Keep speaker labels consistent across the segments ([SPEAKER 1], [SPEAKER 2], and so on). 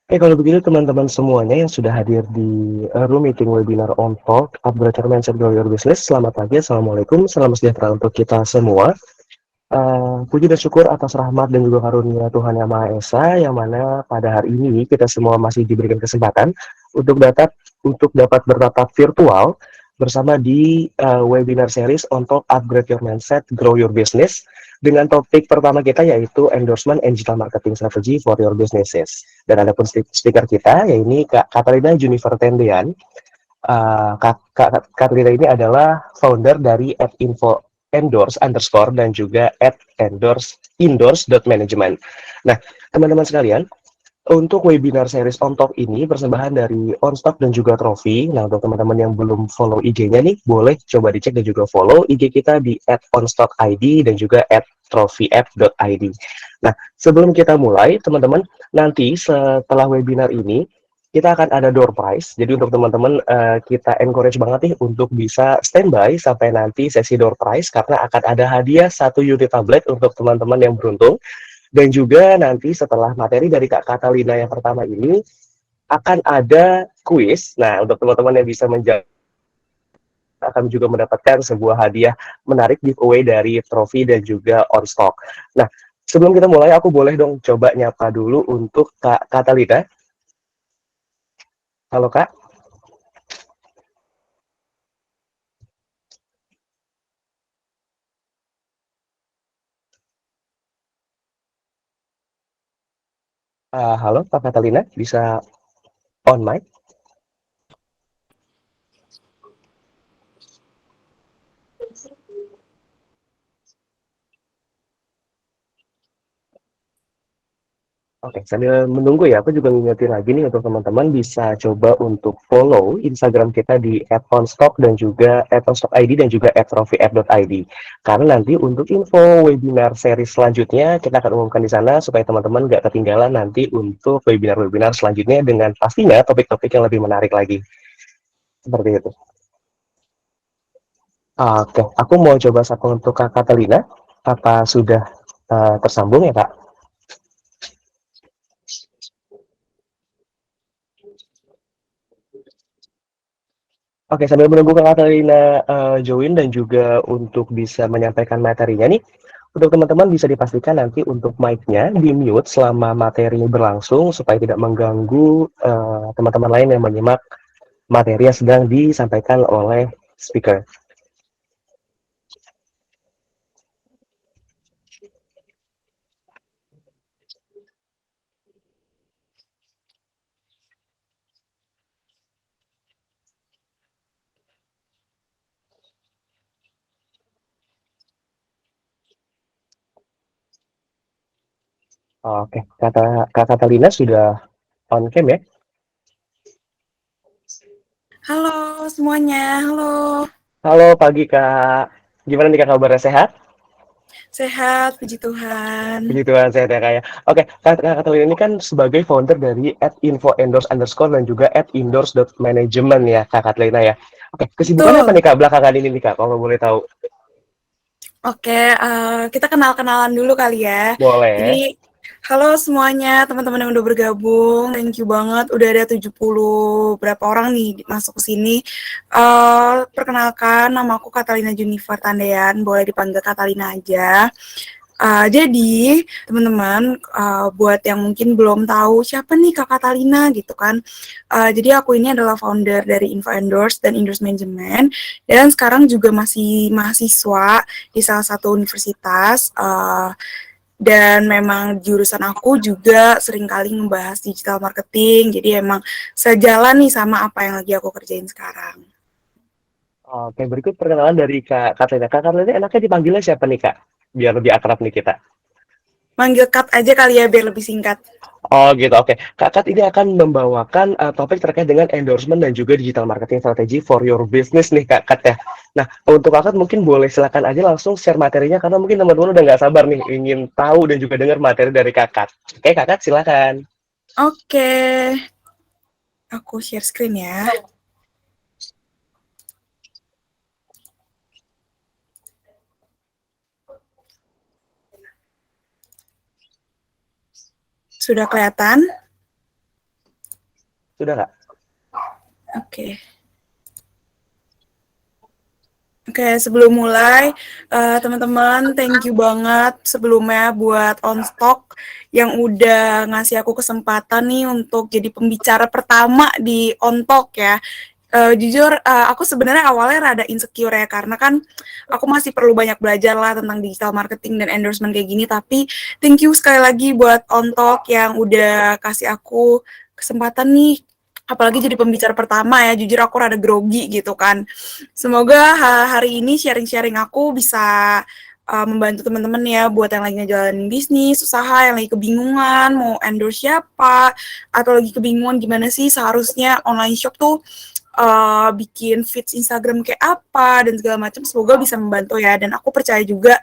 [SPEAKER 1] Kalau begitu teman-teman semuanya yang sudah hadir di room meeting webinar on talk Upgrade Your Mindset Grow Your Business, selamat pagi, Assalamualaikum, salam sejahtera untuk kita semua. Puji dan syukur atas rahmat dan juga karunia Tuhan Yang Maha Esa, yang mana pada hari ini kita semua masih diberikan kesempatan untuk dapat bertatap virtual bersama di webinar series untuk Upgrade Your Mindset, Grow Your Business, dengan topik pertama kita yaitu Endorsement and Digital Marketing Strategy for Your Businesses. Dan ada pun speaker kita, yaitu Kak Katarina Junifer Tendean. Kak Katrina ini adalah founder dari @info endorse underscore dan juga @endorse.management. Nah, teman-teman sekalian, untuk webinar series On Talk ini persembahan dari OnStock dan juga Trofi. Nah, untuk teman-teman yang belum follow IG-nya nih, boleh coba dicek dan juga follow IG kita di @onstockid dan juga @trofiapp.id. Nah, sebelum kita mulai, teman-teman, nanti setelah webinar ini, kita akan ada door prize. Jadi untuk teman-teman, kita encourage banget nih untuk bisa standby sampai nanti sesi door prize, karena akan ada hadiah 1 unit tablet untuk teman-teman yang beruntung. Dan juga nanti setelah materi dari Kak Katalina yang pertama ini, akan ada kuis. Nah, untuk teman-teman yang bisa menjawab, akan juga mendapatkan sebuah hadiah menarik giveaway dari Trofi dan juga On Stock. Nah, sebelum kita mulai, aku boleh dong coba nyapa dulu untuk Kak Katalina. Halo Kak. Halo Kak Katalina, bisa on mic? Oke, sambil menunggu ya, aku juga ngingetin lagi nih untuk teman-teman bisa coba untuk follow Instagram kita di @onstock dan juga @onstockid dan juga @trofiapp.id. Karena nanti untuk info webinar seri selanjutnya kita akan umumkan di sana supaya teman-teman nggak ketinggalan nanti untuk webinar-webinar selanjutnya dengan pastinya topik-topik yang lebih menarik lagi. Seperti itu. Oke, aku mau coba sapa untuk Kak Catalina. Apa sudah tersambung ya, Kak? Oke, sambil menunggu Kak Katarina join dan juga untuk bisa menyampaikan materinya nih, untuk teman-teman bisa dipastikan nanti untuk mic-nya di-mute selama materi berlangsung supaya tidak mengganggu teman-teman lain yang menyimak materi yang sedang disampaikan oleh speaker. Oke, Kak Katarina sudah on cam ya?
[SPEAKER 2] Halo semuanya, halo.
[SPEAKER 1] Halo pagi Kak, gimana nih Kak kabarnya, sehat?
[SPEAKER 2] Sehat, puji Tuhan.
[SPEAKER 1] Puji Tuhan, sehat ya Kak ya. Oke, Kak Katalina ini kan sebagai founder dari @info_endorse underscore dan juga @endorse.management ya Kak Katalina ya. Oke, kesibukannya apa
[SPEAKER 2] Betul.
[SPEAKER 1] nih Kak belakangan ini nih Kak, kalau boleh tahu?
[SPEAKER 2] Oke, kita kenal-kenalan dulu kali ya.
[SPEAKER 1] Boleh.
[SPEAKER 2] Jadi, halo semuanya, teman-teman yang udah bergabung. Thank you banget, udah ada 70 berapa orang nih masuk ke sini. Perkenalkan, nama aku Katalina Junifer Tandean, boleh dipanggil Katalina aja. Jadi teman-teman, buat yang mungkin belum tahu siapa nih Kak Katalina gitu kan, jadi aku ini adalah founder dari Info Endorse dan Endorse Management, dan sekarang juga masih mahasiswa di salah satu universitas, dan memang jurusan aku juga seringkali membahas digital marketing, jadi emang sejalan nih sama apa yang lagi aku kerjain sekarang.
[SPEAKER 1] Oke, berikut perkenalan dari Kak Katalina. Kak Katalina enaknya dipanggilnya siapa nih Kak? Biar lebih akrab nih kita.
[SPEAKER 2] Manggil Kat aja kali ya biar lebih singkat.
[SPEAKER 1] Oh gitu, oke. Kak Kat ini akan membawakan topik terkait dengan endorsement dan juga digital marketing strategy for your business nih Kak Kat ya. Nah, untuk Kak Kat mungkin boleh silakan aja langsung share materinya karena mungkin teman-teman udah nggak sabar nih ingin tahu dan juga dengar materi dari Kak Kat. Oke, Kak Kat silakan.
[SPEAKER 2] Oke, aku share screen ya. Sudah kelihatan?
[SPEAKER 1] Sudah nggak?
[SPEAKER 2] Oke. Oke, sebelum mulai, teman-teman, thank you banget sebelumnya buat Onstock yang udah ngasih aku kesempatan nih untuk jadi pembicara pertama di Ontok ya. Jujur, aku sebenarnya awalnya rada insecure ya, karena kan aku masih perlu banyak belajar lah tentang digital marketing dan endorsement kayak gini, tapi thank you sekali lagi buat Ontok yang udah kasih aku kesempatan nih, apalagi jadi pembicara pertama ya. Jujur aku rada grogi gitu kan. Semoga hari ini sharing-sharing aku bisa membantu teman-teman ya, buat yang lagi ngejalanin bisnis, usaha, yang lagi kebingungan mau endorse siapa, atau lagi kebingungan gimana sih seharusnya online shop tuh bikin feeds Instagram kayak apa dan segala macam. Semoga bisa membantu ya, dan aku percaya juga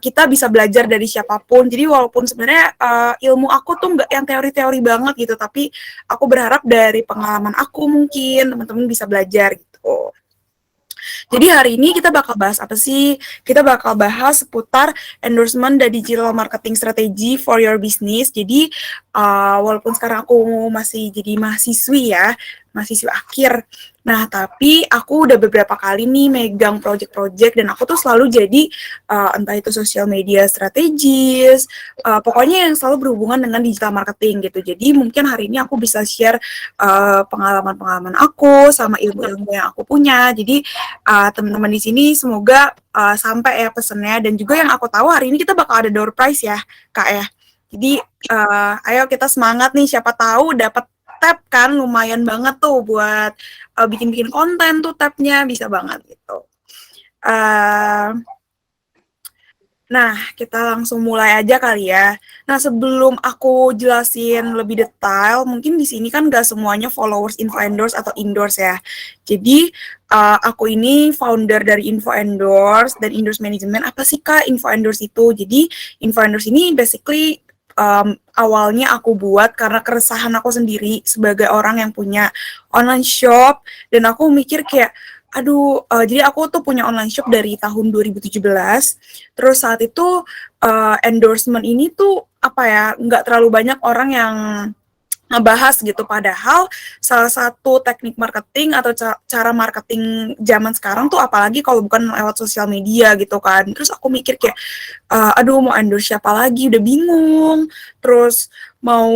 [SPEAKER 2] kita bisa belajar dari siapapun. Jadi walaupun sebenarnya ilmu aku tuh nggak yang teori-teori banget gitu, tapi aku berharap dari pengalaman aku mungkin teman-teman bisa belajar gitu. Jadi hari ini kita bakal bahas apa sih? Kita bakal bahas seputar endorsement dan digital marketing strategy for your business. Jadi walaupun sekarang aku masih jadi mahasiswi ya, mahasiswa akhir. Nah, tapi aku udah beberapa kali nih megang project-project, dan aku tuh selalu jadi entah itu social media strategis, pokoknya yang selalu berhubungan dengan digital marketing gitu. Jadi mungkin hari ini aku bisa share pengalaman-pengalaman aku sama ilmu-ilmu yang aku punya. Jadi teman-teman di sini semoga sampai ya pesennya, dan juga yang aku tahu hari ini kita bakal ada door prize ya, Kak ya. Jadi ayo kita semangat nih, siapa tahu dapat tab kan, lumayan banget tuh buat bikin-bikin konten tuh, tabnya bisa banget gitu. Nah, kita langsung mulai aja kali ya. Nah, sebelum aku jelasin lebih detail, mungkin di sini kan nggak semuanya followers Info Endorse atau Endorse ya. Jadi, aku ini founder dari Info Endorse dan Endorse Management. Apa sih Kak Info Endorse itu? Jadi, Info Endorse ini basically awalnya aku buat karena keresahan aku sendiri sebagai orang yang punya online shop, dan aku mikir kayak, aduh, jadi aku tuh punya online shop dari tahun 2017. Terus saat itu endorsement ini tuh apa ya, nggak terlalu banyak orang yang ngebahas gitu, padahal salah satu teknik marketing atau cara marketing zaman sekarang tuh, apalagi kalau bukan lewat sosial media gitu kan. Terus aku mikir kayak, aduh mau endorse siapa lagi, udah bingung. Terus mau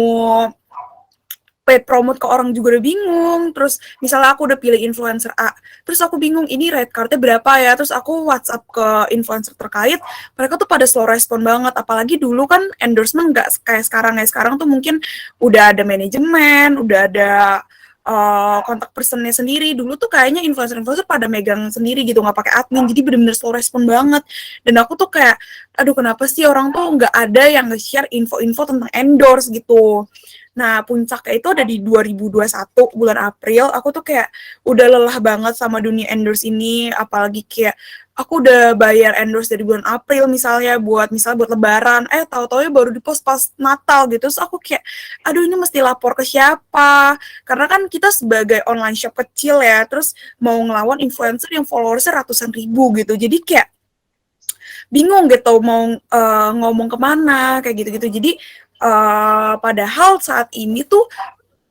[SPEAKER 2] paid promote ke orang juga udah bingung. Terus misalnya aku udah pilih influencer A, terus aku bingung ini rate card-nya berapa ya. Terus aku WhatsApp ke influencer terkait, mereka tuh pada slow respon banget. Apalagi dulu kan endorsement nggak kayak sekarang ya. Sekarang tuh mungkin udah ada manajemen, udah ada kontak personnya sendiri. Dulu tuh kayaknya influencer-influencer pada megang sendiri gitu, nggak pakai admin, jadi bener-bener slow respon banget. Dan aku tuh kayak, aduh kenapa sih orang tuh nggak ada yang nge-share info-info tentang endorse gitu. Nah, puncaknya itu ada di 2021 bulan April. Aku tuh kayak udah lelah banget sama dunia endorse ini, apalagi kayak aku udah bayar endorse dari bulan April misalnya buat lebaran, tahu-tahu baru di-post pas Natal gitu. Terus aku kayak, aduh ini mesti lapor ke siapa? Karena kan kita sebagai online shop kecil ya, terus mau ngelawan influencer yang followersnya ratusan ribu gitu. Jadi kayak bingung gitu mau ngomong kemana kayak gitu-gitu. Jadi padahal saat ini tuh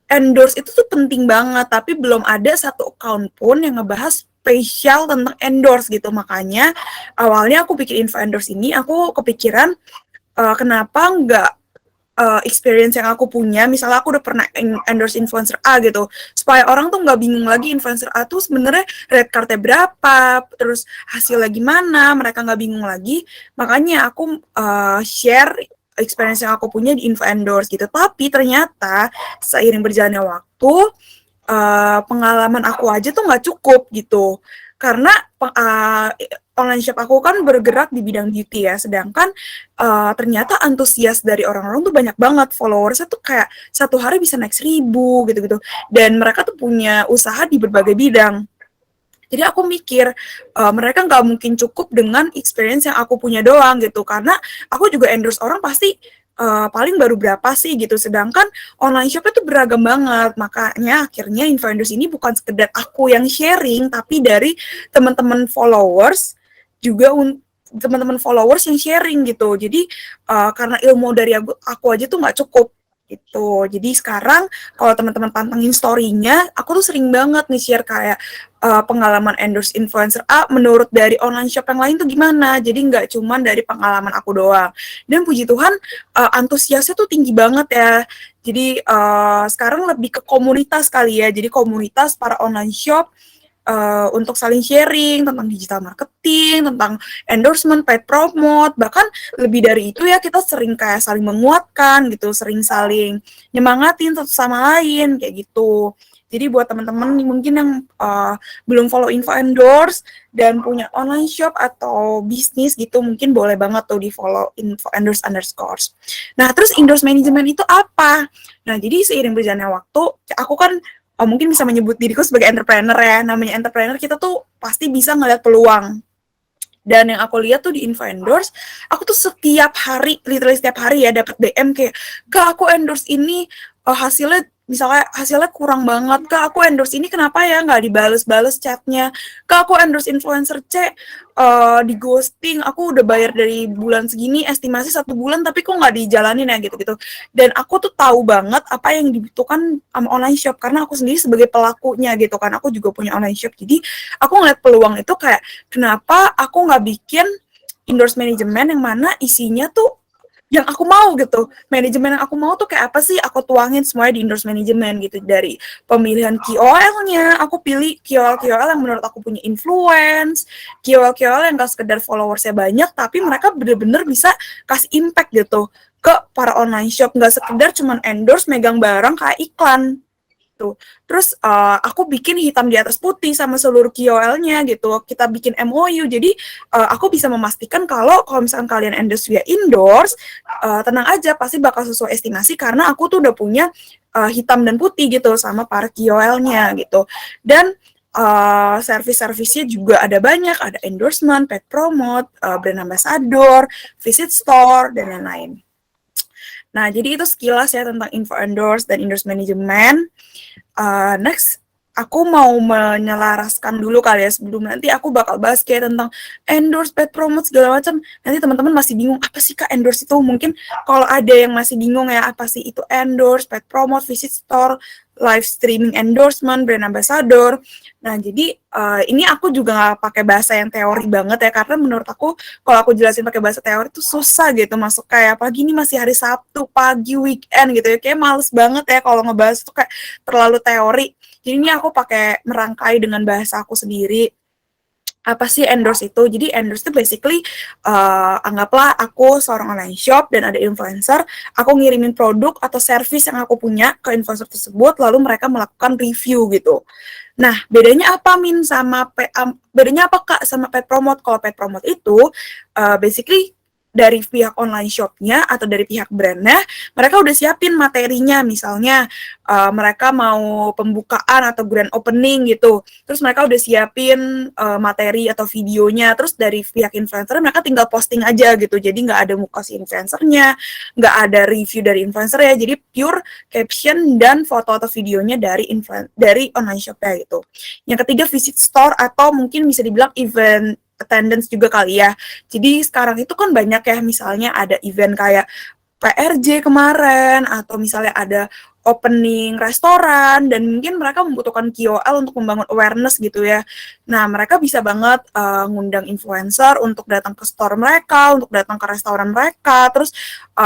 [SPEAKER 2] endorse itu tuh penting banget, tapi belum ada satu account pun yang ngebahas spesial tentang endorse gitu. Makanya awalnya aku bikin info endorse ini, aku kepikiran kenapa nggak experience yang aku punya, misalnya aku udah pernah endorse influencer A gitu, supaya orang tuh nggak bingung lagi influencer A tuh sebenarnya rate card-nya berapa, terus hasilnya gimana, mereka nggak bingung lagi. Makanya aku share experience yang aku punya di info endorse gitu. Tapi ternyata seiring berjalannya waktu, pengalaman aku aja tuh nggak cukup gitu, karena online shop aku kan bergerak di bidang beauty ya, sedangkan ternyata antusias dari orang-orang tuh banyak banget, followersnya tuh kayak satu hari bisa naik 1.000 gitu-gitu, dan mereka tuh punya usaha di berbagai bidang. Jadi aku mikir mereka nggak mungkin cukup dengan experience yang aku punya doang gitu, karena aku juga endorse orang pasti paling baru berapa sih gitu, sedangkan online shop itu beragam banget. Makanya akhirnya info endorse ini bukan sekedar aku yang sharing, tapi dari teman-teman followers juga, teman-teman followers yang sharing gitu. Jadi karena ilmu dari aku aja tuh nggak cukup Gitu. Jadi sekarang kalau teman-teman pantengin story-nya, aku tuh sering banget nih share kayak pengalaman endorse influencer A menurut dari online shop yang lain tuh gimana. Jadi nggak cuman dari pengalaman aku doang. Dan puji Tuhan antusiasnya tuh tinggi banget ya. Jadi sekarang lebih ke komunitas kali ya. Jadi komunitas para online shop untuk saling sharing tentang digital marketing, tentang endorsement, paid promote, bahkan lebih dari itu ya kita sering kayak saling menguatkan gitu, sering saling nyemangatin satu sama lain kayak gitu. Jadi buat teman-teman mungkin yang belum follow info endorse dan punya online shop atau bisnis gitu, mungkin boleh banget tuh di follow info endorse underscores. Nah terus endorse management itu apa? Nah jadi seiring berjalannya waktu, aku kan mungkin bisa menyebut diriku sebagai entrepreneur ya. Namanya entrepreneur kita tuh pasti bisa ngeliat peluang. Dan yang aku lihat tuh di info endorse, aku tuh setiap hari, literally setiap hari ya dapat DM kayak, Kak aku endorse ini hasilnya misalnya hasilnya kurang banget, Kak aku endorse ini kenapa ya nggak dibales-bales chatnya, Kak aku endorse influencer C di ghosting, aku udah bayar dari bulan segini, estimasi 1 bulan tapi kok nggak dijalanin ya gitu-gitu. Dan aku tuh tahu banget apa yang dibutuhkan sama online shop karena aku sendiri sebagai pelakunya gitu kan, aku juga punya online shop. Jadi aku ngeliat peluang itu kayak kenapa aku nggak bikin endorse manajemen yang mana isinya tuh yang aku mau gitu. Manajemen yang aku mau tuh kayak apa sih? Aku tuangin semuanya di endorse manajemen gitu. Dari pemilihan KOL-nya, aku pilih KOL-KOL yang menurut aku punya influence, KOL-KOL yang gak sekedar followersnya banyak, tapi mereka bener-bener bisa kasih impact gitu ke para online shop. Gak sekedar cuman endorse, megang barang kayak iklan gitu. Terus aku bikin hitam di atas putih sama seluruh KOL-nya gitu. Kita bikin MOU. Jadi aku bisa memastikan kalau misalkan kalian endorse via endorse, tenang aja pasti bakal sesuai estimasi karena aku tuh udah punya hitam dan putih gitu sama para KOL-nya gitu. Dan service-servicenya juga ada banyak, ada endorsement, paid promote, brand ambassador, visit store, dan lain-lain. Nah, jadi itu sekilas ya tentang info endorse dan endorse management. Next, aku mau menyelaraskan dulu kali ya sebelum nanti aku bakal bahas kayak tentang endorse, paid promote segala macam. Nanti teman-teman masih bingung apa sih Kak endorse itu? Mungkin kalau ada yang masih bingung ya apa sih itu endorse, paid promote, visit store, live streaming endorsement, brand ambassador. Nah, jadi ini aku juga nggak pakai bahasa yang teori banget ya karena menurut aku kalau aku jelasin pakai bahasa teori itu susah gitu masuk kayak apalagi ini masih hari Sabtu pagi weekend gitu ya kayak males banget ya kalau ngebahas itu kayak terlalu teori. Jadi ini aku pakai merangkai dengan bahasa aku sendiri. Apa sih endorse itu? Jadi endorse itu basically anggaplah aku seorang online shop dan ada influencer, aku ngirimin produk atau service yang aku punya ke influencer tersebut, lalu mereka melakukan review gitu. Nah, bedanya apa bedanya apa Kak sama paid promote? Kalau paid promote itu basically dari pihak online shop-nya atau dari pihak brand-nya, mereka udah siapin materinya, misalnya mereka mau pembukaan atau grand opening gitu, terus mereka udah siapin materi atau videonya, terus dari pihak influencer mereka tinggal posting aja gitu, jadi nggak ada muka si influencernya, nggak ada review dari influencer ya, jadi pure caption dan foto atau videonya dari online shop-nya gitu. Yang ketiga visit store atau mungkin bisa dibilang event attendance juga kali ya. Jadi sekarang itu kan banyak ya, misalnya ada event kayak PRJ kemarin, atau misalnya ada opening restoran, dan mungkin mereka membutuhkan KOL untuk membangun awareness gitu ya. Nah, mereka bisa banget ngundang influencer untuk datang ke store mereka, untuk datang ke restoran mereka, terus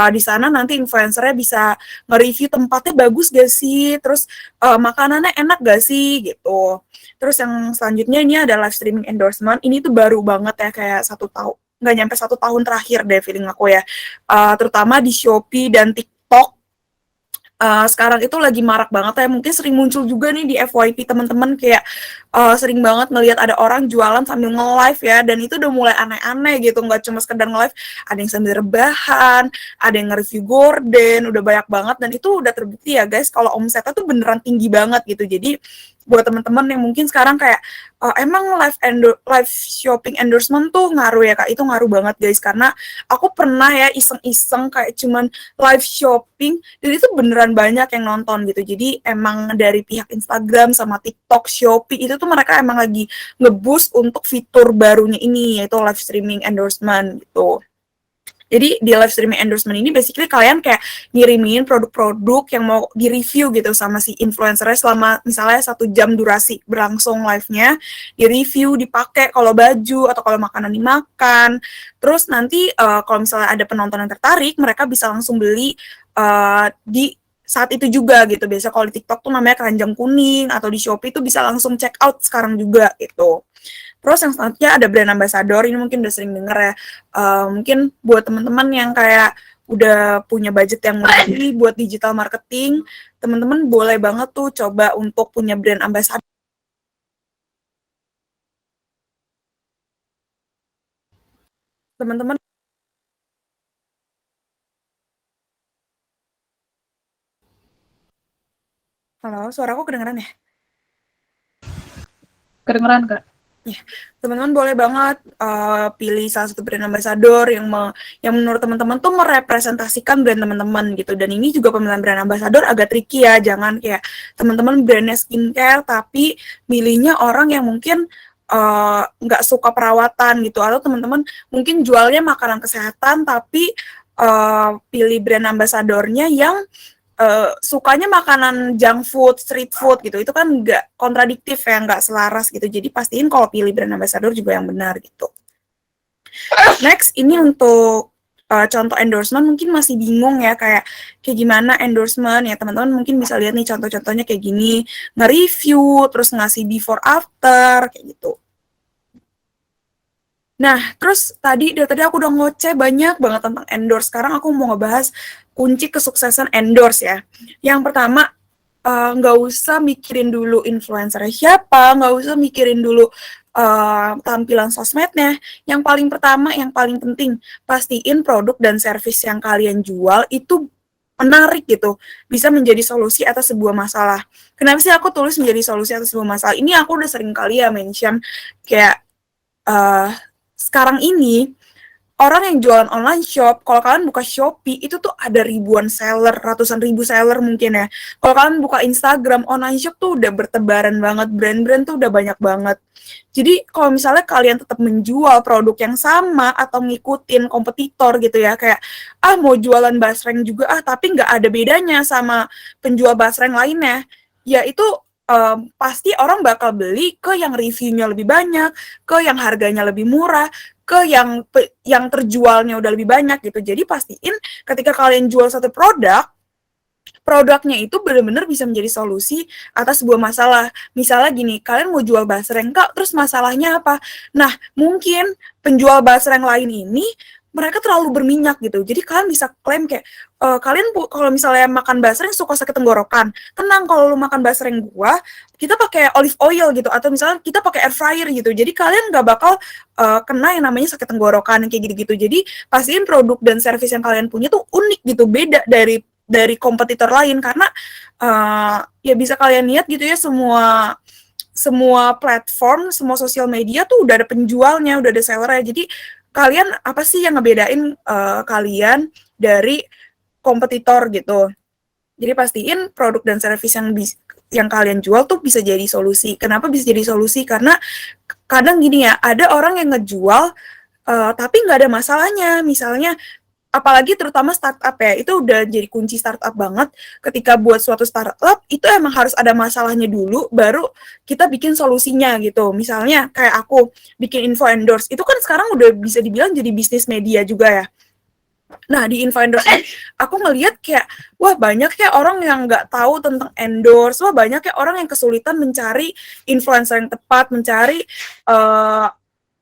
[SPEAKER 2] di sana nanti influencernya bisa nge-review tempatnya bagus gak sih, terus makanannya enak gak sih, gitu. Terus yang selanjutnya ini ada live streaming endorsement, ini tuh baru banget ya, kayak 1 tahun, nggak nyampe 1 tahun terakhir deh feeling aku ya, terutama di Shopee dan TikTok. Sekarang itu lagi marak banget ya, mungkin sering muncul juga nih di FYP teman-teman kayak sering banget ngelihat ada orang jualan sambil nge-live ya, dan itu udah mulai aneh-aneh gitu, nggak cuma sekedar nge-live, ada yang sambil rebahan, ada yang nge-review gorden, udah banyak banget, dan itu udah terbukti ya guys kalau omsetnya tuh beneran tinggi banget gitu. Jadi buat teman-teman yang mungkin sekarang kayak emang live shopping endorsement tuh ngaruh ya Kak, itu ngaruh banget guys, karena aku pernah ya iseng-iseng kayak cuman live shopping dan itu beneran banyak yang nonton gitu. Jadi emang dari pihak Instagram sama TikTok, Shopee itu tuh mereka emang lagi nge-boost untuk fitur barunya ini, yaitu live streaming endorsement gitu. Jadi di live streaming endorsement ini basically kalian kayak ngirimin produk-produk yang mau di-review gitu sama si influencernya selama misalnya 1 jam durasi berlangsung live-nya, di-review, dipakai kalau baju atau kalau makanan dimakan. Terus nanti kalau misalnya ada penonton yang tertarik, mereka bisa langsung beli di saat itu juga gitu. Biasa kalau di TikTok tuh namanya keranjang kuning atau di Shopee tuh bisa langsung check out sekarang juga gitu. Terus yang selanjutnya ada brand ambassador, ini mungkin udah sering denger ya. Mungkin buat teman-teman yang kayak udah punya budget yang lebih buat digital marketing, teman-teman boleh banget tuh coba untuk punya brand ambassador. Teman-teman, halo, suaraku kedengeran ya?
[SPEAKER 3] Kedengeran, Kak?
[SPEAKER 2] Ya, teman-teman boleh banget pilih salah satu brand ambassador yang menurut teman-teman tuh merepresentasikan brand teman-teman gitu. Dan ini juga pemilihan brand ambassador agak tricky ya, jangan kayak teman-teman brandnya skincare tapi milihnya orang yang mungkin nggak suka perawatan gitu, atau teman-teman mungkin jualnya makanan kesehatan tapi pilih brand ambassadornya yang sukanya makanan junk food, street food gitu, itu kan nggak kontradiktif ya, nggak selaras gitu. Jadi pastiin kalau pilih brand ambassador juga yang benar gitu. Next, ini untuk contoh endorsement mungkin masih bingung ya, kayak gimana endorsement ya, teman-teman mungkin bisa lihat nih contoh-contohnya kayak gini, nge-review, terus ngasih before after, kayak gitu. Nah, terus dari tadi aku udah ngoceh banyak banget tentang endorse. Sekarang aku mau ngebahas kunci kesuksesan endorse ya. Yang pertama, nggak usah mikirin dulu influencernya siapa, nggak usah mikirin dulu tampilan sosmednya. Yang paling pertama, yang paling penting, pastiin produk dan service yang kalian jual itu menarik gitu, bisa menjadi solusi atas sebuah masalah. Kenapa sih aku tulis menjadi solusi atas sebuah masalah? Ini aku udah sering kali ya mention, kayak sekarang ini orang yang jualan online shop, kalau kalian buka Shopee, itu tuh ada ribuan seller, ratusan ribu seller mungkin ya. Kalau kalian buka Instagram, online shop tuh udah bertebaran banget, brand-brand tuh udah banyak banget. Jadi kalau misalnya kalian tetap menjual produk yang sama atau ngikutin kompetitor gitu ya, kayak mau jualan basreng juga tapi nggak ada bedanya sama penjual basreng lainnya, ya itu pasti orang bakal beli ke yang reviewnya lebih banyak, ke yang harganya lebih murah, ke yang terjualnya udah lebih banyak gitu. Jadi pastiin ketika kalian jual satu produknya itu benar-benar bisa menjadi solusi atas sebuah masalah. Misalnya gini, kalian mau jual basreng, Kak, terus masalahnya apa? Nah, mungkin penjual basreng lain ini mereka terlalu berminyak gitu. Jadi kalian bisa klaim kayak, kalian kalau misalnya makan basreng suka sakit tenggorokan, tenang, kalau lu makan basreng gua, kita pakai olive oil gitu, atau misalnya kita pakai air fryer gitu. Jadi kalian nggak bakal kena yang namanya sakit tenggorokan kayak gitu-gitu. Jadi pastiin produk dan service yang kalian punya tuh unik gitu, beda dari kompetitor lain, karena ya bisa kalian lihat gitu ya, semua platform, semua sosial media tuh udah ada penjualnya, udah ada sellernya. Jadi kalian apa sih yang ngebedain kalian dari kompetitor gitu. Jadi pastiin produk dan service yang kalian jual tuh bisa jadi solusi. Kenapa bisa jadi solusi? Karena kadang gini ya, ada orang yang ngejual tapi nggak ada masalahnya. Misalnya, apalagi terutama startup ya, itu udah jadi kunci startup banget. Ketika buat suatu startup, itu emang harus ada masalahnya dulu, baru kita bikin solusinya gitu. Misalnya kayak aku bikin info endorse, itu kan sekarang udah bisa dibilang jadi bisnis media juga ya. Nah, di info endorse aku ngelihat kayak, wah banyak ya orang yang nggak tahu tentang endorse, wah banyak ya orang yang kesulitan mencari influencer yang tepat, mencari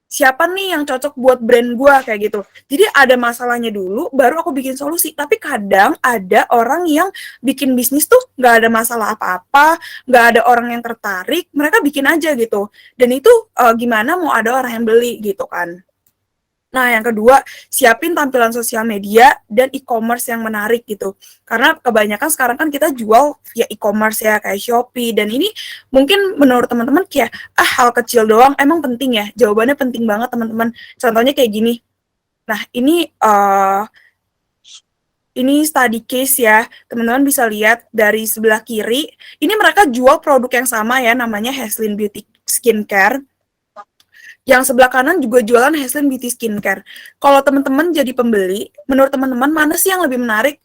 [SPEAKER 2] siapa nih yang cocok buat brand gue kayak gitu. Jadi ada masalahnya dulu, baru aku bikin solusi. Tapi kadang ada orang yang bikin bisnis tuh nggak ada masalah apa-apa, nggak ada orang yang tertarik, mereka bikin aja gitu. Dan itu gimana mau ada orang yang beli gitu kan. Nah, yang kedua, siapin tampilan sosial media dan e-commerce yang menarik gitu. Karena kebanyakan sekarang kan kita jual via e-commerce ya, kayak Shopee. Dan ini mungkin menurut teman-teman kayak, hal kecil doang, emang penting ya? Jawabannya penting banget, teman-teman. Contohnya kayak gini. Nah, ini study case ya, teman-teman bisa lihat dari sebelah kiri. Ini mereka jual produk yang sama ya, namanya Heslin Beauty Skincare. Yang sebelah kanan juga jualan Heslin Beauty Skincare. Kalau teman-teman jadi pembeli, menurut teman-teman mana sih yang lebih menarik?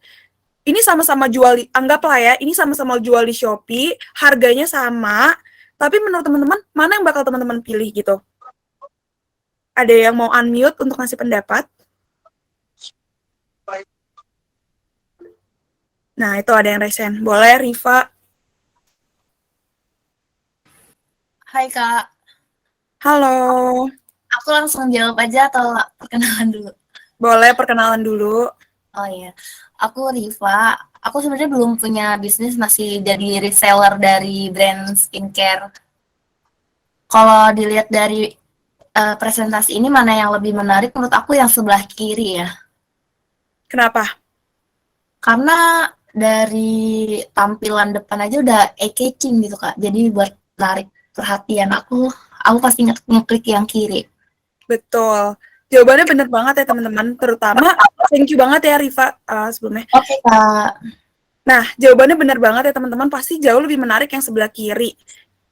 [SPEAKER 2] Ini sama-sama jual, anggaplah ya, ini sama-sama jual di Shopee, harganya sama, tapi menurut teman-teman, mana yang bakal teman-teman pilih gitu? Ada yang mau unmute untuk ngasih pendapat? Nah, itu ada yang resen. Boleh, Riva?
[SPEAKER 3] Hai Kak,
[SPEAKER 2] Halo.
[SPEAKER 3] aku langsung jawab aja atau perkenalan dulu?
[SPEAKER 2] Boleh perkenalan dulu.
[SPEAKER 3] Oh iya, aku Riva. Aku sebenarnya belum punya bisnis, masih jadi reseller dari brand skincare. Kalau dilihat dari presentasi ini, mana yang lebih menarik menurut aku yang sebelah kiri ya.
[SPEAKER 2] Kenapa?
[SPEAKER 3] Karena dari tampilan depan aja udah eye-catching gitu Kak. Jadi buat tarik perhatian aku pasti ngeklik yang kiri.
[SPEAKER 2] Betul. Jawabannya bener banget ya teman-teman. Terutama, thank you banget ya Riva sebelumnya.
[SPEAKER 3] Oke Kak.
[SPEAKER 2] Nah, jawabannya bener banget ya teman-teman. Pasti jauh lebih menarik yang sebelah kiri.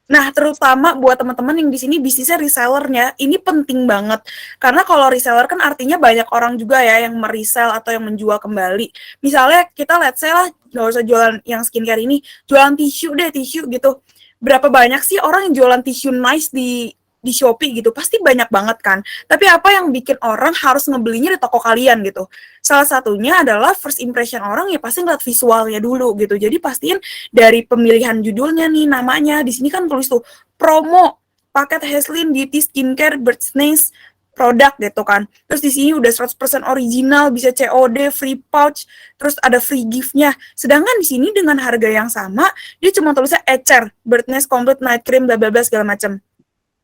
[SPEAKER 2] Nah, terutama buat teman-teman yang di sini bisnisnya resellernya, ini penting banget. Karena kalau reseller kan artinya banyak orang juga ya yang meresell atau yang menjual kembali. Misalnya kita let's say lah, nggak usah jualan yang skincare ini, jualan tisu deh, tisu gitu. Berapa banyak sih orang yang jualan tisu nice di Shopee gitu? Pasti banyak banget kan. Tapi apa yang bikin orang harus ngebelinya di toko kalian gitu? Salah satunya adalah first impression orang ya pasti ngeliat visualnya dulu gitu. Jadi pastiin dari pemilihan judulnya nih, namanya di sini kan tulis tuh promo paket Heslin Beauty Skincare Bird's Nest produk gitu kan. Terus di sini udah 100% original, bisa COD, free pouch, terus ada free gift-nya. Sedangkan di sini dengan harga yang sama, dia cuma tulisnya Ecer, Bird's Nest Complete Night Cream, bla bla bla segala macam.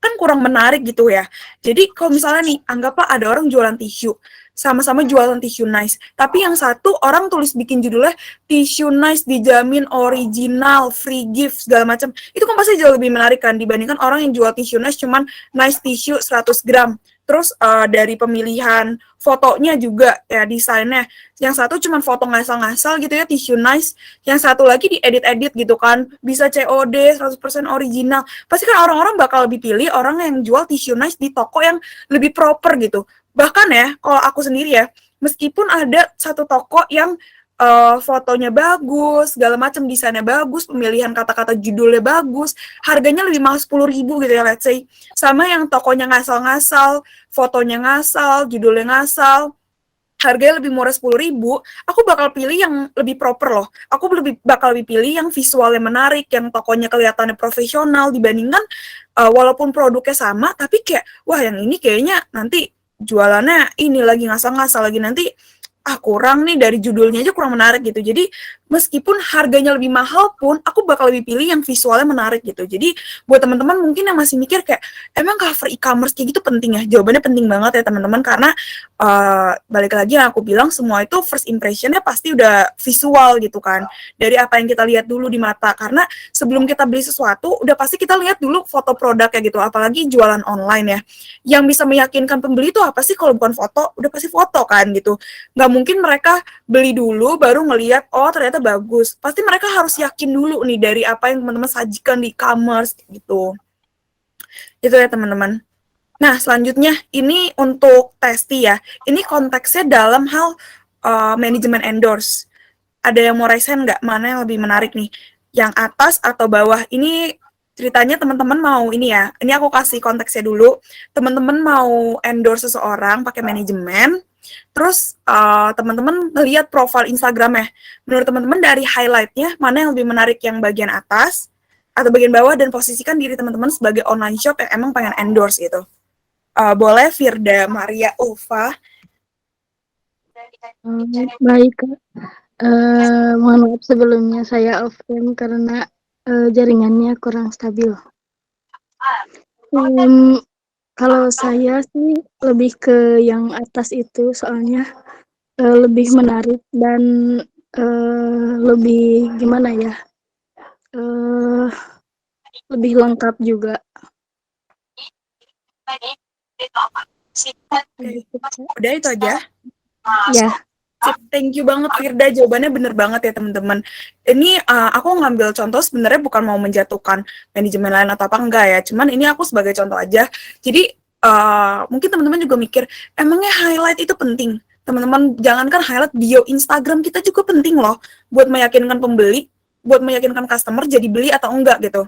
[SPEAKER 2] Kan kurang menarik gitu ya. Jadi kalau misalnya nih, anggaplah ada orang jualan tisu, sama-sama jualan tisu nice. Tapi yang satu orang tulis bikin judulnya tisu nice dijamin original, free gift segala macam. Itu kan pasti jauh lebih menarik kan dibandingkan orang yang jual tisu nice cuman nice tisu 100 gram. Terus dari pemilihan fotonya juga ya desainnya. Yang satu cuman foto ngasal-ngasal gitu ya tisu nice. Yang satu lagi diedit-edit gitu kan. Bisa COD 100% original. Pasti kan orang-orang bakal lebih pilih orang yang jual tisu nice di toko yang lebih proper gitu. Bahkan ya, kalau aku sendiri ya, meskipun ada satu toko yang fotonya bagus, segala macam desainnya bagus, pemilihan kata-kata judulnya bagus, harganya lebih mahal 10.000 gitu ya, let's say. Sama yang tokonya ngasal-ngasal, fotonya ngasal, judulnya ngasal, harganya lebih murah 10.000, aku bakal pilih yang lebih proper loh. Aku bakal lebih pilih yang visualnya menarik, yang tokonya kelihatannya profesional dibandingkan walaupun produknya sama, tapi kayak wah yang ini kayaknya nanti jualannya ini lagi ngasal-ngasal lagi nanti kurang nih dari judulnya aja kurang menarik gitu. Jadi meskipun harganya lebih mahal pun aku bakal lebih pilih yang visualnya menarik gitu. Jadi buat teman-teman mungkin yang masih mikir kayak emang cover e-commerce kayak gitu penting ya? Jawabannya penting banget ya teman-teman karena balik lagi yang aku bilang semua itu first impressionnya pasti udah visual gitu kan. Dari apa yang kita lihat dulu di mata karena sebelum kita beli sesuatu udah pasti kita lihat dulu foto produknya gitu. Apalagi jualan online ya. Yang bisa meyakinkan pembeli itu apa sih kalau bukan foto? Udah pasti foto kan gitu. Nggak mungkin mereka beli dulu baru ngelihat oh ternyata bagus. Pasti mereka harus yakin dulu nih dari apa yang teman-teman sajikan di e-commerce gitu. Itu ya teman-teman. Nah, selanjutnya ini untuk Testi ya. Ini konteksnya dalam hal manajemen endorse. Ada yang mau resen nggak? Mana yang lebih menarik nih? Yang atas atau bawah? Ini ceritanya teman-teman mau ini ya. Ini aku kasih konteksnya dulu. Teman-teman mau endorse seseorang pakai manajemen. Terus teman-teman ngelihat profil Instagramnya. Menurut teman-teman dari highlightnya mana yang lebih menarik, yang bagian atas atau bagian bawah, dan posisikan diri teman-teman sebagai online shop yang emang pengen endorse gitu. Boleh Firda Maria Ulfa.
[SPEAKER 4] Baik, Kak. Mohon maaf sebelumnya saya off cam karena jaringannya kurang stabil. Kalau saya sih lebih ke yang atas itu soalnya lebih menarik dan lebih gimana ya, lebih lengkap juga.
[SPEAKER 2] Udah itu aja.
[SPEAKER 4] Ya.
[SPEAKER 2] Thank you banget Firda, jawabannya bener banget ya teman-teman. Ini aku ngambil contoh sebenarnya bukan mau menjatuhkan manajemen lain atau apa enggak ya, cuman ini aku sebagai contoh aja. Jadi mungkin teman-teman juga mikir, emangnya highlight itu penting? Teman-teman, jangankan highlight, bio Instagram kita juga penting loh buat meyakinkan pembeli, buat meyakinkan customer jadi beli atau enggak gitu.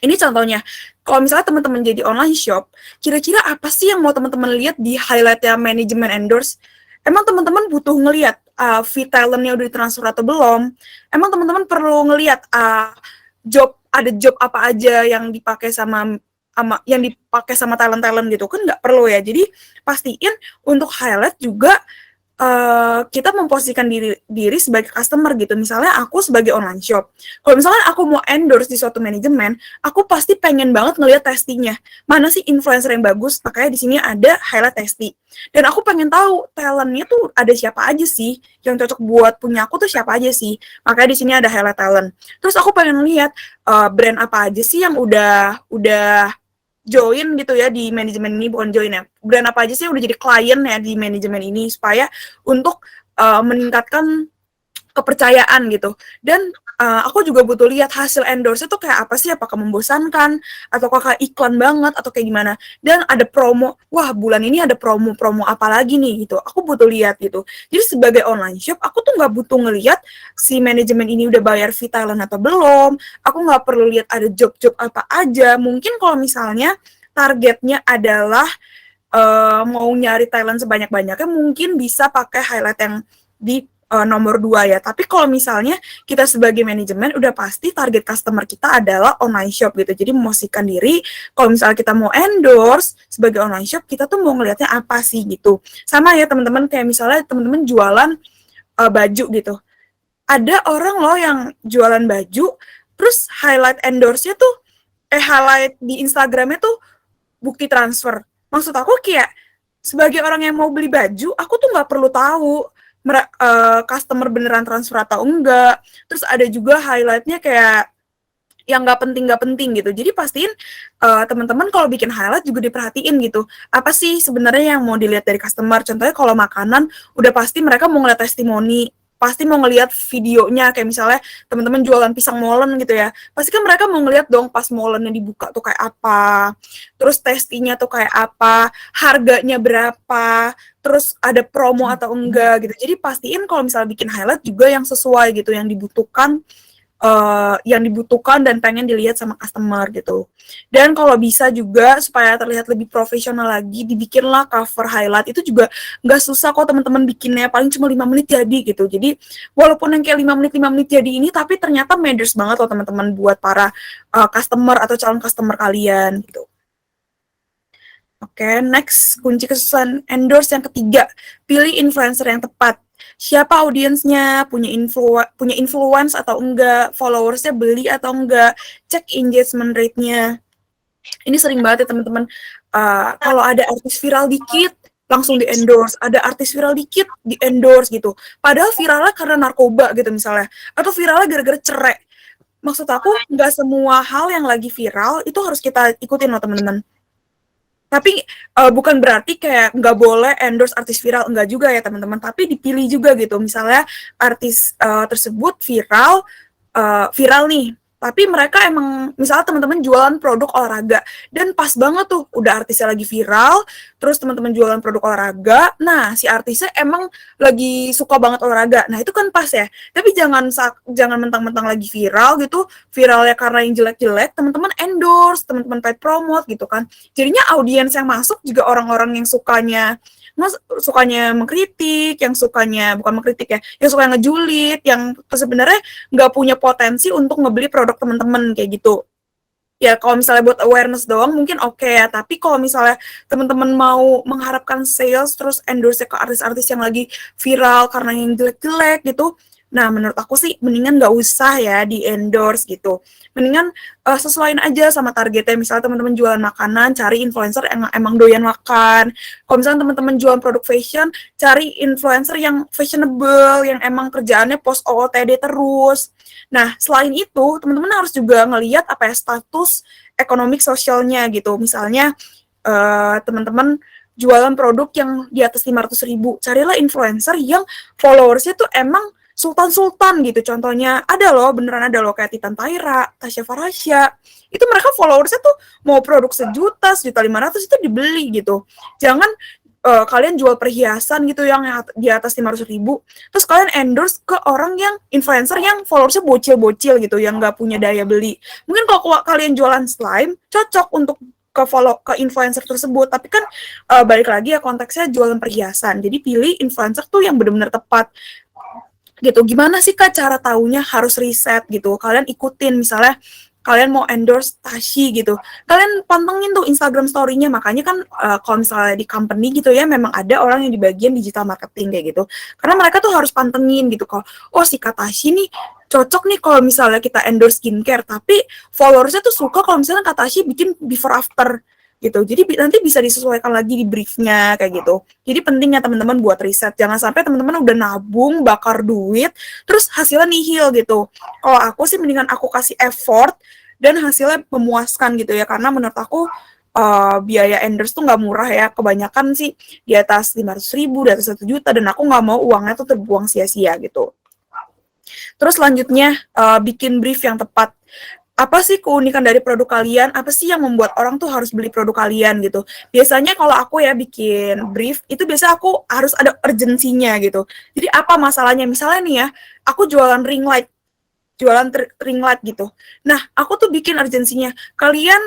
[SPEAKER 2] Ini contohnya, kalau misalnya teman-teman jadi online shop, kira-kira apa sih yang mau teman-teman lihat di highlight-nya manajemen endorse? Emang teman-teman butuh ngelihat fee talent-nya udah ditransfer atau belum? Emang teman-teman perlu ngelihat ada job apa aja yang dipakai sama talent-talent gitu? Kan nggak perlu ya. Jadi pastiin untuk highlight juga kita memposisikan diri sebagai customer gitu. Misalnya aku sebagai online shop, kalau misalnya aku mau endorse di suatu manajemen, aku pasti pengen banget ngelihat testingnya. Mana sih influencer yang bagus? Makanya di sini ada highlight testing. Dan aku pengen tahu talentnya tuh ada siapa aja sih yang cocok buat punya aku tuh siapa aja sih. Makanya di sini ada highlight talent. Terus aku pengen lihat brand apa aja sih yang udah join gitu ya di manajemen ini, bukan join ya, brand apa aja sih yang udah jadi klien ya di manajemen ini, supaya untuk meningkatkan kepercayaan gitu. Dan aku juga butuh lihat hasil endorse itu kayak apa sih, apakah membosankan atau kayak iklan banget atau kayak gimana. Dan ada promo, wah bulan ini ada promo apa lagi nih gitu, aku butuh lihat gitu. Jadi sebagai online shop, aku tuh nggak butuh ngelihat si manajemen ini udah bayar fee talent atau belum, aku nggak perlu lihat ada job-job apa aja. Mungkin kalau misalnya targetnya adalah mau nyari talent sebanyak-banyaknya, mungkin bisa pakai highlight yang di nomor 2 ya. Tapi kalau misalnya kita sebagai manajemen udah pasti target customer kita adalah online shop gitu. Jadi memosisikan diri, kalau misalnya kita mau endorse sebagai online shop, kita tuh mau ngelihatnya apa sih gitu. Sama ya teman-teman, kayak misalnya teman-teman jualan baju gitu. Ada orang loh yang jualan baju, terus highlight endorse-nya tuh, highlight di Instagramnya tuh bukti transfer. Maksud aku kayak, sebagai orang yang mau beli baju, aku tuh nggak perlu tahu customer beneran transfer atau enggak. Terus ada juga highlight-nya kayak yang nggak penting gitu. Jadi pastiin teman-teman kalau bikin highlight juga diperhatiin gitu. Apa sih sebenarnya yang mau dilihat dari customer? Contohnya kalau makanan, udah pasti mereka mau ngeliat testimoni, pasti mau ngelihat videonya, kayak misalnya teman-teman jualan pisang molen gitu ya. Pasti kan mereka mau ngelihat dong pas molennya dibuka tuh kayak apa, terus testinya tuh kayak apa, harganya berapa, terus ada promo atau enggak gitu. Jadi pastiin kalau misalnya bikin highlight juga yang sesuai gitu, yang dibutuhkan dan pengen dilihat sama customer gitu. Dan kalau bisa juga supaya terlihat lebih profesional lagi, dibikinlah cover highlight. Itu juga nggak susah kok teman-teman bikinnya, paling cuma 5 menit jadi gitu. Jadi walaupun yang kayak 5 menit jadi ini, tapi ternyata matters banget loh teman-teman buat para customer atau calon customer kalian gitu. Oke, next, kunci kesuksesan endorse yang ketiga, pilih influencer yang tepat. Siapa audiensnya, punya influence atau enggak, followersnya beli atau enggak, cek engagement rate-nya. Ini sering banget ya teman-teman, kalau ada artis viral dikit, langsung di-endorse, ada artis viral dikit, di-endorse gitu. Padahal viralnya karena narkoba gitu misalnya, atau viralnya gara-gara cerai. Maksud aku, nggak semua hal yang lagi viral, itu harus kita ikutin loh teman-teman. Tapi bukan berarti kayak nggak boleh endorse artis viral, enggak juga ya teman-teman, tapi dipilih juga gitu. Misalnya artis tersebut viral nih, tapi mereka emang, misalnya teman-teman jualan produk olahraga, dan pas banget tuh, udah artisnya lagi viral, terus teman-teman jualan produk olahraga, nah si artisnya emang lagi suka banget olahraga, nah itu kan pas ya. Tapi jangan mentang-mentang lagi viral gitu, viralnya karena yang jelek-jelek, teman-teman endorse, teman-teman paid promote gitu kan. Jadinya audiens yang masuk juga orang-orang yang sukanya mengkritik, yang sukanya bukan mengkritik ya, yang suka ngejulit, yang sebenarnya nggak punya potensi untuk ngebeli produk teman-teman kayak gitu. Ya kalau misalnya buat awareness doang mungkin oke ya, tapi kalau misalnya teman-teman mau mengharapkan sales terus endorse ke artis-artis yang lagi viral karena yang jelek-jelek gitu, nah menurut aku sih mendingan nggak usah ya di endorse gitu. Mendingan sesuaiin aja sama targetnya. Misalnya teman-teman jualan makanan, cari influencer yang emang doyan makan. Kalau misalnya teman-teman jualan produk fashion, cari influencer yang fashionable, yang emang kerjaannya post OOTD terus. Nah, selain itu, teman-teman harus juga ngelihat apa ya, status ekonomik sosialnya gitu. Misalnya teman-teman jualan produk yang di atas 500.000, carilah influencer yang followersnya tuh emang sultan-sultan gitu contohnya. Ada loh, beneran ada loh kayak Titan Taira, Tasya Farasya. Itu mereka followersnya tuh mau produk 1.500.000 itu dibeli gitu. Jangan kalian jual perhiasan gitu yang di atas 500.000, terus kalian endorse ke orang yang influencer yang followersnya bocil-bocil gitu, yang nggak punya daya beli. Mungkin kalau kalian jualan slime, cocok untuk ke influencer tersebut, tapi kan balik lagi ya konteksnya jualan perhiasan. Jadi pilih influencer tuh yang benar-benar tepat gitu. Gimana sih Kak cara taunya? Harus riset gitu. Kalian ikutin misalnya kalian mau endorse Tashi gitu, kalian pantengin tuh Instagram story-nya. Makanya kan kalau misalnya di company gitu ya, memang ada orang yang di bagian digital marketing kayak gitu, karena mereka tuh harus pantengin gitu. Kalau si Kak Tashi nih cocok nih kalau misalnya kita endorse skincare, tapi followersnya tuh suka kalau misalnya Kak Tashi bikin before after gitu. Jadi nanti bisa disesuaikan lagi di briefnya kayak gitu. Jadi pentingnya teman-teman buat riset. Jangan sampai teman-teman udah nabung, bakar duit, terus hasilnya nihil gitu. Kalau aku sih mendingan aku kasih effort dan hasilnya memuaskan gitu ya. Karena menurut aku biaya endorse tuh nggak murah ya. Kebanyakan sih di atas 500.000, di atas 1 juta. Dan aku nggak mau uangnya tuh terbuang sia-sia gitu. Terus selanjutnya bikin brief yang tepat. Apa sih keunikan dari produk kalian? Apa sih yang membuat orang tuh harus beli produk kalian gitu? Biasanya kalau aku ya bikin brief, itu biasa aku harus ada urgensinya gitu. Jadi apa masalahnya? Misalnya nih ya, aku jualan ring light gitu. Nah, aku tuh bikin urgensinya. Kalian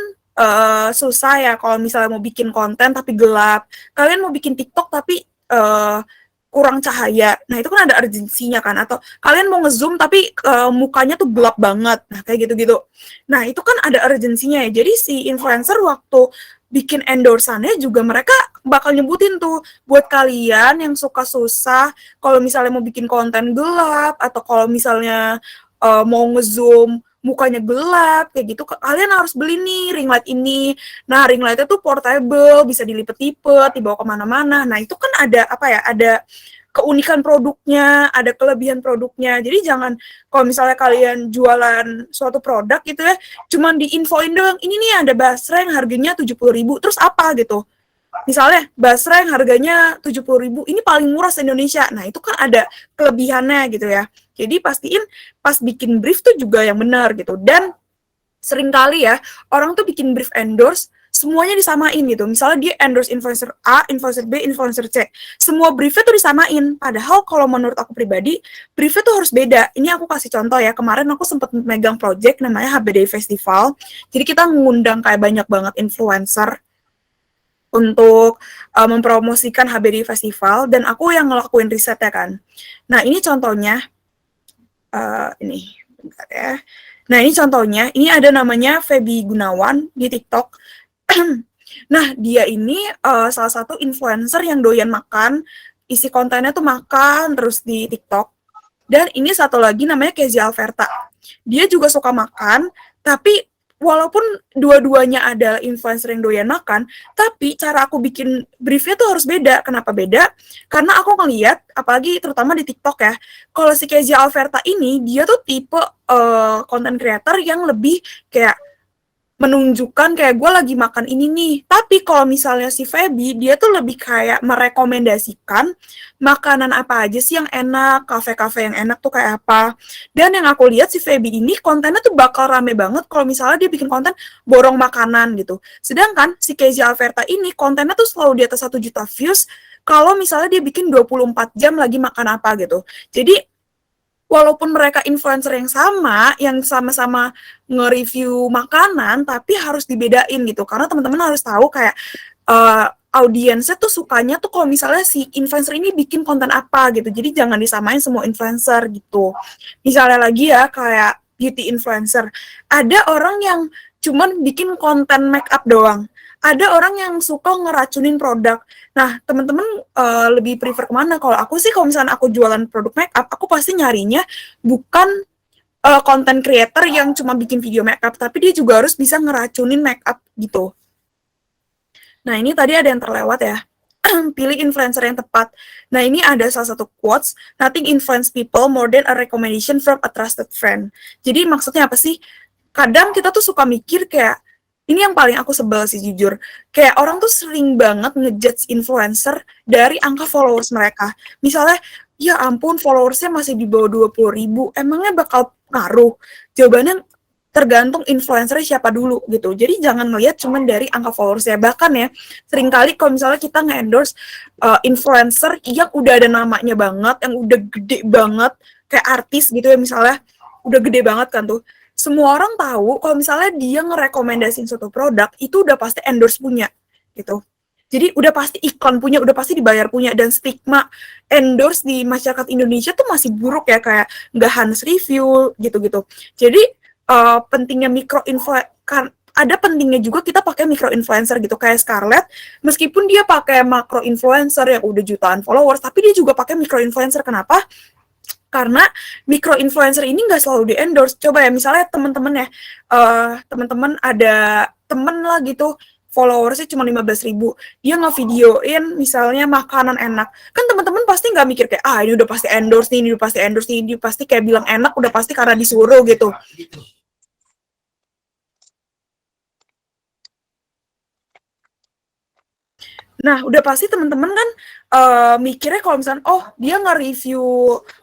[SPEAKER 2] susah ya kalau misalnya mau bikin konten tapi gelap. Kalian mau bikin TikTok tapi kurang cahaya. Nah, itu kan ada urgensinya kan. Atau kalian mau nge-zoom tapi mukanya tuh gelap banget. Nah, kayak gitu-gitu. Nah, itu kan ada urgensinya ya. Jadi si influencer waktu bikin endorsannya juga mereka bakal nyebutin tuh buat kalian yang suka susah, kalau misalnya mau bikin konten gelap atau kalau misalnya mau nge-zoom mukanya gelap kayak gitu, kalian harus beli nih ring light ini. Nah, ring lightnya tuh portable, bisa dilipet-lipet, dibawa kemana-mana. Nah, itu kan ada apa ya, ada keunikan produknya, ada kelebihan produknya. Jadi jangan kalau misalnya kalian jualan suatu produk gitu ya, cuman diinfoin doang, ini nih ada basreng harganya 70.000, terus apa gitu. Misalnya basreng harganya 70.000, ini paling murah se-Indonesia. Nah, itu kan ada kelebihannya gitu ya. Jadi pastiin pas bikin brief tuh juga yang benar gitu. Dan seringkali ya, orang tuh bikin brief endorse, semuanya disamain gitu. Misalnya dia endorse influencer A, influencer B, influencer C. Semua briefnya tuh disamain. Padahal kalau menurut aku pribadi, briefnya tuh harus beda. Ini aku kasih contoh ya. Kemarin aku sempat megang project namanya HBD Festival. Jadi kita mengundang kayak banyak banget influencer untuk mempromosikan HBD Festival. Dan aku yang ngelakuin risetnya kan. Nah, ini contohnya. Ini, bentar ya. Nah, ini contohnya, ini ada namanya Feby Gunawan di TikTok. Nah, dia ini salah satu influencer yang doyan makan, isi kontennya tuh makan terus di TikTok. Dan ini satu lagi namanya Kezia Alverta. Dia juga suka makan, tapi walaupun dua-duanya adalah influencer yang doyan makan, tapi cara aku bikin briefnya tuh harus beda. Kenapa beda? Karena aku ngeliat, apalagi terutama di TikTok ya, kalau si Kezia Alverta ini, dia tuh tipe content creator yang lebih kayak menunjukkan kayak gue lagi makan ini nih. Tapi kalau misalnya si Feby, dia tuh lebih kayak merekomendasikan makanan apa aja sih yang enak, kafe-kafe yang enak tuh kayak apa. Dan yang aku lihat si Feby ini kontennya tuh bakal rame banget kalau misalnya dia bikin konten borong makanan gitu. Sedangkan si Kezia Alverta ini kontennya tuh selalu di atas 1 juta views kalau misalnya dia bikin 24 jam lagi makan apa gitu. Jadi walaupun mereka influencer yang sama-sama nge-review makanan, tapi harus dibedain gitu. Karena teman-teman harus tahu kayak audiensnya tuh sukanya tuh kalau misalnya si influencer ini bikin konten apa gitu. Jadi jangan disamain semua influencer gitu. Misalnya lagi ya kayak beauty influencer. Ada orang yang cuman bikin konten make up doang. Ada orang yang suka ngeracunin produk. Nah, teman-teman lebih prefer kemana? Kalau aku sih, kalau misalnya aku jualan produk make up, aku pasti nyarinya bukan content creator yang cuma bikin video make up, tapi dia juga harus bisa ngeracunin make up gitu. Nah, ini tadi ada yang terlewat ya. Pilih influencer yang tepat. Nah, ini ada salah satu quotes, nothing influence people more than a recommendation from a trusted friend. Jadi maksudnya apa sih? Kadang kita tuh suka mikir kayak, ini yang paling aku sebel sih jujur. Kayak orang tuh sering banget ngejudge influencer dari angka followers mereka. Misalnya ya ampun followersnya masih di bawah 20.000, emangnya bakal ngaruh? Jawabannya tergantung influencernya siapa dulu gitu. Jadi jangan melihat cuman dari angka followersnya. Bahkan ya, seringkali kalau misalnya kita nge-endorse influencer yang udah ada namanya banget, yang udah gede banget, kayak artis gitu ya misalnya, udah gede banget kan tuh. Semua orang tahu kalau misalnya dia ngerekomendasiin suatu produk, itu udah pasti endorse punya gitu. Jadi udah pasti iklan punya, udah pasti dibayar punya, dan stigma endorse di masyarakat Indonesia tuh masih buruk ya, kayak nggak Hans review gitu-gitu. Jadi pentingnya kan ada pentingnya juga kita pakai micro influencer gitu, kayak Scarlett, meskipun dia pakai macro influencer yang udah jutaan followers, tapi dia juga pakai micro influencer. Kenapa? Karena micro influencer ini nggak selalu di endorse. Coba ya misalnya teman-teman ya, teman-teman ada temen lah gitu, followersnya cuma 15.000, dia ngevideoin misalnya makanan enak, kan teman-teman pasti nggak mikir kayak ini udah pasti endorse nih, ini udah pasti endorse nih, dia pasti kayak bilang enak udah pasti karena disuruh gitu. Nah, udah pasti teman-teman kan mikirnya kalau misalnya, oh dia nge-review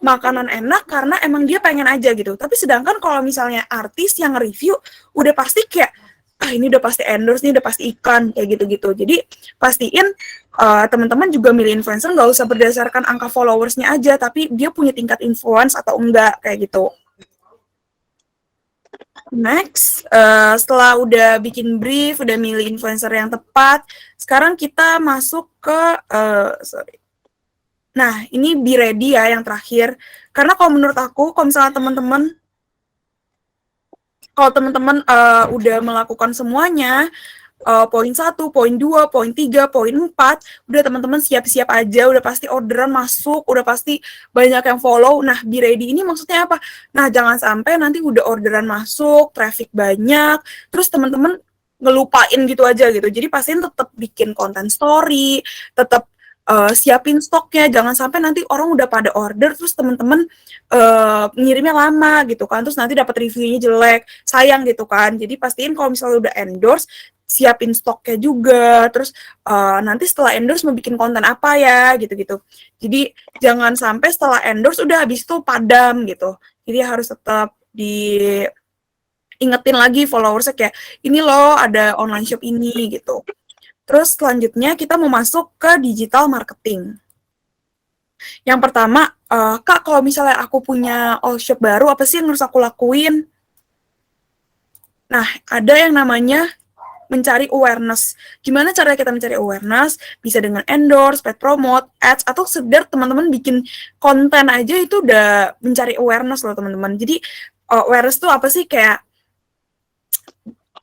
[SPEAKER 2] makanan enak karena emang dia pengen aja gitu. Tapi sedangkan kalau misalnya artis yang nge-review, udah pasti kayak, ini udah pasti endorse, nih udah pasti iklan, kayak gitu-gitu. Jadi pastiin teman-teman juga milih influencer nggak usah berdasarkan angka followersnya aja, tapi dia punya tingkat influence atau enggak, kayak gitu. Next, setelah udah bikin brief, udah milih influencer yang tepat, sekarang kita masuk ke, nah ini be ready ya yang terakhir. Karena kalau menurut aku, kalau misalnya teman-teman udah melakukan semuanya, poin 1, poin 2, poin 3, poin 4, udah teman-teman siap-siap aja, udah pasti orderan masuk, udah pasti banyak yang follow. Nah, be ready ini maksudnya apa? Nah, jangan sampai nanti udah orderan masuk, traffic banyak, terus teman-teman ngelupain gitu aja gitu. Jadi pastiin tetap bikin konten story, tetap siapin stoknya, jangan sampai nanti orang udah pada order terus teman-teman ngirimnya lama gitu kan, terus nanti dapat reviewnya jelek, sayang gitu kan. Jadi pastiin kalau misalnya udah endorse, siapin stoknya juga, terus nanti setelah endorse mau bikin konten apa ya gitu-gitu. Jadi jangan sampai setelah endorse udah habis itu padam gitu. Jadi harus tetap diingetin lagi followersnya kayak, ini loh ada online shop ini gitu. Terus selanjutnya kita mau masuk ke digital marketing. Yang pertama, Kak, kalau misalnya aku punya all shop baru, apa sih yang harus aku lakuin? Nah, ada yang namanya mencari awareness. Gimana cara kita mencari awareness? Bisa dengan endorse, paid promote, ads, atau sekedar teman-teman bikin konten aja itu udah mencari awareness loh teman-teman. Jadi awareness tuh apa sih? Kayak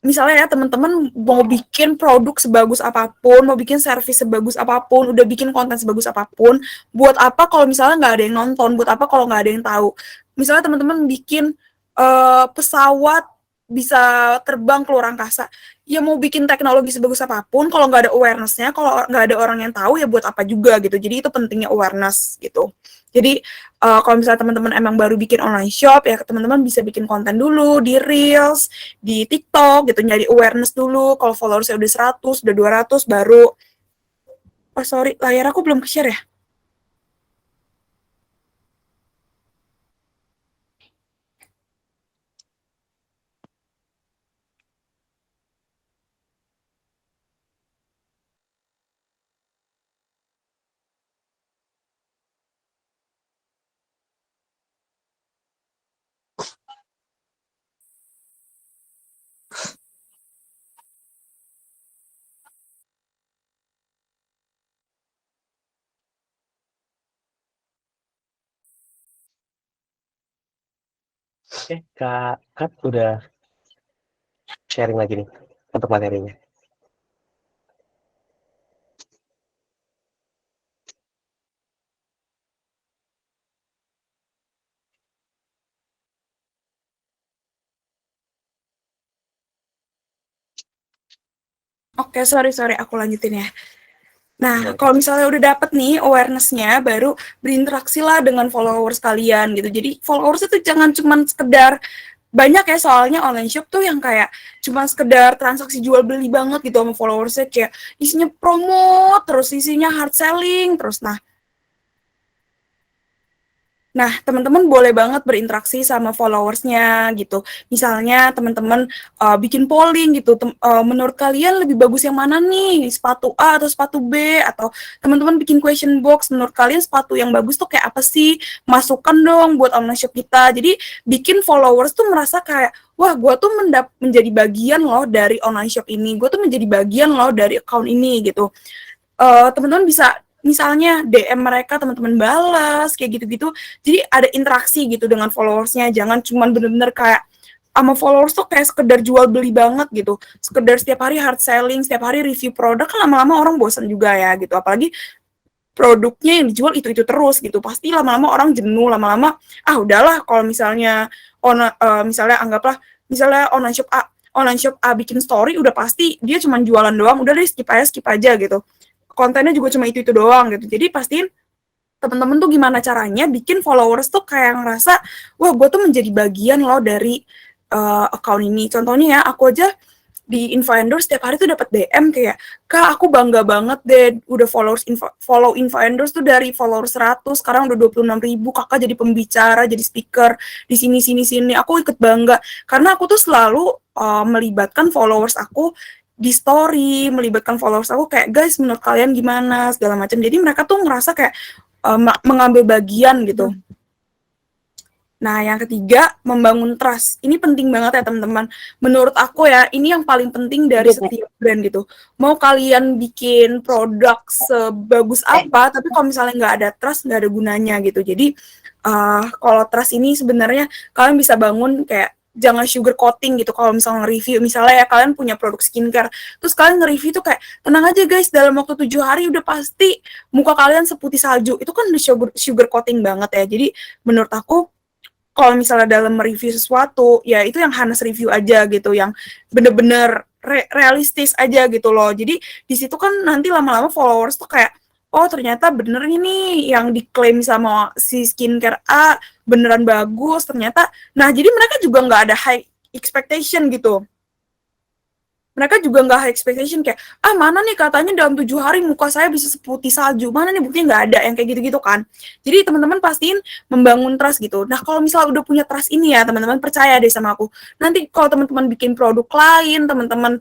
[SPEAKER 2] misalnya ya teman-teman mau bikin produk sebagus apapun, mau bikin service sebagus apapun, udah bikin konten sebagus apapun, buat apa kalau misalnya nggak ada yang nonton, buat apa kalau nggak ada yang tahu. Misalnya teman-teman bikin pesawat bisa terbang ke luar angkasa, ya mau bikin teknologi sebagus apapun, kalau nggak ada awareness-nya, kalau nggak ada orang yang tahu, ya buat apa juga gitu. Jadi itu pentingnya awareness gitu. Jadi kalau misalnya teman-teman emang baru bikin online shop, ya teman-teman bisa bikin konten dulu di Reels, di TikTok gitu, nyari awareness dulu. Kalau followersnya udah 100, udah 200, baru, oh sorry, layar aku belum ke-share ya?
[SPEAKER 1] Oke, Kak Kat udah sharing lagi nih untuk materinya.
[SPEAKER 2] Oke, sorry, aku lanjutin ya. Nah, kalau misalnya udah dapet nih awareness-nya, baru berinteraksi lah dengan followers kalian gitu. Jadi followers itu jangan cuma sekedar, banyak ya soalnya online shop tuh yang kayak cuma sekedar transaksi jual beli banget gitu sama followersnya, kayak isinya promo, terus isinya hard selling, terus nah Nah, teman-teman boleh banget berinteraksi sama followersnya gitu. Misalnya teman-teman bikin polling gitu, menurut kalian lebih bagus yang mana nih, sepatu A atau sepatu B? Atau teman-teman bikin question box, menurut kalian sepatu yang bagus tuh kayak apa sih? Masukkan dong buat online shop kita. Jadi bikin followers tuh merasa kayak, wah gue tuh menjadi bagian loh dari online shop ini, gue tuh menjadi bagian loh dari account ini gitu. Teman-teman bisa misalnya DM mereka, teman-teman balas kayak gitu-gitu, jadi ada interaksi gitu dengan followersnya, jangan cuma bener-bener kayak sama followers tuh kayak sekedar jual beli banget gitu, sekedar setiap hari hard selling, setiap hari review produk, kan lama-lama orang bosan juga ya gitu, apalagi produknya yang dijual itu terus gitu, pasti lama-lama orang jenuh, lama-lama udahlah. Kalau misalnya misalnya anggaplah misalnya online shop A bikin story, udah pasti dia cuma jualan doang, udah deh skip aja gitu, kontennya juga cuma itu doang gitu. Jadi pastiin teman-teman tuh gimana caranya bikin followers tuh kayak ngerasa, wah gue tuh menjadi bagian loh dari account ini. Contohnya ya, aku aja di Influencer setiap hari tuh dapat DM kayak, Kak, aku bangga banget deh udah follow Influencer tuh dari followers 100 sekarang udah 26.000, Kakak jadi pembicara, jadi speaker di sini. Aku ikut bangga karena aku tuh selalu melibatkan followers aku di story, melibatkan followers aku kayak, guys menurut kalian gimana segala macam. Jadi mereka tuh ngerasa kayak mengambil bagian gitu. Nah, yang ketiga, membangun trust. Ini penting banget ya, teman-teman. Menurut aku ya, ini yang paling penting dari setiap brand gitu. Mau kalian bikin produk sebagus apa, tapi kalau misalnya nggak ada trust, nggak ada gunanya gitu. Jadi, kalau trust ini sebenarnya kalian bisa bangun kayak, jangan sugar coating gitu. Kalau misalnya nge-review, misalnya ya kalian punya produk skincare, terus kalian nge-review tuh kayak, tenang aja guys, dalam waktu 7 hari udah pasti muka kalian seputih salju. Itu kan sugar coating banget ya. Jadi, menurut aku, kalau misalnya dalam mereview sesuatu, ya itu yang Hanes review aja gitu, yang bener-bener realistis aja gitu loh. Jadi di situ kan nanti lama-lama followers tuh kayak, oh ternyata bener ini yang diklaim sama si skincare A beneran bagus ternyata. Nah jadi mereka juga nggak ada high expectation gitu. Mereka juga nggak high expectation kayak, mana nih katanya dalam 7 hari muka saya bisa seputih salju, mana nih buktinya, nggak ada yang kayak gitu-gitu kan. Jadi teman-teman pastiin membangun trust gitu. Nah kalau misalnya udah punya trust ini ya teman-teman, percaya deh sama aku, nanti kalau teman-teman bikin produk lain, teman-teman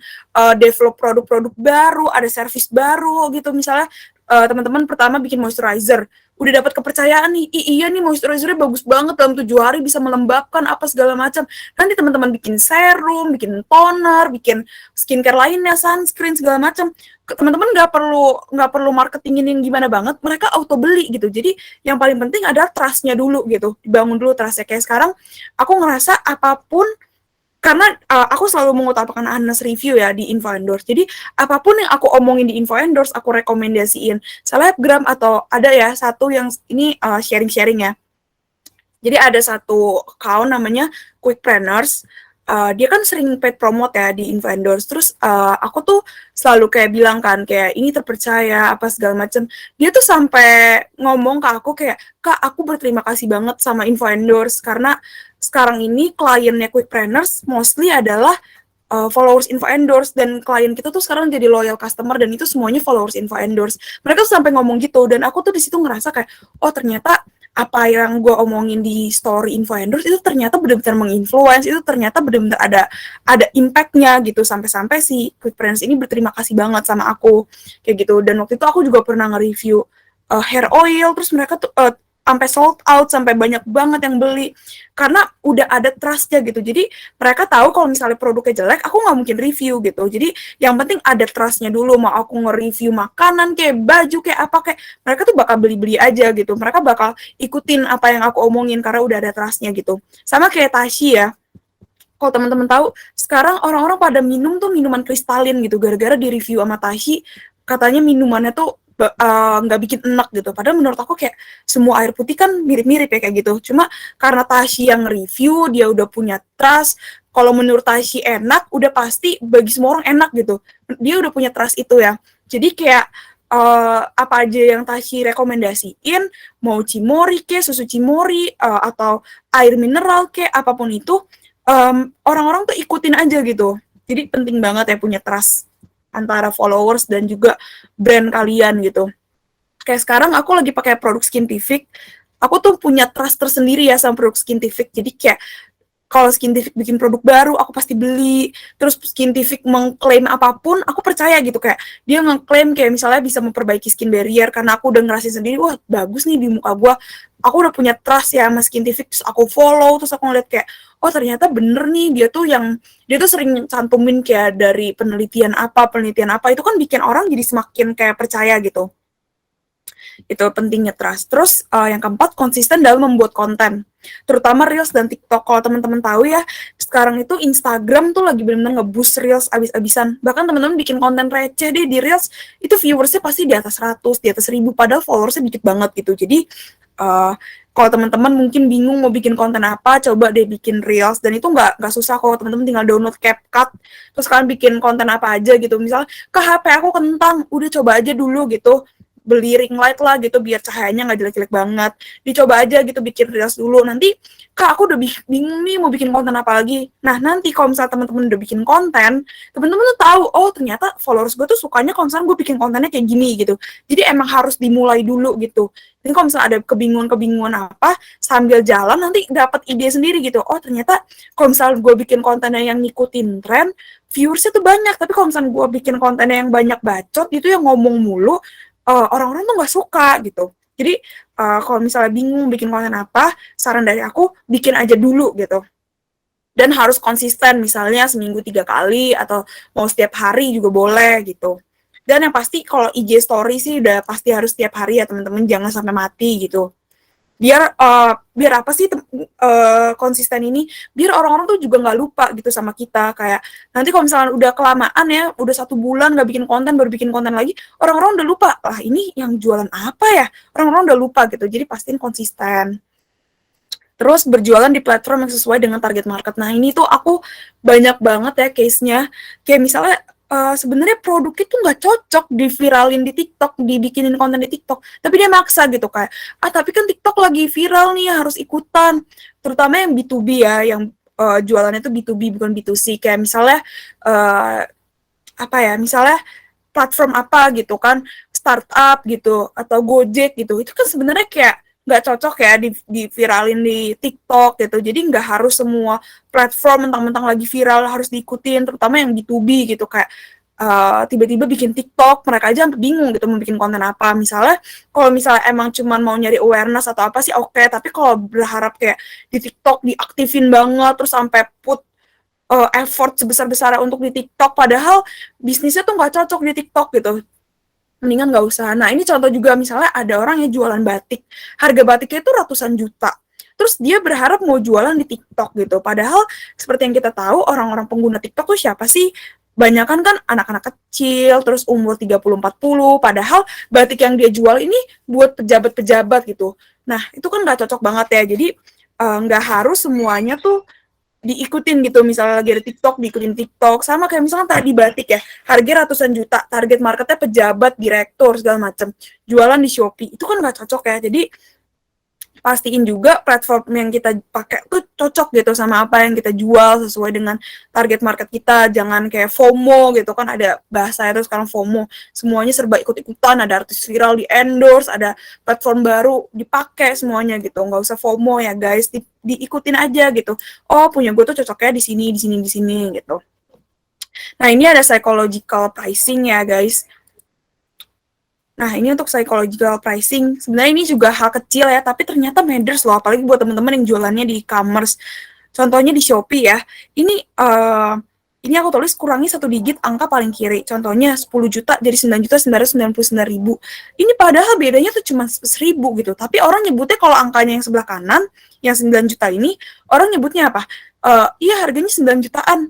[SPEAKER 2] develop produk-produk baru, ada service baru gitu, misalnya teman-teman pertama bikin moisturizer, udah dapat kepercayaan nih, iya nih moisturizernya bagus banget, dalam 7 hari bisa melembabkan apa segala macam. Nanti teman-teman bikin serum, bikin toner, bikin skincare lainnya, sunscreen segala macam, teman-teman nggak perlu marketingin yang gimana banget, mereka auto beli gitu. Jadi yang paling penting adalah trust-nya dulu gitu, dibangun dulu trust-nya. Kayak sekarang aku ngerasa apapun, karena aku selalu mengutamakan Anas review ya di Influendors. Jadi apapun yang aku omongin di Influendors, aku rekomendasiin selebgram, atau ada ya satu yang ini sharing-sharing ya. Jadi ada satu account namanya Quickpreneurs. Dia kan sering paid promote ya di Influendors. Terus aku tuh selalu kayak bilang kan kayak ini terpercaya apa segala macam. Dia tuh sampai ngomong ke aku kayak, Kak, aku berterima kasih banget sama Influendors karena sekarang ini kliennya Quickpreneurs mostly adalah followers Influendors, dan klien kita tuh sekarang jadi loyal customer dan itu semuanya followers Influendors. Mereka tuh sampai ngomong gitu, dan aku tuh di situ ngerasa kayak, oh ternyata apa yang gue omongin di story Influendors itu ternyata benar-benar menginfluence, itu ternyata benar-benar ada impact-nya gitu, sampai-sampai si Quickpreneurs ini berterima kasih banget sama aku kayak gitu. Dan waktu itu aku juga pernah nge-review hair oil, terus mereka tuh sampai sold out, sampai banyak banget yang beli karena udah ada trust-nya gitu. Jadi mereka tahu kalau misalnya produknya jelek, aku nggak mungkin review gitu. Jadi yang penting ada trust-nya dulu. Mau aku nge-review makanan kayak baju kayak apa kayak, mereka tuh bakal beli-beli aja gitu. Mereka bakal ikutin apa yang aku omongin karena udah ada trust-nya gitu. Sama kayak Tashi ya. Kalau teman-teman tahu, sekarang orang-orang pada minum tuh minuman kristalin gitu, gara-gara di review sama Tashi, katanya minumannya tuh nggak bikin enak gitu. Padahal menurut aku kayak semua air putih kan mirip-mirip ya kayak gitu. Cuma karena Tashi yang review, dia udah punya trust. Kalau menurut Tashi enak, udah pasti bagi semua orang enak gitu. Dia udah punya trust itu ya. Jadi kayak apa aja yang Tashi rekomendasiin, mau Cimori ke, susu Cimori, atau air mineral ke, apapun itu, orang-orang tuh ikutin aja gitu. Jadi penting banget ya punya trust antara followers dan juga brand kalian gitu. Kayak sekarang aku lagi pakai produk Skintific, aku tuh punya trust tersendiri ya sama produk Skintific. Jadi kayak kalau Skintific bikin produk baru, aku pasti beli. Terus Skintific mengklaim apapun, aku percaya gitu. Kayak dia ngeklaim kayak misalnya bisa memperbaiki skin barrier, karena aku udah ngerasain sendiri, wah bagus nih di muka gue. Aku udah punya trust ya sama Skintific, terus aku follow, terus aku ngeliat kayak, oh ternyata bener nih, dia tuh sering cantumin kayak dari penelitian apa, itu kan bikin orang jadi semakin kayak percaya gitu. Itu pentingnya trust. Terus yang keempat, konsisten dalam membuat konten, terutama Reels dan TikTok. Kalau teman-teman tahu ya, sekarang itu Instagram tuh lagi benar-benar nge-boost Reels abis-abisan. Bahkan teman-teman bikin konten receh deh di Reels, itu viewersnya pasti di atas 100, di atas 1000, padahal followersnya dikit banget gitu. Jadi kalau teman-teman mungkin bingung mau bikin konten apa, coba deh bikin Reels. Dan itu nggak susah kalau teman-teman tinggal download CapCut, terus kalian bikin konten apa aja gitu. Misalnya ke HP aku kentang, udah coba aja dulu gitu, beli ring light lah gitu biar cahayanya nggak jelek-jelek banget, dicoba aja gitu bikin reels dulu. Nanti kak aku udah bingung nih mau bikin konten apa lagi. Nah nanti kalau misalnya teman-teman udah bikin konten, teman-teman tuh tahu, oh ternyata followers gue tuh sukanya kalau misalnya gue bikin kontennya kayak gini gitu. Jadi emang harus dimulai dulu gitu. Jadi kalau misalnya ada kebingungan apa, sambil jalan nanti dapat ide sendiri gitu. Oh ternyata kalau misalnya gue bikin kontennya yang ngikutin tren, viewersnya tuh banyak. Tapi kalau misalnya gue bikin kontennya yang banyak bacot, itu yang ngomong mulu, orang-orang tuh nggak suka gitu. Jadi kalau misalnya bingung bikin konten apa, saran dari aku bikin aja dulu gitu. Dan harus konsisten, misalnya seminggu 3 kali atau mau setiap hari juga boleh gitu. Dan yang pasti kalau IG story sih udah pasti harus setiap hari ya teman-teman, jangan sampai mati gitu. Biar apa sih konsisten ini, biar orang-orang tuh juga nggak lupa gitu sama kita. Kayak nanti kalau misalnya udah kelamaan ya, udah 1 bulan nggak bikin konten, baru bikin konten lagi, orang-orang udah lupa, lah ini yang jualan apa ya, orang-orang udah lupa gitu. Jadi pastiin konsisten. Terus berjualan di platform yang sesuai dengan target market. Nah ini tuh aku banyak banget ya case-nya. Kayak misalnya sebenarnya produk itu nggak cocok diviralin di TikTok, dibikinin konten di TikTok, tapi dia maksa gitu kayak, tapi kan TikTok lagi viral nih, harus ikutan. Terutama yang B2B ya, yang jualannya itu B2B bukan B2C. Kayak misalnya misalnya platform apa gitu kan, startup gitu atau Gojek gitu, itu kan sebenarnya kayak nggak cocok ya di viralin di TikTok gitu. Jadi nggak harus semua platform mentang-mentang lagi viral harus diikutin, terutama yang B2B gitu. Kayak tiba-tiba bikin TikTok, mereka aja sampai bingung gitu mau bikin konten apa. Misalnya kalau misalnya emang cuman mau nyari awareness atau apa sih oke, tapi kalau berharap kayak di TikTok diaktifin banget terus sampai put effort sebesar-besarnya untuk di TikTok, padahal bisnisnya tuh nggak cocok di TikTok gitu, mendingan nggak usah. Nah ini contoh juga, misalnya ada orang yang jualan batik, harga batiknya itu ratusan juta, terus dia berharap mau jualan di TikTok gitu, padahal seperti yang kita tahu orang-orang pengguna TikTok tuh siapa sih, banyakan kan anak-anak kecil, terus umur 30-40, padahal batik yang dia jual ini buat pejabat-pejabat gitu. Nah itu kan nggak cocok banget ya. Jadi nggak harus semuanya tuh diikutin gitu. Misalnya lagi ada TikTok, diikutin TikTok. Sama kayak misalnya tadi batik ya, harga ratusan juta, target marketnya pejabat, direktur, segala macam, jualan di Shopee, itu kan nggak cocok ya. Jadi pastiin juga platform yang kita pakai tuh cocok gitu sama apa yang kita jual, sesuai dengan target market kita. Jangan kayak FOMO gitu kan, ada bahasa itu sekarang FOMO, semuanya serba ikut-ikutan, ada artis viral di endorse, ada platform baru dipakai semuanya gitu. Nggak usah FOMO ya guys, diikutin aja gitu. Oh punya gue tuh cocoknya di sini gitu. Nah ini ada psychological pricing ya guys. Nah, ini untuk psychological pricing. Sebenarnya ini juga hal kecil ya, tapi ternyata matters loh, apalagi buat teman-teman yang jualannya di e-commerce. Contohnya di Shopee ya. Ini aku tulis kurangi 1 digit angka paling kiri. Contohnya 10 juta jadi 9.999.000. Ini padahal bedanya tuh cuma 1.000 gitu. Tapi orang nyebutnya, kalau angkanya yang sebelah kanan, yang 9 juta ini, orang nyebutnya apa? Iya harganya 9 jutaan.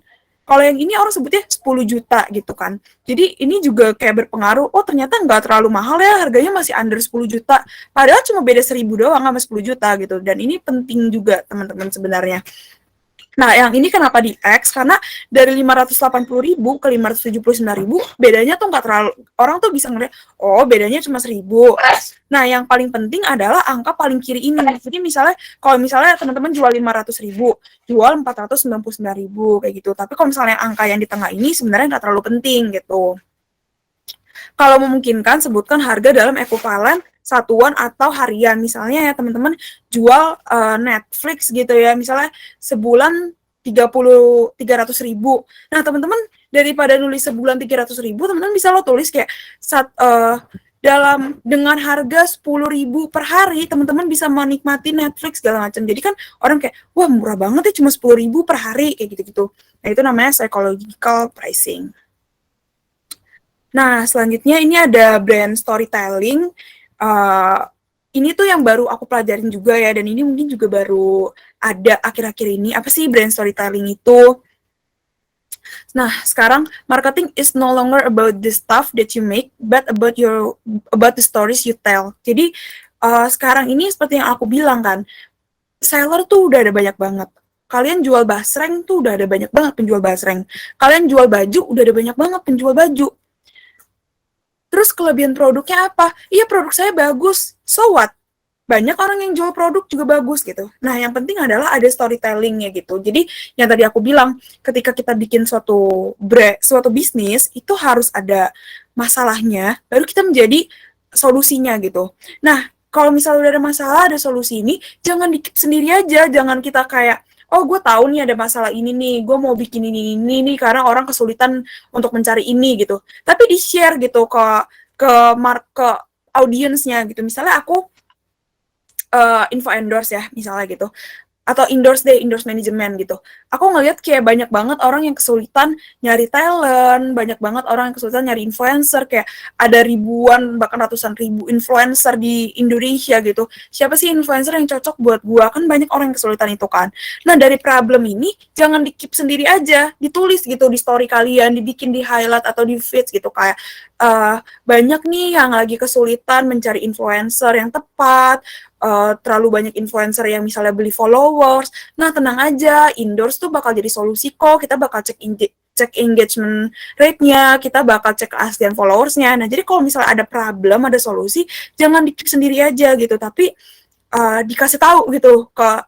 [SPEAKER 2] Kalau yang ini orang sebutnya 10 juta gitu kan. Jadi ini juga kayak berpengaruh, oh ternyata nggak terlalu mahal ya, harganya masih under 10 juta. Padahal cuma beda 1.000 doang sama 10 juta gitu. Dan ini penting juga teman-teman sebenarnya. Nah, yang ini kenapa di X? Karena dari 580.000 ke 579.000, bedanya tuh nggak terlalu, orang tuh bisa ngeliat, oh bedanya cuma 1.000. Nah, yang paling penting adalah angka paling kiri ini. Jadi misalnya, kalau misalnya teman-teman jual 500.000, jual 499.000 kayak gitu. Tapi kalau misalnya angka yang di tengah ini sebenarnya nggak terlalu penting gitu. Kalau memungkinkan, sebutkan harga dalam ekuivalen satuan atau harian. Misalnya ya teman-teman jual Netflix gitu ya, misalnya sebulan 300.000. Nah teman-teman daripada nulis sebulan 300.000, teman-teman bisa lo tulis kayak dengan harga 10.000 per hari, teman-teman bisa menikmati Netflix segala macam. Jadi kan orang kayak, wah murah banget ya, cuma 10.000 per hari kayak gitu-gitu. Nah itu namanya psychological pricing. Nah selanjutnya ini ada brand storytelling. Ini tuh yang baru aku pelajarin juga ya, dan ini mungkin juga baru ada akhir-akhir ini. Apa sih brand storytelling itu? Nah, sekarang marketing is no longer about the stuff that you make, but about the stories you tell. Jadi sekarang ini seperti yang aku bilang kan, seller tuh udah ada banyak banget. Kalian jual basreng tuh udah ada banyak banget penjual basreng. Kalian jual baju udah ada banyak banget penjual baju. Terus kelebihan produknya apa? Iya, produk saya bagus. So what? Banyak orang yang jual produk juga bagus gitu. Nah, yang penting adalah ada storytellingnya gitu. Jadi, yang tadi aku bilang, ketika kita bikin suatu bisnis, itu harus ada masalahnya, baru kita menjadi solusinya gitu. Nah, kalau misalnya udah ada masalah, ada solusi ini, jangan dikit sendiri aja. Jangan kita kayak, oh gue tahu nih ada masalah ini nih, gue mau bikin ini nih, karena orang kesulitan untuk mencari ini gitu. Tapi di-share gitu ke audiensnya gitu. Misalnya aku info endorse ya misalnya gitu, atau endorse management gitu. Aku ngeliat kayak banyak banget orang yang kesulitan nyari talent, banyak banget orang yang kesulitan nyari influencer, kayak ada ribuan bahkan ratusan ribu influencer di Indonesia gitu. Siapa sih influencer yang cocok buat gua? Kan banyak orang yang kesulitan itu kan. Nah, dari problem ini jangan di-keep sendiri aja, ditulis gitu di story kalian, dibikin di highlight atau di feeds gitu, kayak banyak nih yang lagi kesulitan mencari influencer yang tepat, terlalu banyak influencer yang misalnya beli followers. Nah, tenang aja, endorse tuh bakal jadi solusi kok. Kita bakal cek engagement rate-nya, kita bakal cek keaslian followers-nya. Nah, jadi kalau misalnya ada problem, ada solusi, jangan diklik sendiri aja gitu, tapi dikasih tahu gitu ke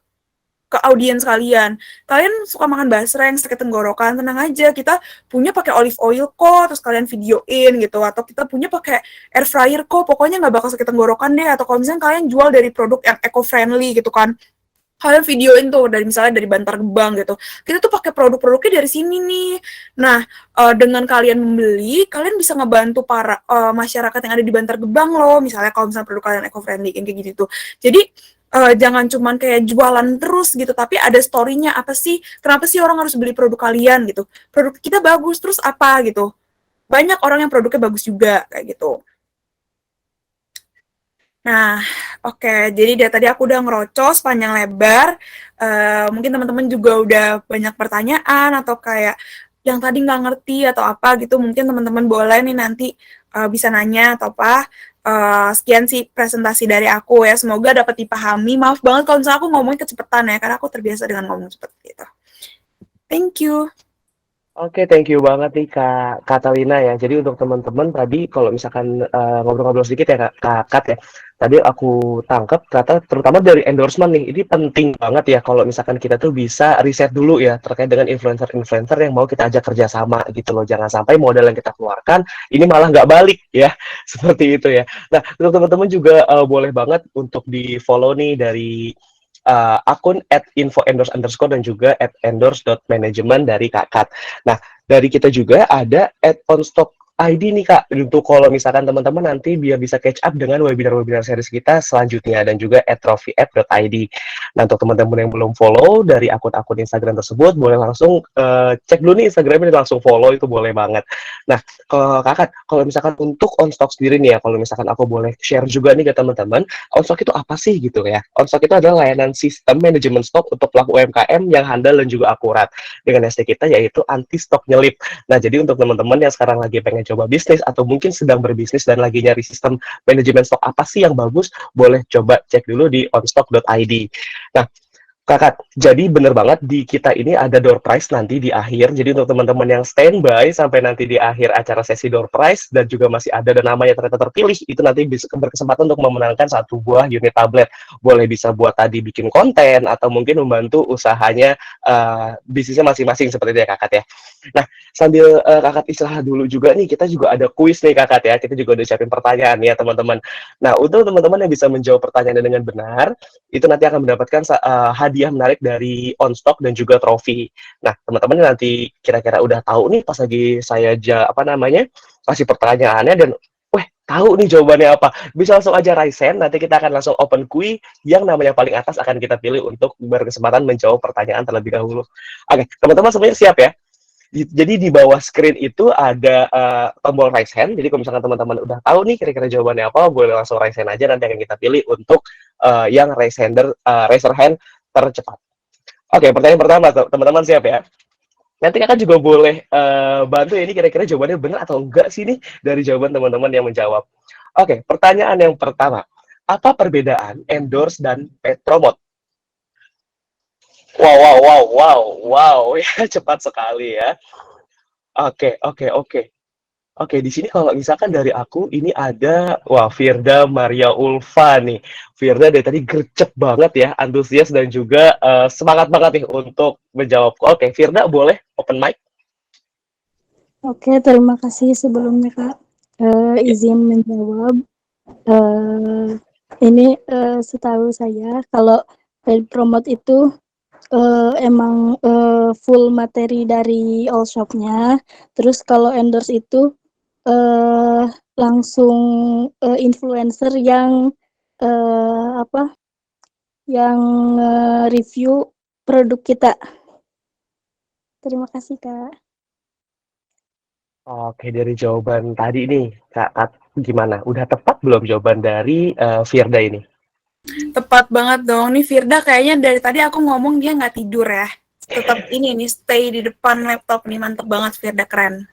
[SPEAKER 2] audiens kalian. Kalian suka makan basreng, sakit tenggorokan, tenang aja, kita punya pakai olive oil kok, terus kalian videoin gitu, atau kita punya pakai air fryer kok, pokoknya nggak bakal sakit tenggorokan deh. Atau kalau misalnya kalian jual dari produk yang eco-friendly gitu kan, kalian videoin tuh misalnya dari Bantar Gebang gitu, kita tuh pakai produk-produknya dari sini nih. Nah, dengan kalian membeli, kalian bisa ngebantu para masyarakat yang ada di Bantar Gebang loh, misalnya kalau misalnya produk kalian eco-friendly kayak gitu. Jadi jangan cuman kayak jualan terus gitu, tapi ada story-nya, apa sih, kenapa sih orang harus beli produk kalian gitu, produk kita bagus, terus apa gitu, banyak orang yang produknya bagus juga kayak gitu. Nah, oke, jadi dari tadi aku udah ngerocos panjang lebar, mungkin teman-teman juga udah banyak pertanyaan atau kayak yang tadi nggak ngerti atau apa gitu, mungkin teman-teman boleh nih nanti bisa nanya atau apa. Sekian sih presentasi dari aku ya, semoga dapat dipahami. Maaf banget kalau misalnya aku ngomongin kecepatan ya, karena aku terbiasa dengan ngomong cepet gitu. Thank you.
[SPEAKER 1] Oke, thank you banget nih Kak Catalina ya. Jadi untuk teman-teman tadi kalau misalkan ngobrol-ngobrol sedikit ya Kak Kat ya. Tadi aku tangkap ternyata terutama dari endorsement nih, ini penting banget ya kalau misalkan kita tuh bisa riset dulu ya terkait dengan influencer-influencer yang mau kita ajak kerjasama gitu loh. Jangan sampai modal yang kita keluarkan ini malah nggak balik ya, seperti itu ya. Nah, untuk teman-teman juga boleh banget untuk di-follow nih dari akun @info_endorse_ dan juga @endorse.management dari Kak Kat. Nah, dari kita juga ada @onstock ID nih Kak, untuk kalau misalkan teman-teman nanti biar bisa catch up dengan webinar-webinar series kita selanjutnya, dan juga @trophy_app.id. Nah, untuk teman-teman yang belum follow dari akun-akun Instagram tersebut, boleh langsung cek dulu nih Instagramnya, langsung follow, itu boleh banget. Nah, Kakak, kalau misalkan untuk OnStock sendiri nih ya, kalau misalkan aku boleh share juga nih ke teman-teman, OnStock itu apa sih gitu ya? OnStock itu adalah layanan sistem manajemen stok untuk pelaku UMKM yang handal dan juga akurat. Dengan ST kita yaitu anti stok nyelip. Nah, jadi untuk teman-teman yang sekarang lagi pengen coba bisnis atau mungkin sedang berbisnis dan lagi nyari sistem manajemen stok apa sih yang bagus, boleh coba cek dulu di onstock.id. Nah, Kakak, jadi bener banget di kita ini ada door prize nanti di akhir. Jadi untuk teman-teman yang standby sampai nanti di akhir acara sesi door prize dan juga masih ada dan namanya ternyata terpilih, itu nanti bisa berkesempatan untuk memenangkan satu buah unit tablet. Boleh bisa buat tadi bikin konten atau mungkin membantu usahanya bisnisnya masing-masing seperti itu ya kakak ya. Nah, sambil kakak istirahat dulu juga nih, kita juga ada kuis nih kakak ya. Kita juga udah siapin pertanyaan ya teman-teman. Nah, untuk teman-teman yang bisa menjawab pertanyaan dengan benar, itu nanti akan mendapatkan hadiah menarik dari OnStock dan juga trofi. Nah, teman-teman nanti kira-kira udah tahu nih pas lagi saya kasih pertanyaannya dan weh, tahu nih jawabannya apa. Bisa langsung aja raise hand, nanti kita akan langsung open quiz yang namanya paling atas akan kita pilih untuk berkesempatan menjawab pertanyaan terlebih dahulu. Oke, teman-teman semuanya siap ya? Jadi di bawah screen itu ada tombol raise hand. Jadi kalau misalkan teman-teman udah tahu nih kira-kira jawabannya apa, boleh langsung raise hand aja. Nanti akan kita pilih untuk yang raiser hand tercepat. Oke, pertanyaan pertama, teman-teman siap ya? Nanti kakak juga boleh bantu ya ini kira-kira jawabannya benar atau enggak sih nih dari jawaban teman-teman yang menjawab. Oke, pertanyaan yang pertama. Apa perbedaan endorse dan paid promote? Wow, ya cepat sekali ya. Oke. Oke, di sini kalau misalkan dari aku ini ada Firda Maria Ulfa nih. Firda dari tadi gercep banget ya, antusias dan juga semangat banget nih untuk menjawab. Oke, Firda boleh open mic?
[SPEAKER 4] Oke, terima kasih sebelumnya Kak. Izin menjawab. Ini setahu saya kalau paid promote itu emang full materi dari all shop-nya. Terus kalau endorse itu langsung influencer yang yang review produk kita. Terima kasih Kak.
[SPEAKER 1] Oke, dari jawaban tadi nih, Kak, gimana? Udah tepat belum jawaban dari Firda ini?
[SPEAKER 2] Tepat banget dong. Nih Firda kayaknya dari tadi aku ngomong dia nggak tidur ya. Tetap ini nih stay di depan laptop nih, mantep banget Firda, keren.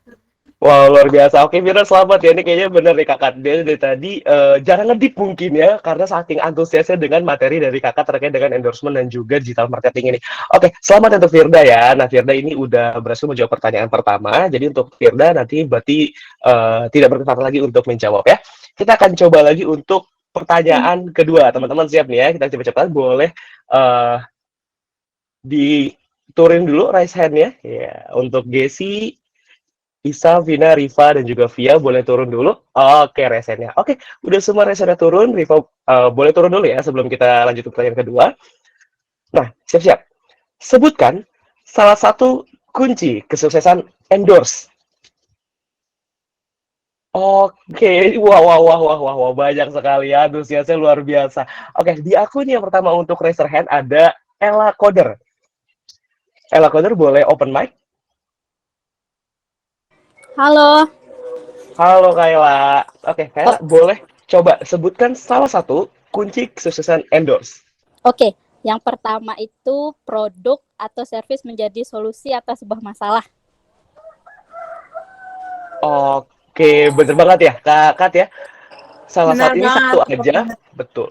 [SPEAKER 1] Wow, luar biasa. Oke, Firda selamat ya. Ini kayaknya bener nih kakak. Dia dari tadi jarang ngedip mungkin ya, karena saking antusiasnya dengan materi dari kakak terkait dengan endorsement dan juga digital marketing ini. Oke, selamat untuk Firda ya. Nah, Firda ini udah berhasil menjawab pertanyaan pertama. Jadi untuk Firda nanti berarti tidak berkesempatan lagi untuk menjawab ya. Kita akan coba lagi untuk pertanyaan kedua. Teman-teman siap nih ya. Kita coba-coba boleh diturin dulu raise hand-nya. Ya, untuk Gesi, Isa, Vina, Riva, dan juga Via boleh turun dulu. Oke, resennya. Oke, udah semua resennya turun. Riva boleh turun dulu ya sebelum kita lanjut ke pertanyaan kedua. Nah, siap-siap. Sebutkan salah satu kunci kesuksesan endorse. Oke, wah, banyak sekali ya, antusiasnya luar biasa. Oke, di akun yang pertama untuk raise hand ada Ella Coder. Ella Coder boleh open mic.
[SPEAKER 5] Halo.
[SPEAKER 1] Halo Kayla. Oke, Kayla boleh coba sebutkan salah satu kunci kesuksesan endorse.
[SPEAKER 5] Oke, yang pertama itu produk atau service menjadi solusi atas sebuah masalah.
[SPEAKER 1] Oke, bener banget ya, Kak ya. Salah
[SPEAKER 2] Benar
[SPEAKER 1] satu ini
[SPEAKER 2] banget,
[SPEAKER 1] satu
[SPEAKER 2] tepat
[SPEAKER 1] aja,
[SPEAKER 2] banget.
[SPEAKER 1] betul.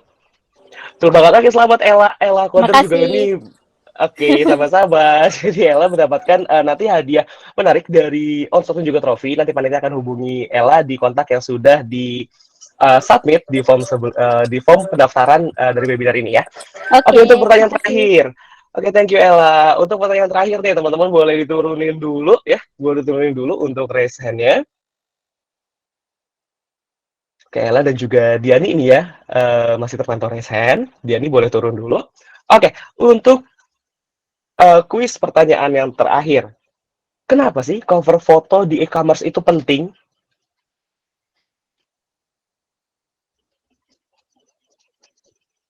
[SPEAKER 1] Betul banget. Oke, selamat Ella Coder juga
[SPEAKER 5] Makasih.
[SPEAKER 1] ini. Oke, sama-sama. Jadi Ella mendapatkan nanti hadiah menarik dari OnStock dan juga trofi. Nanti panitia akan hubungi Ella di kontak yang sudah di submit di form pendaftaran dari webinar ini ya. Oke, untuk pertanyaan terakhir. Oke, thank you Ella. Untuk pertanyaan terakhir nih, teman-teman boleh diturunin dulu ya. Boleh diturunin dulu untuk raise hand-nya. Oke, Ella dan juga Diani ini ya, masih terpantau raise hand. Diani boleh turun dulu. Oke, untuk kuis pertanyaan yang terakhir. Kenapa sih cover foto di e-commerce itu penting?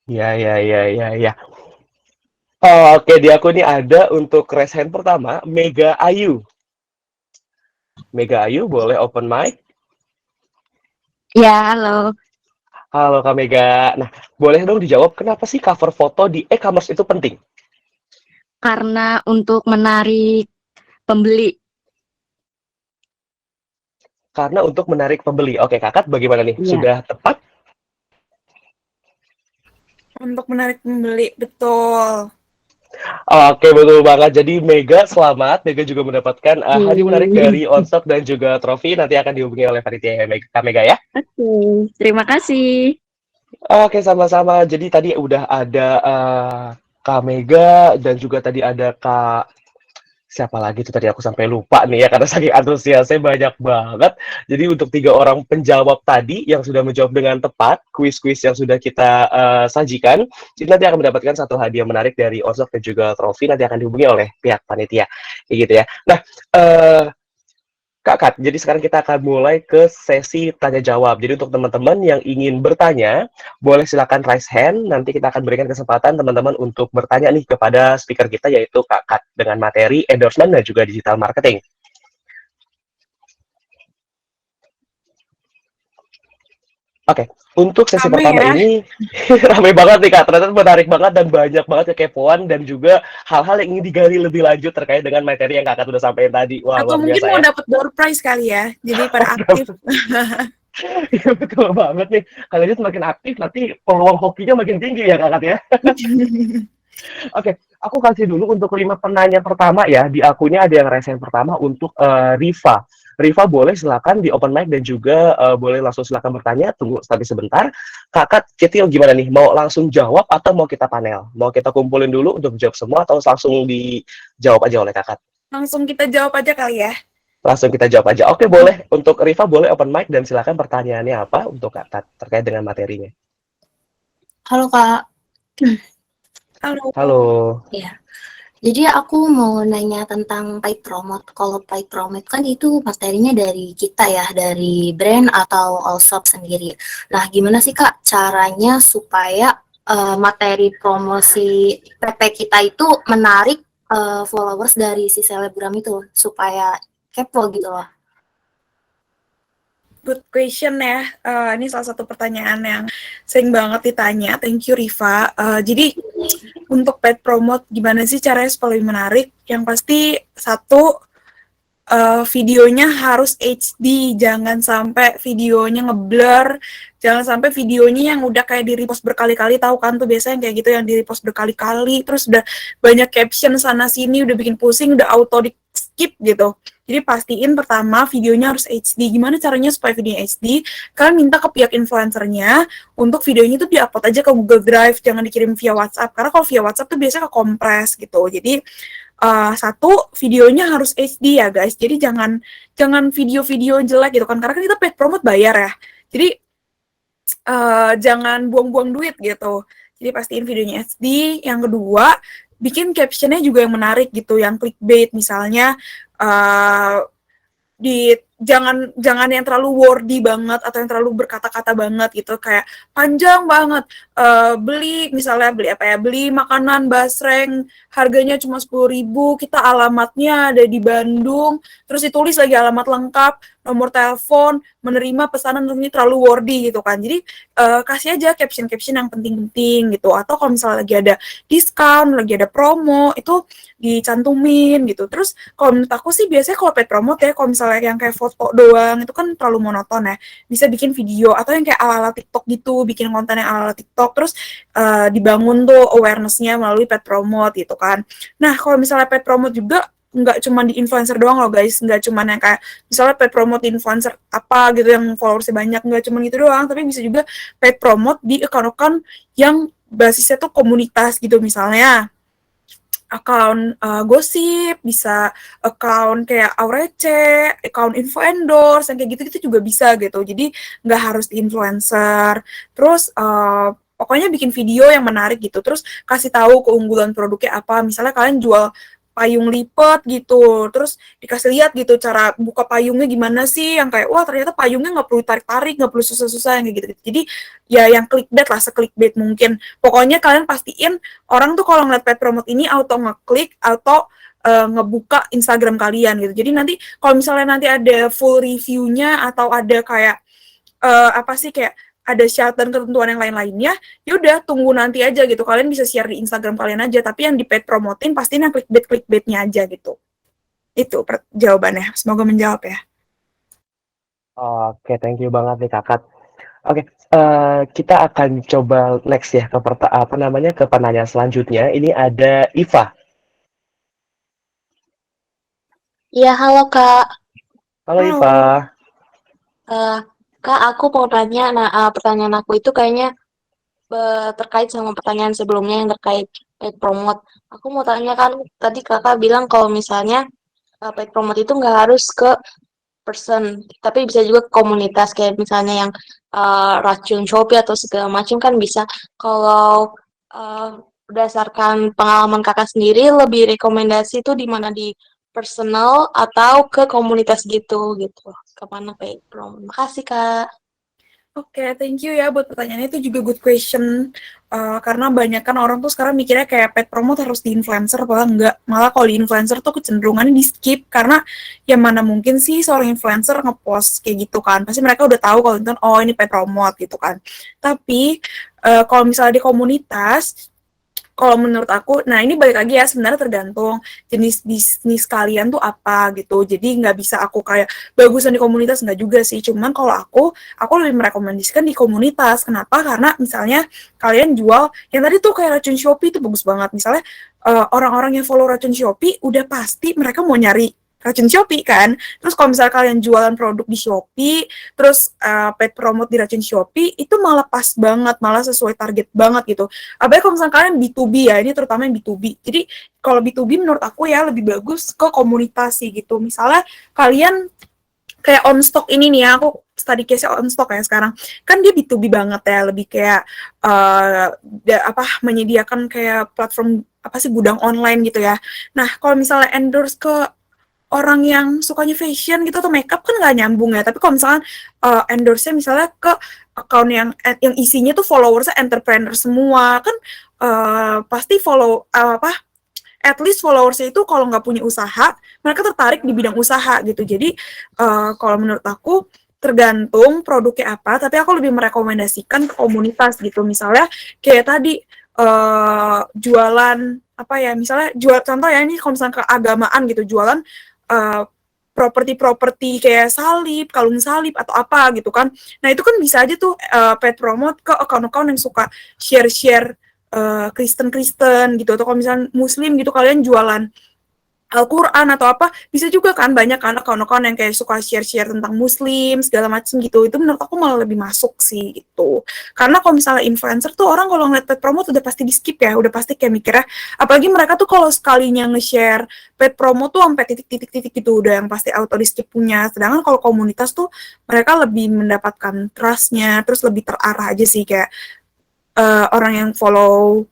[SPEAKER 1] Ya. Oke, di aku ini ada untuk raise hand pertama, Mega Ayu. Mega Ayu, boleh open mic?
[SPEAKER 6] Ya, halo.
[SPEAKER 1] Halo Kak Mega. Nah, boleh dong dijawab kenapa sih cover foto di e-commerce itu penting?
[SPEAKER 6] Karena untuk menarik pembeli.
[SPEAKER 1] Karena untuk menarik pembeli. Oke, Kakak bagaimana nih?
[SPEAKER 6] Iya.
[SPEAKER 1] Sudah tepat?
[SPEAKER 2] Untuk menarik pembeli, betul.
[SPEAKER 1] Oke, betul banget. Jadi Mega selamat. Mega juga mendapatkan hadiah menarik dari Onstock dan juga trofi. Nanti akan dihubungi oleh panitia ya, Kak Mega ya.
[SPEAKER 6] Oke, terima kasih.
[SPEAKER 1] Oke, sama-sama. Jadi tadi udah ada Kak Mega dan juga tadi ada Kak siapa lagi tuh tadi aku sampai lupa nih ya karena saking antusiasnya banyak banget. Jadi untuk 3 orang penjawab tadi yang sudah menjawab dengan tepat kuis-kuis yang sudah kita sajikan, jadi nanti akan mendapatkan satu hadiah menarik dari Osok dan juga trofi nanti akan dihubungi oleh pihak panitia. Kayak gitu ya. Nah, eh Kak Kat, jadi sekarang kita akan mulai ke sesi tanya jawab. Jadi untuk teman-teman yang ingin bertanya, boleh silakan raise hand. Nanti kita akan berikan kesempatan teman-teman untuk bertanya nih kepada speaker kita yaitu Kak Kat dengan materi endorsement dan juga digital marketing. Oke, untuk sesi
[SPEAKER 2] Rame
[SPEAKER 1] pertama
[SPEAKER 2] ya.
[SPEAKER 1] ini ramai banget nih Kak. Ternyata menarik banget dan banyak banget kekepoan dan juga hal-hal yang ingin digali lebih lanjut terkait dengan materi yang Kakak sudah sampaikan tadi. Wah,
[SPEAKER 2] Atau
[SPEAKER 1] luar
[SPEAKER 2] mungkin
[SPEAKER 1] biasa
[SPEAKER 2] mau
[SPEAKER 1] ya.
[SPEAKER 2] dapat door prize kali ya. Jadi pada aktif.
[SPEAKER 1] Iya betul banget nih. Kalian ini semakin aktif, nanti peluang hokinya makin tinggi ya Kakak ya. Oke, aku kasih dulu untuk 5 penanya pertama ya. Di akunnya ada yang resen pertama untuk Riva. Riva boleh silakan di open mic dan juga boleh langsung silakan bertanya. Tunggu tapi sebentar. Kakak Cetil gimana nih? Mau langsung jawab atau mau kita panel? Mau kita kumpulin dulu untuk jawab semua atau langsung dijawab aja oleh kakak?
[SPEAKER 2] Langsung kita jawab aja kali ya.
[SPEAKER 1] Langsung kita jawab aja. Oke, boleh. Untuk Riva boleh open mic dan silakan pertanyaannya apa untuk kakak terkait dengan materinya.
[SPEAKER 3] Halo Kak.
[SPEAKER 2] Halo.
[SPEAKER 1] Halo.
[SPEAKER 3] Iya. Jadi aku mau nanya tentang paid promote. Kalau paid promote kan itu materinya dari kita ya, dari brand atau all shop sendiri. Nah, gimana sih Kak caranya supaya materi promosi PP kita itu menarik followers dari si selebgram itu supaya kepo gitu loh.
[SPEAKER 2] Good question ya. Ini salah satu pertanyaan yang sering banget ditanya. Thank you Riva. Jadi untuk paid promote gimana sih caranya supaya lebih menarik? Yang pasti satu videonya harus HD, jangan sampai videonya ngeblur, jangan sampai videonya yang udah kayak di repost berkali-kali, tahu kan tuh biasanya kayak gitu yang di repost berkali-kali, terus udah banyak caption sana sini, udah bikin pusing, udah auto di skip gitu. Jadi pastiin pertama videonya harus HD. Gimana caranya supaya videonya HD? Kalian minta ke pihak influencernya untuk videonya itu diupload aja ke Google Drive, jangan dikirim via WhatsApp. Karena kalau via WhatsApp tuh biasanya ke-kompres gitu. Jadi satu videonya harus HD ya guys. Jadi jangan video-video jelek gitu kan. Karena kan kita paid promote bayar ya. Jadi jangan buang-buang duit gitu. Jadi pastiin videonya HD. Yang kedua, bikin captionnya juga yang menarik gitu, yang clickbait misalnya. Jangan yang terlalu wordy banget atau yang terlalu berkata-kata banget gitu, kayak panjang banget. Beli makanan basreng harganya cuma 10.000, kita alamatnya ada di Bandung, terus ditulis lagi alamat lengkap, nomor telepon, menerima pesanan, ini terlalu wordy gitu kan. Jadi kasih aja caption-caption yang penting-penting gitu. Atau kalau misalnya lagi ada diskon, lagi ada promo, itu dicantumin gitu. Terus kalau menurut aku sih biasanya kalau paid promote ya, kalau misalnya yang kayak foto doang itu kan terlalu monoton ya, bisa bikin video atau yang kayak ala-ala TikTok gitu, bikin konten yang ala-ala TikTok, terus dibangun tuh awareness-nya melalui paid promote gitu kan. Nah kalau misalnya paid promote juga nggak cuma di influencer doang loh guys, nggak cuma yang kayak misalnya paid promote di influencer apa gitu yang followersnya banyak, nggak cuma gitu doang, tapi bisa juga paid promote di account-account yang basisnya tuh komunitas gitu, misalnya account gosip, bisa account kayak Aurece, account info endorse, yang kayak gitu-gitu juga bisa gitu. Jadi nggak harus di influencer. Terus pokoknya bikin video yang menarik gitu. Terus kasih tahu keunggulan produknya apa. Misalnya kalian jual payung lipat gitu, terus dikasih lihat gitu cara buka payungnya gimana sih, yang kayak wah ternyata payungnya nggak perlu tarik-tarik, nggak perlu susah-susah, yang kayak gitu. Jadi ya yang clickbait lah, se-clickbait mungkin. Pokoknya kalian pastiin orang tuh kalau ngeliat paid promote ini auto ngeklik atau ngebuka Instagram kalian gitu. Jadi nanti kalau misalnya nanti ada full reviewnya atau ada kayak kayak ada syarat dan ketentuan yang lain-lainnya, ya udah tunggu nanti aja gitu. Kalian bisa share di Instagram kalian aja, tapi yang di paid promoting pastiin yang clickbait-clickbaitnya aja gitu. Itu jawabannya. Semoga menjawab ya.
[SPEAKER 1] Oke, thank you banget nih kakak. Oke, kita akan coba next ya ke ke penanya selanjutnya. Ini ada Iva.
[SPEAKER 7] Iya, halo Kak.
[SPEAKER 1] Halo
[SPEAKER 2] Halo.
[SPEAKER 1] Iva.
[SPEAKER 7] Eh, Kak, aku mau tanya. Nah, pertanyaan aku itu kayaknya terkait sama pertanyaan sebelumnya yang terkait paid promote. Aku mau tanya kan, tadi Kakak bilang kalau misalnya paid promote itu nggak harus ke person, tapi bisa juga ke komunitas kayak misalnya yang racun Shopee atau segala macam kan bisa. Kalau eh, berdasarkan pengalaman Kakak sendiri, lebih rekomendasi itu di mana di personal atau ke komunitas gitu. Kemana paid promote? Makasih Kak.
[SPEAKER 2] Oke, thank you ya buat pertanyaannya, itu juga good question. Karena banyak kan orang tuh sekarang mikirnya kayak paid promote harus di influencer, padahal enggak. Malah kalau di influencer tuh kecenderungannya di skip, karena ya mana mungkin sih seorang influencer ngepost kayak gitu kan. Pasti mereka udah tahu kalau itu, oh ini paid promote gitu kan. Tapi kalau misalnya di komunitas, kalau menurut aku, nah ini balik lagi ya, sebenarnya tergantung jenis bisnis kalian tuh apa gitu. Jadi nggak bisa aku kayak bagusan di komunitas, nggak juga sih. Cuman kalau aku lebih merekomendasikan di komunitas. Kenapa? Karena misalnya kalian jual, yang tadi tuh kayak racun Shopee itu bagus banget. Misalnya orang-orang yang follow racun Shopee, udah pasti mereka mau nyari racun Shopee kan. Terus kalau misalnya kalian jualan produk di Shopee, terus paid promote di racun Shopee, itu malah pas banget, malah sesuai target banget gitu. Apalagi kalau misalnya kalian B2B ya, ini terutama yang B2B. Jadi kalau B2B menurut aku ya lebih bagus ke komunitas sih gitu. Misalnya kalian kayak on stock ini nih ya, aku study case on stock ya sekarang. Kan dia B2B banget ya, lebih kayak menyediakan kayak platform apa sih, gudang online gitu ya. Nah, kalau misalnya endorse ke orang yang sukanya fashion gitu atau makeup kan nggak nyambung ya. Tapi kalau misalkan endorse-nya misalnya ke account yang isinya tuh followersnya entrepreneur semua kan, pasti follow at least followersnya itu kalau nggak punya usaha, mereka tertarik di bidang usaha gitu. Jadi kalau menurut aku tergantung produknya apa, tapi aku lebih merekomendasikan ke komunitas gitu. Misalnya kayak tadi jualan apa ya, misalnya jual, contoh ya, ini kalau misalnya keagamaan gitu, jualan uh, properti-properti kayak salib, kalung salib atau apa gitu kan. Nah itu kan bisa aja tuh paid promote ke account-account yang suka share-share Kristen-Kristen gitu, atau kalau misalnya Muslim gitu kalian jualan Al-Quran atau apa, bisa juga kan banyak kan account-account yang kayak suka share-share tentang Muslim segala macam gitu. Itu menurut aku malah lebih masuk sih gitu. Karena kalau misalnya influencer tuh orang kalau ngeliat paid promote udah pasti di skip ya, udah pasti kayak mikirnya, apalagi mereka tuh kalau sekalinya nge-share paid promote tuh sampai titik-titik gitu udah yang pasti auto di skip punya. Sedangkan kalau komunitas tuh mereka lebih mendapatkan trust-nya, terus lebih terarah aja sih, kayak orang yang follow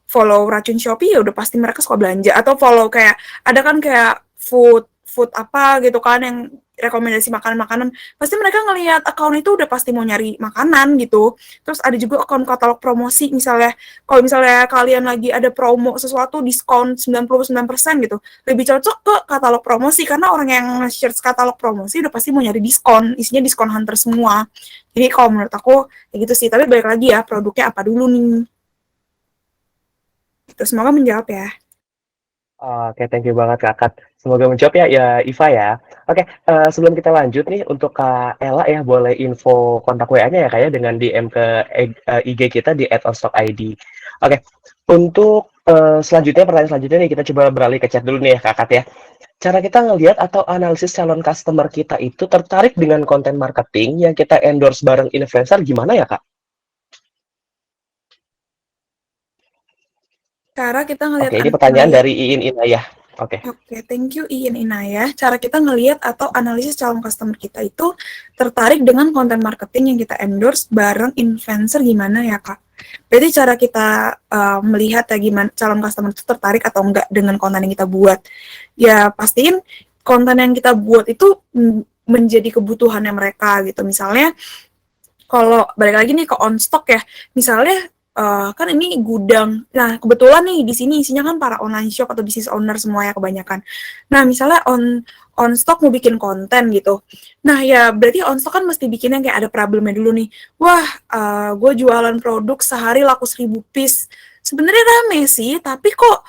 [SPEAKER 2] follow racun Shopee ya udah pasti mereka suka belanja, atau follow kayak ada kan kayak food food apa gitu kan yang rekomendasi makanan-makanan, pasti mereka ngelihat account itu udah pasti mau nyari makanan gitu. Terus ada juga account katalog promosi, misalnya kalau misalnya kalian lagi ada promo sesuatu diskon 99% gitu, lebih cocok ke katalog promosi karena orang yang share katalog promosi udah pasti mau nyari diskon, isinya diskon hunter semua. Jadi kalau menurut aku kayak gitu sih, tapi balik lagi ya produknya apa dulu nih. Terus semoga menjawab ya.
[SPEAKER 1] Oke, thank you banget Kak Kat. Semoga menjawab ya, ya Iva ya. Oke, sebelum kita lanjut nih, untuk Kak Ella ya, boleh info kontak WA-nya ya Kak ya, dengan DM ke IG kita di @onstockid. Oke, untuk selanjutnya, pertanyaan selanjutnya nih, kita coba beralih ke chat dulu nih ya Kak Kat ya. Cara kita ngelihat atau analisis calon customer kita itu tertarik dengan konten marketing yang kita endorse bareng influencer gimana ya Kak?
[SPEAKER 2] Cara kita ngelihat
[SPEAKER 1] Oke, ini
[SPEAKER 2] anak
[SPEAKER 1] pertanyaan
[SPEAKER 2] Inaya.
[SPEAKER 1] dari Iin Inayah. Oke.
[SPEAKER 2] Oke, thank you Iin Inaya. Cara kita ngelihat atau analisis calon customer kita itu tertarik dengan konten marketing yang kita endorse bareng influencer gimana ya Kak? Berarti cara kita melihat ya gimana calon customer itu tertarik atau enggak dengan konten yang kita buat. Ya pastiin konten yang kita buat itu menjadi kebutuhannya mereka gitu. Misalnya kalau balik lagi nih ke on stock ya, misalnya kan ini gudang. Nah, kebetulan nih di sini isinya kan para online shop atau business owner semua ya kebanyakan. Nah, misalnya on stock mau bikin konten gitu. Nah, ya berarti on stock kan mesti bikinnya kayak ada problemnya dulu nih. Wah, gue jualan produk sehari laku 1.000 piece. Sebenarnya rame sih, tapi kok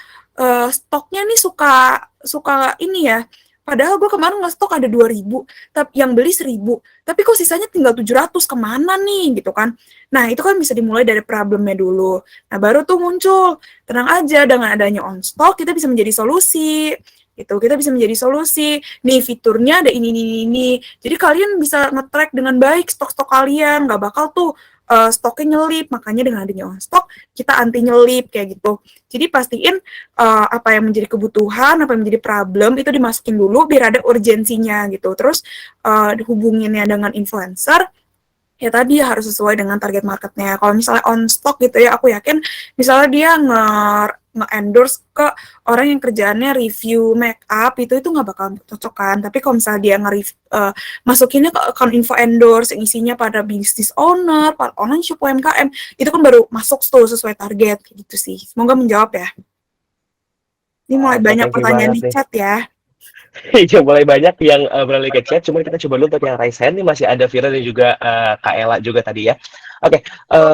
[SPEAKER 2] stoknya nih suka suka ini ya. Padahal gue kemarin nge-stok ada 2.000, tapi yang beli 1.000. Tapi kok sisanya tinggal 700, kemana nih gitu kan. Nah itu kan bisa dimulai dari problemnya dulu. Nah baru tuh muncul, tenang aja dengan adanya on stock kita bisa menjadi solusi. gitu. Kita bisa menjadi solusi. Nih fiturnya ada ini. Jadi kalian bisa nge-track dengan baik stok-stok kalian, nggak bakal tuh stoknya nyelip. Makanya dengan adanya on stok, kita anti nyelip kayak gitu. Jadi pastiin apa yang menjadi kebutuhan, apa yang menjadi problem itu dimasukin dulu biar ada urgensinya gitu. Terus hubunginnya dengan influencer, ya tadi harus sesuai dengan target marketnya. Kalau misalnya on stock gitu ya, aku yakin misalnya dia nge-endorse ke orang yang kerjaannya review make up itu nggak bakal cocok kan. Tapi kalau misalnya dia masukinnya ke account info endorse yang isinya pada business owner, pada online shop UMKM, itu kan baru masuk tuh sesuai target gitu sih. Semoga menjawab ya. Ini mulai
[SPEAKER 1] Oke,
[SPEAKER 2] banyak
[SPEAKER 1] thank you
[SPEAKER 2] pertanyaan
[SPEAKER 1] banget
[SPEAKER 2] di
[SPEAKER 1] nih.
[SPEAKER 2] chat ya.
[SPEAKER 1] Iya, mulai banyak yang beralih ke chat. Cuman kita coba dulu untuk yang raise hand nih, masih ada Firda dan juga Kak Ella juga tadi ya. Oke,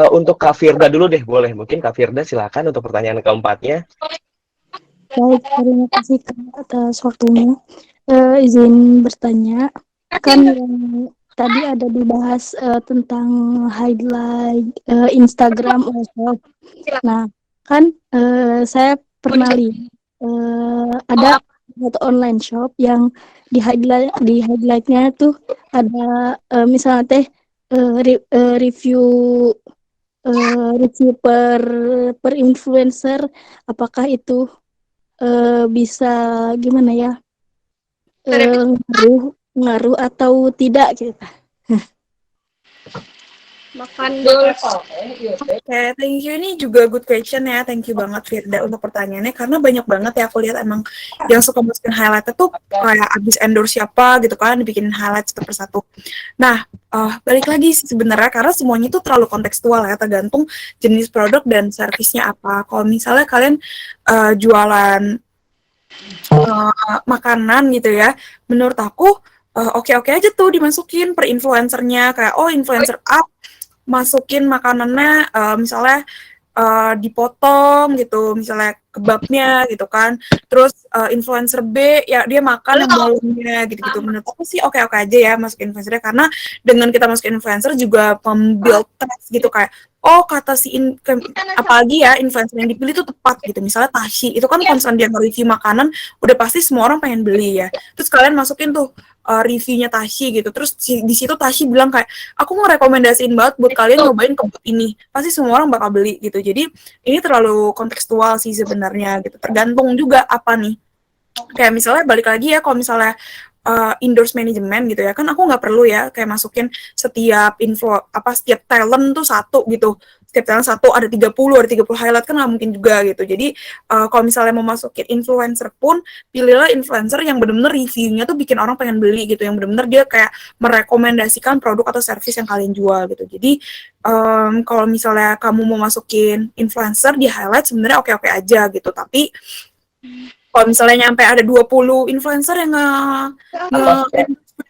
[SPEAKER 1] untuk Kak Firda dulu deh, boleh. Mungkin Kak Firda silakan untuk pertanyaan keempatnya.
[SPEAKER 4] Baik, terima kasih Kak atas waktunya. Izin bertanya, kan yang tadi ada dibahas tentang highlight Instagram workshop. Nah, kan saya pernah lihat ada satu online shop yang di highlightnya tuh ada misalnya review review per influencer, apakah itu bisa gimana ya, ngaruh atau tidak gitu.
[SPEAKER 2] Oke, thank you. Ini juga good question ya. Thank you banget Firda untuk pertanyaannya. Karena banyak banget ya aku lihat emang yang suka masukin highlight itu kayak abis endorse siapa gitu kan, dibikinin highlight satu persatu. Nah, balik lagi sih sebenarnya karena semuanya itu terlalu kontekstual ya, tergantung jenis produk dan servisnya apa. Kalau misalnya kalian jualan makanan gitu ya, menurut aku oke-oke aja tuh dimasukin per influencernya. Kayak, oh influencer A masukin makanannya misalnya dipotong gitu, misalnya kebabnya gitu kan. Terus influencer B ya dia makan yang bolongnya gitu-gitu. Menurut aku sih oke-oke aja ya masuk influencernya karena dengan kita masuk influencer juga membuild trust gitu kayak oh kata apalagi ya influencer yang dipilih itu tepat gitu. Misalnya Tashi itu kan concern dia nge-review makanan udah pasti semua orang pengen beli ya. Terus kalian masukin tuh reviewnya Tashi gitu. Terus di situ Tashi bilang kayak aku mau rekomendasiin banget buat kalian nyobain kebab ini. Pasti semua orang bakal beli gitu. Jadi ini terlalu kontekstual sih sebenarnya gitu. Tergantung juga apa nih. Kayak misalnya balik lagi ya kalau misalnya endorse management gitu ya kan aku nggak perlu ya kayak masukin setiap setiap talent tuh satu gitu. Setiap talent satu ada 30 highlight kan nggak mungkin juga gitu. Jadi kalau misalnya mau masukin influencer pun pilihlah influencer yang benar-benar reviewnya tuh bikin orang pengen beli gitu, yang benar-benar dia kayak merekomendasikan produk atau service yang kalian jual gitu. Jadi kalau misalnya kamu mau masukin influencer di highlight sebenarnya oke-oke aja gitu, tapi kalau misalnya nyampe ada 20 influencer yang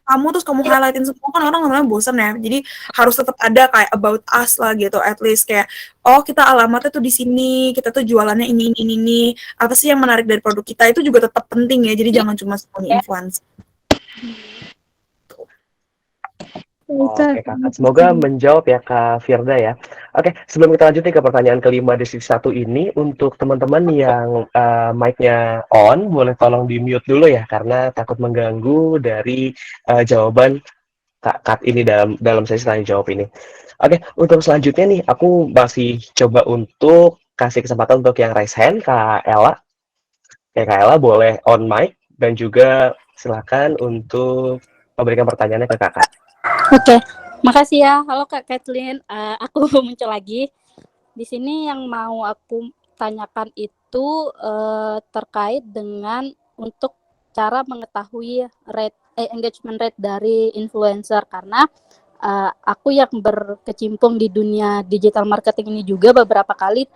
[SPEAKER 2] kamu terus kamu highlightin semua kan orang namanya bosan ya. Jadi harus tetap ada kayak about us lah gitu, at least kayak oh kita alamatnya tuh di sini, kita tuh jualannya ini. Apa sih yang menarik dari produk kita itu juga tetap penting ya. Jadi jangan cuma semuanya influencer.
[SPEAKER 1] Oke Kakak, semoga menjawab ya Kak Firda ya. Oke, sebelum kita lanjut nih ke pertanyaan kelima di sesi 1 ini, untuk teman-teman yang mic-nya on, boleh tolong di-mute dulu ya, karena takut mengganggu dari jawaban Kak Kat ini dalam sesi tanya jawab ini. Oke, untuk selanjutnya nih, aku masih coba untuk kasih kesempatan untuk yang raise hand, Kak Ella. Kak Ella boleh on mic, dan juga silakan untuk memberikan pertanyaannya ke Kakak.
[SPEAKER 5] Oke, makasih ya. Halo Kak Kathleen, aku muncul lagi. Di sini yang mau aku tanyakan itu terkait dengan untuk cara mengetahui engagement rate dari influencer, karena aku yang berkecimpung di dunia digital marketing ini juga beberapa kali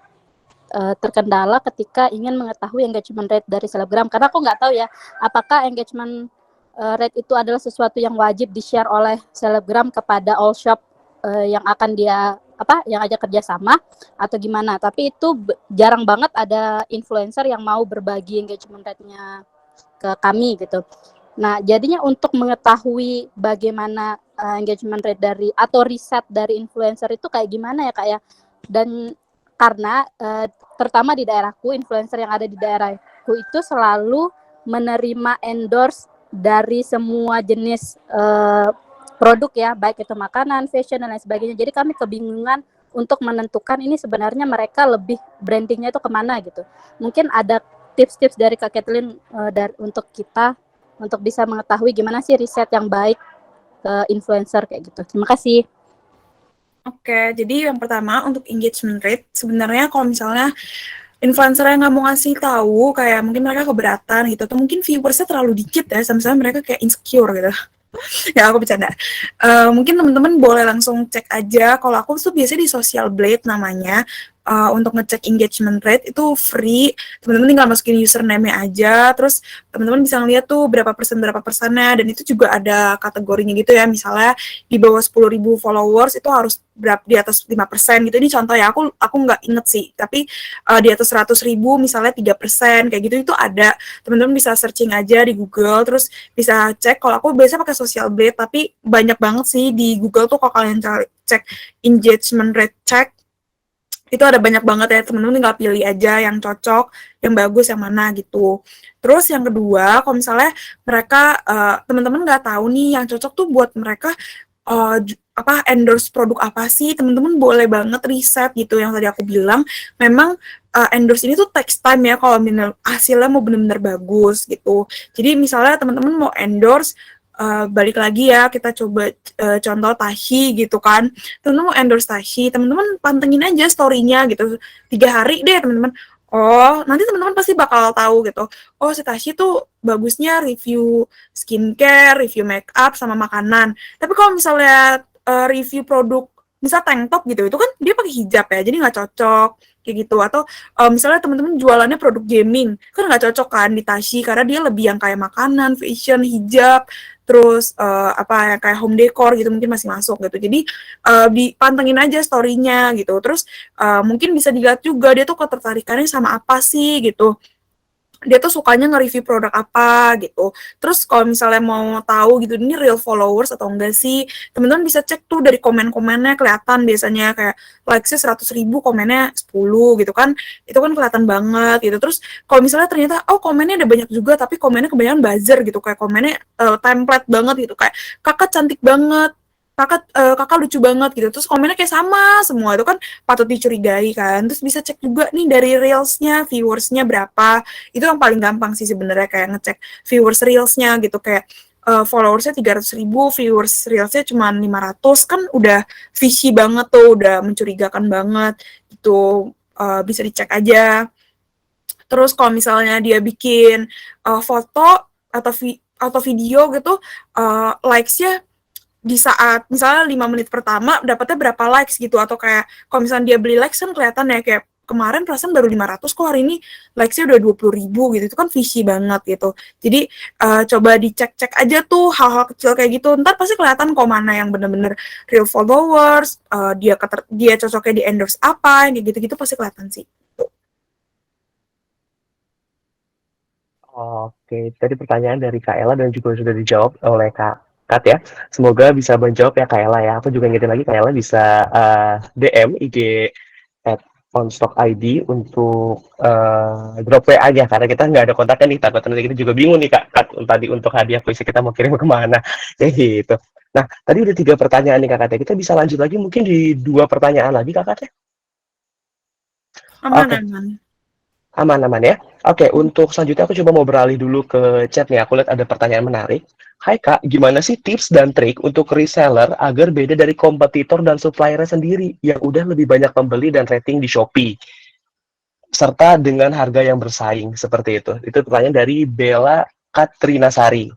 [SPEAKER 5] terkendala ketika ingin mengetahui engagement rate dari selebgram, karena aku nggak tahu ya apakah engagement rate itu adalah sesuatu yang wajib di-share oleh selebgram kepada all shop yang akan yang ajak kerjasama atau gimana. Tapi itu jarang banget ada influencer yang mau berbagi engagement rate-nya ke kami gitu. Nah, jadinya untuk mengetahui bagaimana engagement rate dari atau riset dari influencer itu kayak gimana ya Kak ya. Dan karena terutama di daerahku, influencer yang ada di daerahku itu selalu menerima endorse dari semua jenis produk ya, baik itu makanan, fashion dan lain sebagainya. Jadi kami kebingungan untuk menentukan ini sebenarnya mereka lebih brandingnya itu kemana gitu. Mungkin ada tips-tips dari Kak Kathleen untuk kita untuk bisa mengetahui gimana sih riset yang baik ke influencer kayak gitu. Terima kasih.
[SPEAKER 2] Oke, jadi yang pertama untuk engagement rate, sebenarnya kalau misalnya influencer yang nggak mau ngasih tahu, kayak mungkin mereka keberatan gitu, atau mungkin viewersnya terlalu dikit ya, sama-sama mereka kayak insecure gitu. Ya aku bercanda. Mungkin teman-teman boleh langsung cek aja. Kalau aku tuh biasanya di Social Blade namanya. Untuk ngecek engagement rate itu free. Teman-teman tinggal masukin username-nya aja. Terus teman-teman bisa ngeliat tuh berapa persennya. Dan itu juga ada kategorinya gitu ya. Misalnya di bawah 10.000 followers itu harus di atas 5%. gitu. Ini contoh ya. Aku nggak inget sih. Tapi di atas 100.000 misalnya 3%. Kayak gitu itu ada. Teman-teman bisa searching aja di Google. Terus bisa cek. Kalau aku biasanya pakai Social Blade, tapi banyak banget sih di Google tuh kalau kalian cek engagement rate check, itu ada banyak banget ya, temen-temen tinggal pilih aja yang cocok, yang bagus, yang mana gitu. Terus yang kedua, kalau misalnya mereka, teman-teman nggak tahu nih yang cocok tuh buat mereka, endorse produk apa sih, teman-teman boleh banget riset gitu, yang tadi aku bilang, memang endorse ini tuh takes time ya, kalau hasilnya mau benar-benar bagus gitu. Jadi misalnya teman-teman mau endorse, balik lagi ya, kita coba contoh Tashi gitu kan, teman-teman mau endorse Tashi, teman-teman pantengin aja story-nya gitu, 3 hari deh teman-teman. Oh, nanti teman-teman pasti bakal tahu gitu. Oh, si Tashi tuh bagusnya review skincare, review make up, sama makanan. Tapi kalau misalnya review produk, misal tank top gitu, itu kan dia pakai hijab ya, jadi nggak cocok kayak gitu. Atau misalnya teman-teman jualannya produk gaming, kan nggak cocok kan di Tashi, karena dia lebih yang kayak makanan, fashion, hijab, terus yang kayak home decor gitu mungkin masih masuk gitu. Jadi dipantengin aja story-nya gitu. Terus mungkin bisa dilihat juga dia tuh ketertarikannya sama apa sih gitu. Dia tuh sukanya nge-review produk apa gitu. Terus kalau misalnya mau tahu gitu ini real followers atau enggak sih, teman-teman bisa cek tuh dari komen-komennya, kelihatan biasanya kayak likes-nya 100.000, komennya 10 gitu kan. Itu kan kelihatan banget gitu. Terus kalau misalnya ternyata komennya ada banyak juga tapi komennya kebanyakan buzzer gitu, kayak komennya template banget gitu, kayak kakak cantik banget, kakak lucu banget gitu, terus komennya kayak sama semua, itu kan patut dicurigai kan. Terus bisa cek juga nih dari reelsnya, viewersnya berapa. Itu yang paling gampang sih sebenarnya, kayak ngecek viewers reelsnya gitu, kayak followersnya 300.000, viewers reelsnya cuma 500, kan udah fishy banget tuh, udah mencurigakan banget gitu. Bisa dicek aja. Terus kalau misalnya dia bikin foto atau video gitu, likes-nya di saat misalnya 5 menit pertama dapatnya berapa likes gitu, atau kayak kalau misalnya dia beli likes kan kelihatan ya, kayak kemarin perasaan baru 500 kok, hari ini likes-nya udah 20.000 gitu, itu kan fishy banget gitu. Jadi coba dicek-cek aja tuh hal-hal kecil kayak gitu, ntar pasti kelihatan kok mana yang bener-bener real followers, dia cocoknya di endorse apa, kayak gitu-gitu pasti kelihatan sih.
[SPEAKER 1] Oke, tadi pertanyaan dari Kak Ella dan juga sudah dijawab oleh Kak Kat ya. Semoga bisa menjawab ya Kak Ella ya. Aku juga ngingetin lagi Kak Ella bisa DM IG @onstock.id untuk drop WA aja, karena kita nggak ada kontaknya nih. Takut nanti kita juga bingung nih Kak tadi untuk hadiah puisi kita mau kirim kemana. Ya gitu. Nah, tadi udah 3 pertanyaan nih Kak Kat ya. Kita bisa lanjut lagi mungkin di 2 pertanyaan lagi Kak Kat ya. Oke.
[SPEAKER 2] Aman.
[SPEAKER 1] Aman-aman ya. Oke, untuk selanjutnya aku coba mau beralih dulu ke chat nih. Aku lihat ada pertanyaan menarik. Hai Kak, gimana sih tips dan trik untuk reseller agar beda dari kompetitor dan supplier sendiri yang udah lebih banyak pembeli dan rating di Shopee, serta dengan harga yang bersaing seperti itu? Itu pertanyaan dari Bella Katrinasari.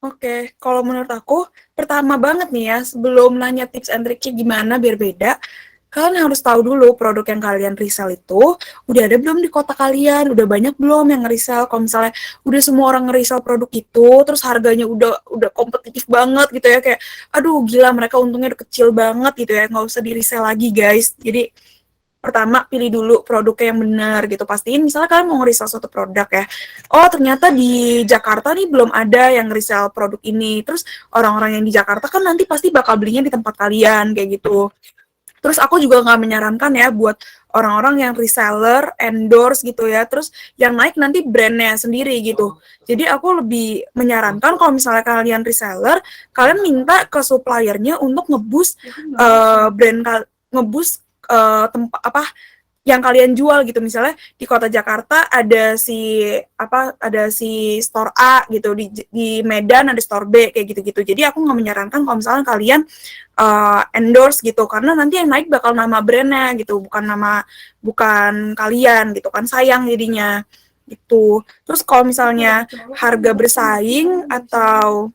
[SPEAKER 2] Oke, kalau menurut aku, pertama banget nih ya, sebelum nanya tips and triknya gimana biar beda, kalian harus tahu dulu produk yang kalian resell itu udah ada belum di kota kalian, udah banyak belum yang nge-resell. Kalau misalnya udah semua orang nge-resell produk itu, terus harganya udah kompetitif banget gitu ya, kayak aduh gila mereka untungnya udah kecil banget gitu ya, nggak usah di-resell lagi guys. Jadi pertama pilih dulu produknya yang benar gitu, pastiin misalnya kalian mau nge-resell suatu produk ya, oh ternyata di Jakarta nih belum ada yang nge-resell produk ini, terus orang-orang yang di Jakarta kan nanti pasti bakal belinya di tempat kalian kayak gitu. Terus aku juga nggak menyarankan ya buat orang-orang yang reseller, endorse gitu ya, terus yang naik nanti brandnya sendiri gitu. Jadi aku lebih menyarankan kalau misalnya kalian reseller, kalian minta ke suppliernya untuk ngeboost ngeboost tempat apa yang kalian jual gitu. Misalnya di kota Jakarta ada si store A gitu, di Medan ada store B kayak gitu-gitu. Jadi aku nggak menyarankan kalau misalnya kalian endorse gitu, karena nanti yang naik bakal nama brandnya gitu, bukan kalian gitu kan, sayang jadinya gitu. Terus kalau misalnya harga bersaing atau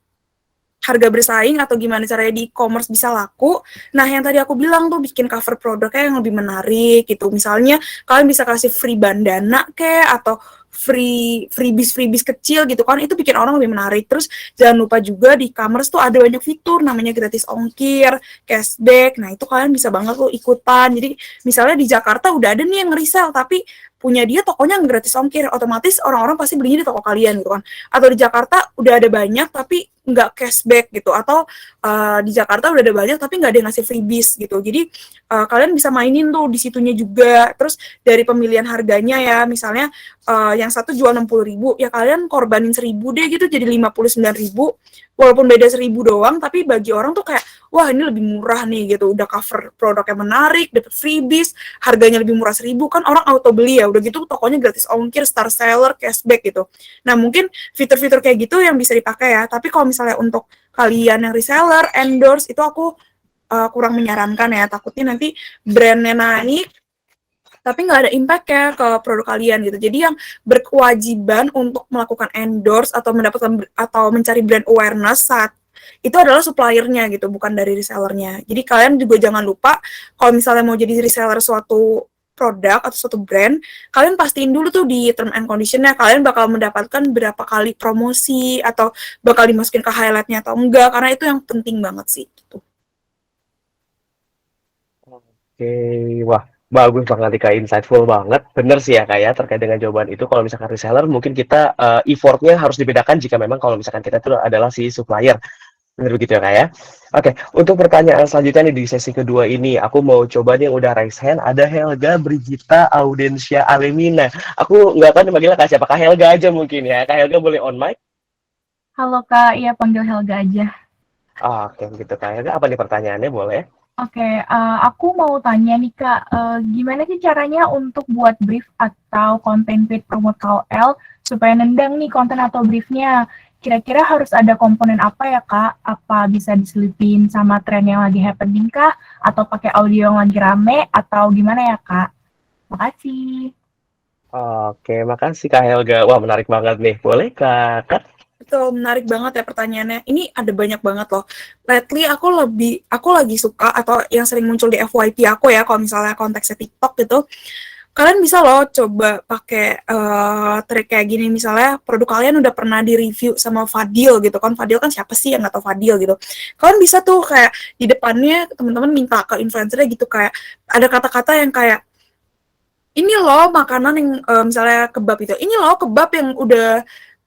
[SPEAKER 2] gimana caranya di e-commerce bisa laku. Nah, yang tadi aku bilang tuh bikin cover produknya yang lebih menarik gitu. Misalnya kalian bisa kasih free bandana kayak atau freebies kecil gitu kan, itu bikin orang lebih menarik. Terus jangan lupa juga di e-commerce tuh ada banyak fitur namanya gratis ongkir, cashback. Nah, itu kalian bisa banget lo ikutan. Jadi misalnya di Jakarta udah ada nih yang nge-resell tapi punya dia tokonya gratis ongkir, otomatis orang-orang pasti belinya di toko kalian gitu kan. Atau di Jakarta udah ada banyak tapi nggak cashback gitu, atau di Jakarta udah ada banyak tapi nggak ada yang ngasih freebies gitu. Jadi kalian bisa mainin tuh di situnya juga. Terus dari pemilihan harganya ya, misalnya yang satu jual 60.000, ya kalian korbanin 1.000 deh gitu jadi 59.000, walaupun beda 1.000 doang, tapi bagi orang tuh kayak wah ini lebih murah nih gitu, udah cover produk yang menarik, dapet freebies, harganya lebih murah 1.000, kan orang auto beli ya, udah gitu tokonya gratis ongkir, star seller, cashback gitu. Nah mungkin fitur-fitur kayak gitu yang bisa dipakai ya, tapi kalau misalnya untuk kalian yang reseller, endorse, itu aku kurang menyarankan ya, takutnya nanti brandnya naik tapi nggak ada impact ya ke produk kalian gitu. Jadi yang berkewajiban untuk melakukan endorse atau mendapatkan atau mencari brand awareness saat itu adalah suppliernya gitu, bukan dari resellernya. Jadi kalian juga jangan lupa kalau misalnya mau jadi reseller suatu produk atau suatu brand, kalian pastiin dulu tuh di term and conditionnya kalian bakal mendapatkan berapa kali promosi atau bakal dimasukin ke highlightnya atau enggak, karena itu yang penting banget sih gitu.
[SPEAKER 1] Oke, wah bagus banget nih Kak, insightful banget. Bener sih ya Kak ya, terkait dengan jawaban itu. Kalau misalkan reseller, mungkin kita effortnya harus dibedakan jika memang kalau misalkan kita itu adalah si supplier. Bener begitu ya Kak ya? Oke, untuk pertanyaan selanjutnya nih di sesi kedua ini, aku mau coba nih yang udah raise hand, ada Helga Brigita Audensia Alemina. Aku nggak tahu nih manggilnya Kak siapa, Kak Helga aja mungkin ya. Kak Helga boleh on mic?
[SPEAKER 8] Halo Kak, iya panggil Helga aja.
[SPEAKER 1] Oke, begitu Kak Helga. Apa nih pertanyaannya, boleh?
[SPEAKER 8] Oke, aku mau tanya nih Kak, gimana sih caranya untuk buat brief atau konten paid promote KOL supaya nendang nih konten atau briefnya? Kira-kira harus ada komponen apa ya Kak? Apa bisa diselipin sama tren yang lagi happening kah? Atau pakai audio yang lagi rame? Atau gimana ya Kak? Makasih.
[SPEAKER 1] Oke, makasih Kak Helga. Wah, menarik banget nih. Boleh Kak?
[SPEAKER 2] Betul, menarik banget ya pertanyaannya. Ini ada banyak banget loh. Lately aku lagi suka atau yang sering muncul di FYP aku ya, kalau misalnya konteksnya TikTok gitu, kalian bisa loh coba pakai trik kayak gini. Misalnya produk kalian udah pernah di-review sama Fadil gitu kan. Fadil kan siapa sih yang nggak tahu Fadil gitu. Kalian bisa tuh kayak di depannya teman-teman minta ke influencernya gitu, kayak ada kata-kata yang kayak ini loh makanan yang misalnya kebab itu, ini loh kebab yang udah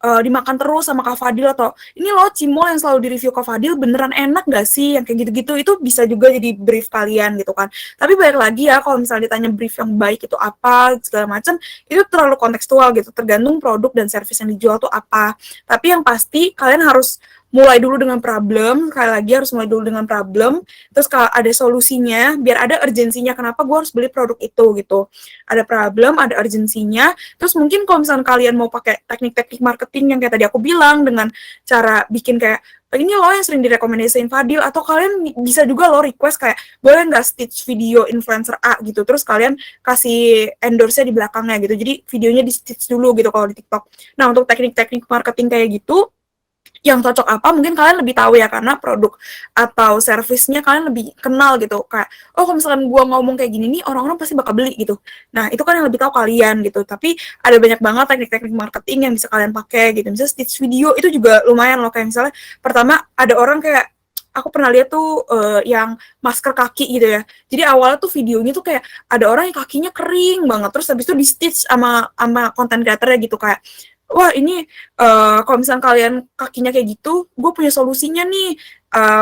[SPEAKER 2] dimakan terus sama Kak Fadil, atau ini loh cimol yang selalu di-review Kak Fadil beneran enak gak sih, yang kayak gitu-gitu. Itu bisa juga jadi brief kalian gitu kan. Tapi balik lagi ya, kalau misalnya ditanya brief yang baik itu apa segala macam, itu terlalu kontekstual gitu, tergantung produk dan service yang dijual tuh apa. Tapi yang pasti kalian harus mulai dulu dengan problem, sekali lagi harus mulai dulu dengan problem, terus kalau ada solusinya, biar ada urgensinya kenapa gue harus beli produk itu gitu. Ada problem, ada urgensinya, terus mungkin kalau misalnya kalian mau pakai teknik-teknik marketing yang kayak tadi aku bilang, dengan cara bikin kayak, ini loh yang sering direkomendasiin Fadil, atau kalian bisa juga loh request kayak, boleh nggak stitch video influencer A gitu, terus kalian kasih endorse-nya di belakangnya gitu, jadi videonya di stitch dulu gitu kalau di TikTok. Nah, untuk teknik-teknik marketing kayak gitu, yang cocok apa mungkin kalian lebih tahu ya, karena produk atau servisnya kalian lebih kenal gitu, kayak oh kalau misalkan gua ngomong kayak gini nih orang-orang pasti bakal beli gitu. Nah itu kan yang lebih tahu kalian gitu. Tapi ada banyak banget teknik-teknik marketing yang bisa kalian pakai gitu. Misalnya stitch video itu juga lumayan loh, kayak misalnya pertama ada orang kayak aku pernah lihat tuh yang masker kaki gitu ya. Jadi awalnya tuh videonya tuh kayak ada orang yang kakinya kering banget, terus habis itu di stitch sama konten creatornya gitu, kayak wah ini kalau misalnya kalian kakinya kayak gitu, gue punya solusinya nih,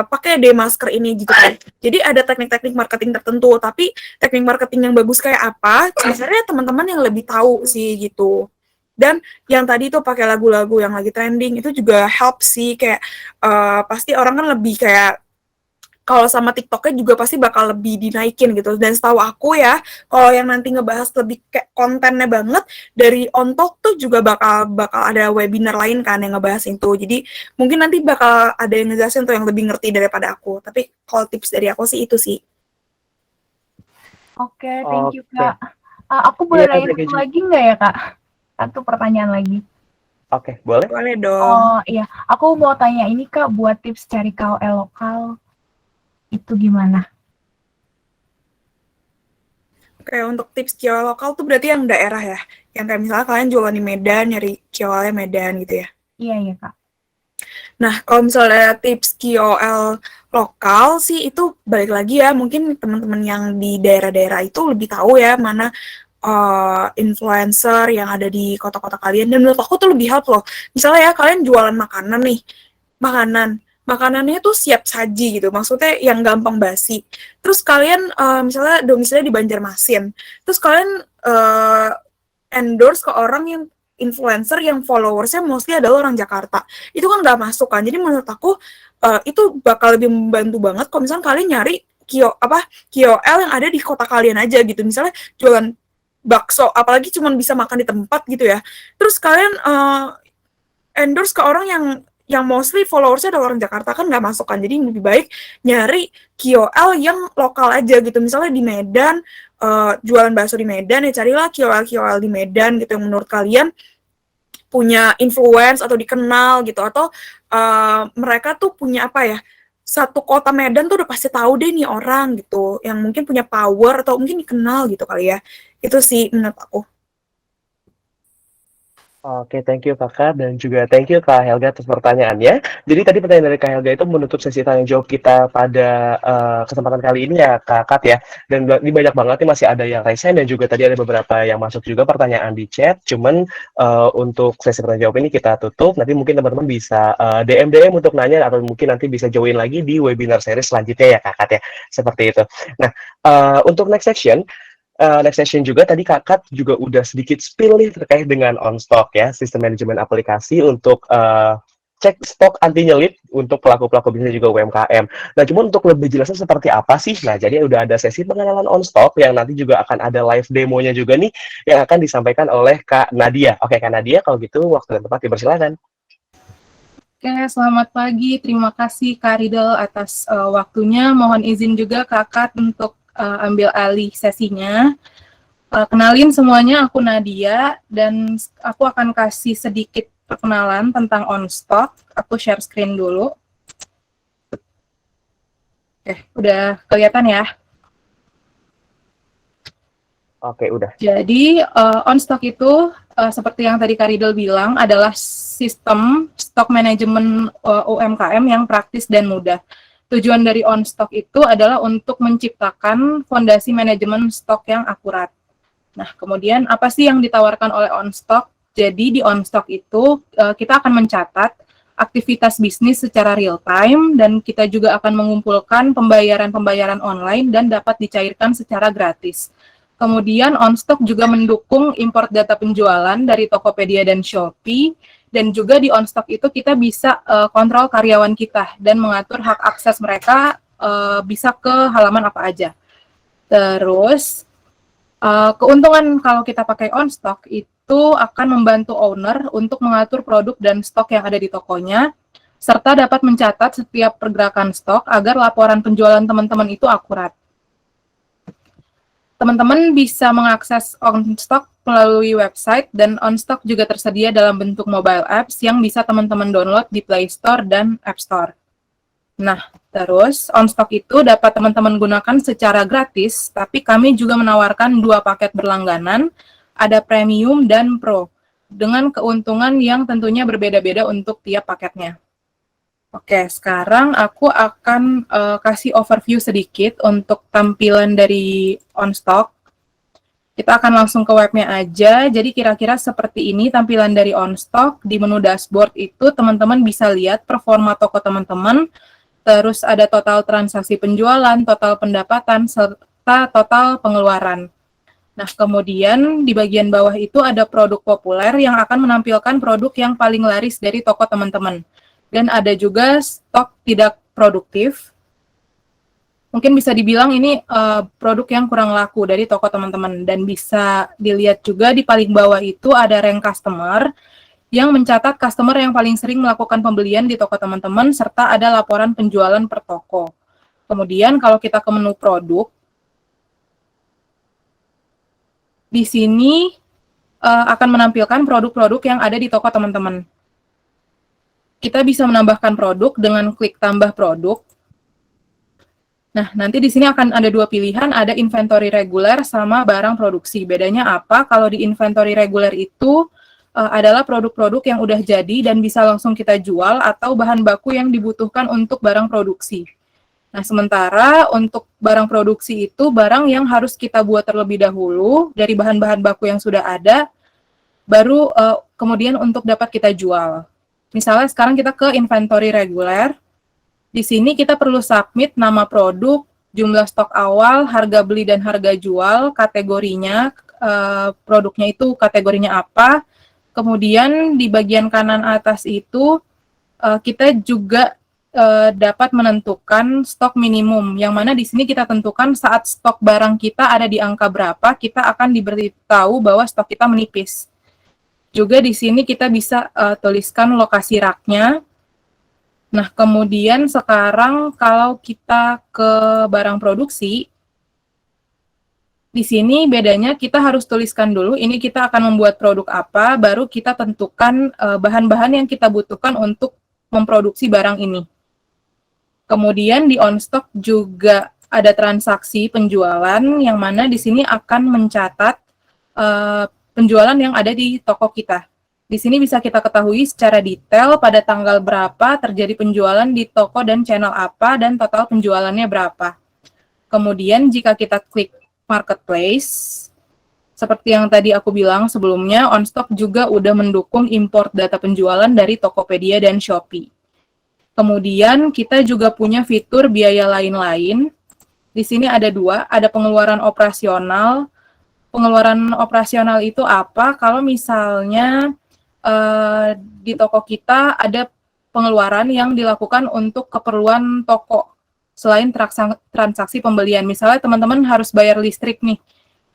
[SPEAKER 2] pakai deh masker ini gitu kan. Jadi ada teknik-teknik marketing tertentu, tapi teknik marketing yang bagus kayak apa, sebenarnya teman-teman yang lebih tahu sih gitu. Dan yang tadi tuh pakai lagu-lagu yang lagi trending itu juga help sih, kayak pasti orang kan lebih kayak kalau sama TikToknya juga pasti bakal lebih dinaikin gitu. Dan setahu aku ya, kalau yang nanti ngebahas lebih kayak kontennya banget dari Ontok tuh juga bakal bakal ada webinar lain kan yang ngebahas itu. Jadi mungkin nanti bakal ada yang ngejelasin tuh yang lebih ngerti daripada aku. Tapi kalau tips dari aku sih itu sih.
[SPEAKER 8] Oke, thank you
[SPEAKER 1] Oke.
[SPEAKER 8] Kak. Aku
[SPEAKER 1] Iya
[SPEAKER 8] boleh
[SPEAKER 1] Kak,
[SPEAKER 8] nanya
[SPEAKER 1] thank you
[SPEAKER 8] satu
[SPEAKER 1] juga.
[SPEAKER 8] lagi nggak ya Kak? Satu pertanyaan lagi.
[SPEAKER 1] Oke, boleh?
[SPEAKER 2] Boleh dong.
[SPEAKER 8] Oh iya, aku mau tanya ini Kak, buat tips cari KOL lokal itu gimana?
[SPEAKER 2] Oke, untuk tips KOL lokal tuh berarti yang daerah ya? Yang kayak misalnya kalian jualan di Medan, nyari KOL-nya Medan gitu ya?
[SPEAKER 8] Iya Kak.
[SPEAKER 2] Nah, kalau misalnya tips KOL lokal sih itu balik lagi ya, mungkin teman-teman yang di daerah-daerah itu lebih tahu ya mana influencer yang ada di kota-kota kalian. Dan menurut aku tuh lebih help loh. Misalnya ya kalian jualan makanan nih, makanannya tuh siap saji gitu, maksudnya yang gampang basi. Terus kalian misalnya domisilinya di Banjarmasin, terus kalian endorse ke orang yang influencer yang followersnya mostly adalah orang Jakarta, itu kan nggak masuk kan. Jadi menurut aku itu bakal lebih membantu banget kalau misalnya kalian nyari KOL yang ada di kota kalian aja gitu, misalnya jualan bakso, apalagi cuma bisa makan di tempat gitu ya, terus kalian endorse ke orang yang mostly followersnya adalah orang Jakarta, kan nggak masuk kan. Jadi lebih baik nyari KOL yang lokal aja gitu, misalnya di Medan jualan bakso di Medan, ya carilah KOL di Medan gitu yang menurut kalian punya influence atau dikenal gitu, atau mereka tuh punya apa ya, satu kota Medan tuh udah pasti tahu deh nih orang gitu, yang mungkin punya power atau mungkin dikenal gitu kali ya. Itu sih menurut aku.
[SPEAKER 1] Oke, thank you Kakak dan juga thank you Kak Helga atas pertanyaannya. Jadi tadi pertanyaan dari Kak Helga itu menutup sesi tanya jawab kita pada kesempatan kali ini ya Kak ya. Dan ini banyak banget nih, masih ada yang raise hand dan juga tadi ada beberapa yang masuk juga pertanyaan di chat. Cuman untuk sesi pertanyaan jawab ini kita tutup. Nanti mungkin teman-teman bisa DM untuk nanya atau mungkin nanti bisa join lagi di webinar series selanjutnya ya Kak ya. Seperti itu. Nah, untuk next session juga tadi Kakak juga udah sedikit spill nih terkait dengan on stock ya, sistem manajemen aplikasi untuk cek stok anti nyelip untuk pelaku-pelaku bisnis juga UMKM. Nah, cuma untuk lebih jelasnya seperti apa sih? Nah, jadi udah ada sesi pengenalan on stock yang nanti juga akan ada live demonya juga nih yang akan disampaikan oleh Kak Nadia. Oke, Kak Nadia, kalau gitu waktu dan tempat dipersilakan.
[SPEAKER 9] Oke, selamat pagi. Terima kasih Kak Ridel atas waktunya. Mohon izin juga Kakak untuk ambil alih sesinya. Kenalin semuanya, aku Nadia, dan aku akan kasih sedikit perkenalan tentang on stock. Aku share screen dulu. Oke, udah kelihatan ya?
[SPEAKER 1] Oke, udah.
[SPEAKER 9] Jadi, on stock itu, seperti yang tadi Kak Ridel bilang, adalah sistem stok manajemen UMKM yang praktis dan mudah. Tujuan dari on stock itu adalah untuk menciptakan fondasi manajemen stok yang akurat. Nah, kemudian apa sih yang ditawarkan oleh on stock? Jadi di on stock itu kita akan mencatat aktivitas bisnis secara real time dan kita juga akan mengumpulkan pembayaran-pembayaran online dan dapat dicairkan secara gratis. Kemudian on stock juga mendukung import data penjualan dari Tokopedia dan Shopee. Dan juga di on stock itu kita bisa kontrol karyawan kita dan mengatur hak akses mereka bisa ke halaman apa aja. Terus keuntungan kalau kita pakai on stock itu akan membantu owner untuk mengatur produk dan stok yang ada di tokonya, serta dapat mencatat setiap pergerakan stok agar laporan penjualan teman-teman itu akurat. Teman-teman bisa mengakses on stock melalui website, dan on stock juga tersedia dalam bentuk mobile apps yang bisa teman-teman download di Play Store dan App Store. Nah, terus on stock itu dapat teman-teman gunakan secara gratis, tapi kami juga menawarkan 2 paket berlangganan, ada Premium dan Pro, dengan keuntungan yang tentunya berbeda-beda untuk tiap paketnya. Oke, sekarang aku akan kasih overview sedikit untuk tampilan dari on stock. Kita akan langsung ke webnya aja. Jadi kira-kira seperti ini tampilan dari OnStock. Di menu dashboard itu teman-teman bisa lihat performa toko teman-teman, terus ada total transaksi penjualan, total pendapatan, serta total pengeluaran. Nah, kemudian di bagian bawah itu ada produk populer yang akan menampilkan produk yang paling laris dari toko teman-teman. Dan ada juga stok tidak produktif. Mungkin bisa dibilang ini produk yang kurang laku dari toko teman-teman. Dan bisa dilihat juga di paling bawah itu ada rank customer yang mencatat customer yang paling sering melakukan pembelian di toko teman-teman, serta ada laporan penjualan per toko. Kemudian kalau kita ke menu produk, di sini akan menampilkan produk-produk yang ada di toko teman-teman. Kita bisa menambahkan produk dengan klik tambah produk. Nah, nanti di sini akan ada dua pilihan, ada inventory reguler sama barang produksi. Bedanya apa? Kalau di inventory reguler itu adalah produk-produk yang udah jadi dan bisa langsung kita jual atau bahan baku yang dibutuhkan untuk barang produksi. Nah, sementara untuk barang produksi itu barang yang harus kita buat terlebih dahulu dari bahan-bahan baku yang sudah ada, baru kemudian untuk dapat kita jual. Misalnya sekarang kita ke inventory reguler. Di sini kita perlu submit nama produk, jumlah stok awal, harga beli dan harga jual, kategorinya, produknya itu kategorinya apa. Kemudian di bagian kanan atas itu kita juga dapat menentukan stok minimum, yang mana di sini kita tentukan saat stok barang kita ada di angka berapa, kita akan diberitahu bahwa stok kita menipis. Juga di sini kita bisa tuliskan lokasi raknya. Nah, kemudian sekarang kalau kita ke barang produksi, di sini bedanya kita harus tuliskan dulu, ini kita akan membuat produk apa, baru kita tentukan bahan-bahan yang kita butuhkan untuk memproduksi barang ini. Kemudian di OnStock juga ada transaksi penjualan, yang mana di sini akan mencatat penjualan yang ada di toko kita. Di sini bisa kita ketahui secara detail pada tanggal berapa terjadi penjualan di toko dan channel apa, dan total penjualannya berapa. Kemudian jika kita klik Marketplace, seperti yang tadi aku bilang sebelumnya, OnStock juga udah mendukung import data penjualan dari Tokopedia dan Shopee. Kemudian kita juga punya fitur biaya lain-lain. Di sini ada dua, ada pengeluaran operasional. Pengeluaran operasional itu apa? Kalau misalnya di toko kita ada pengeluaran yang dilakukan untuk keperluan toko selain transaksi pembelian. Misalnya teman-teman harus bayar listrik nih,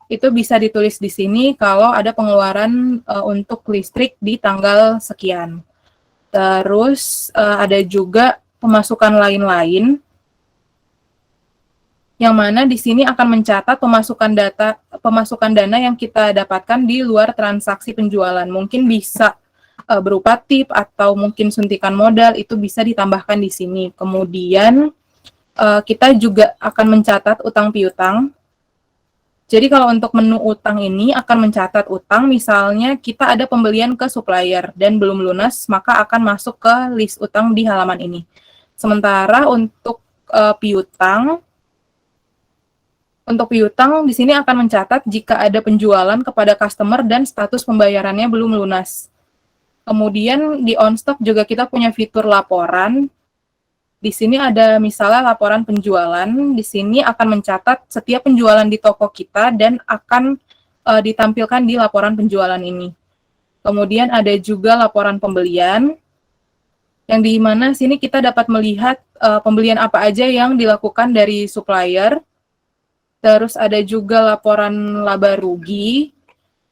[SPEAKER 9] itu bisa ditulis di sini kalau ada pengeluaran untuk listrik di tanggal sekian. Terus ada juga pemasukan lain-lain, yang mana di sini akan mencatat pemasukan dana yang kita dapatkan di luar transaksi penjualan. Mungkin bisa berupa tip atau mungkin suntikan modal, itu bisa ditambahkan di sini. Kemudian kita juga akan mencatat utang piutang. Jadi kalau untuk menu utang ini akan mencatat utang, misalnya kita ada pembelian ke supplier dan belum lunas, maka akan masuk ke list utang di halaman ini. Sementara untuk piutang di sini akan mencatat jika ada penjualan kepada customer dan status pembayarannya belum lunas. Kemudian di OnStock juga kita punya fitur laporan. Di sini ada misalnya laporan penjualan. Di sini akan mencatat setiap penjualan di toko kita dan akan ditampilkan di laporan penjualan ini. Kemudian ada juga laporan pembelian, yang di mana sini kita dapat melihat pembelian apa aja yang dilakukan dari supplier. Terus ada juga laporan laba rugi,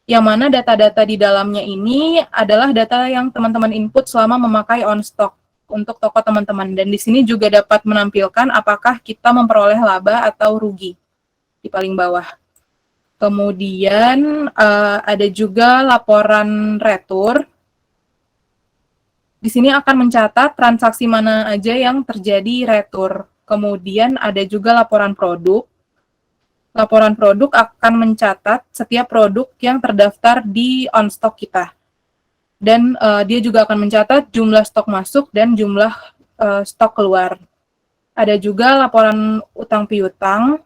[SPEAKER 9] yang mana data-data di dalamnya ini adalah data yang teman-teman input selama memakai OnStock untuk toko teman-teman. Dan di sini juga dapat menampilkan apakah kita memperoleh laba atau rugi di paling bawah. Kemudian ada juga laporan retur. Di sini akan mencatat transaksi mana aja yang terjadi retur. Kemudian ada juga laporan produk. Laporan produk akan mencatat setiap produk yang terdaftar di OnStock kita. Dan dia juga akan mencatat jumlah stok masuk dan jumlah stok keluar. Ada juga laporan utang piutang.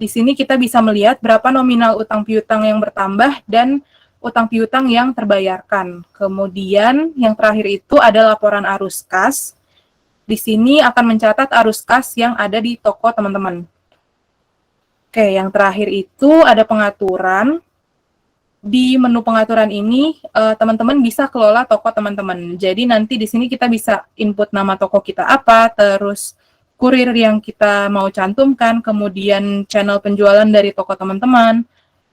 [SPEAKER 9] Di sini kita bisa melihat berapa nominal utang piutang yang bertambah dan utang piutang yang terbayarkan. Kemudian yang terakhir itu ada laporan arus kas. Di sini akan mencatat arus kas yang ada di toko teman-teman. Oke, yang terakhir itu ada pengaturan. Di menu pengaturan ini, teman-teman bisa kelola toko teman-teman. Jadi nanti di sini kita bisa input nama toko kita apa, terus kurir yang kita mau cantumkan, kemudian channel penjualan dari toko teman-teman.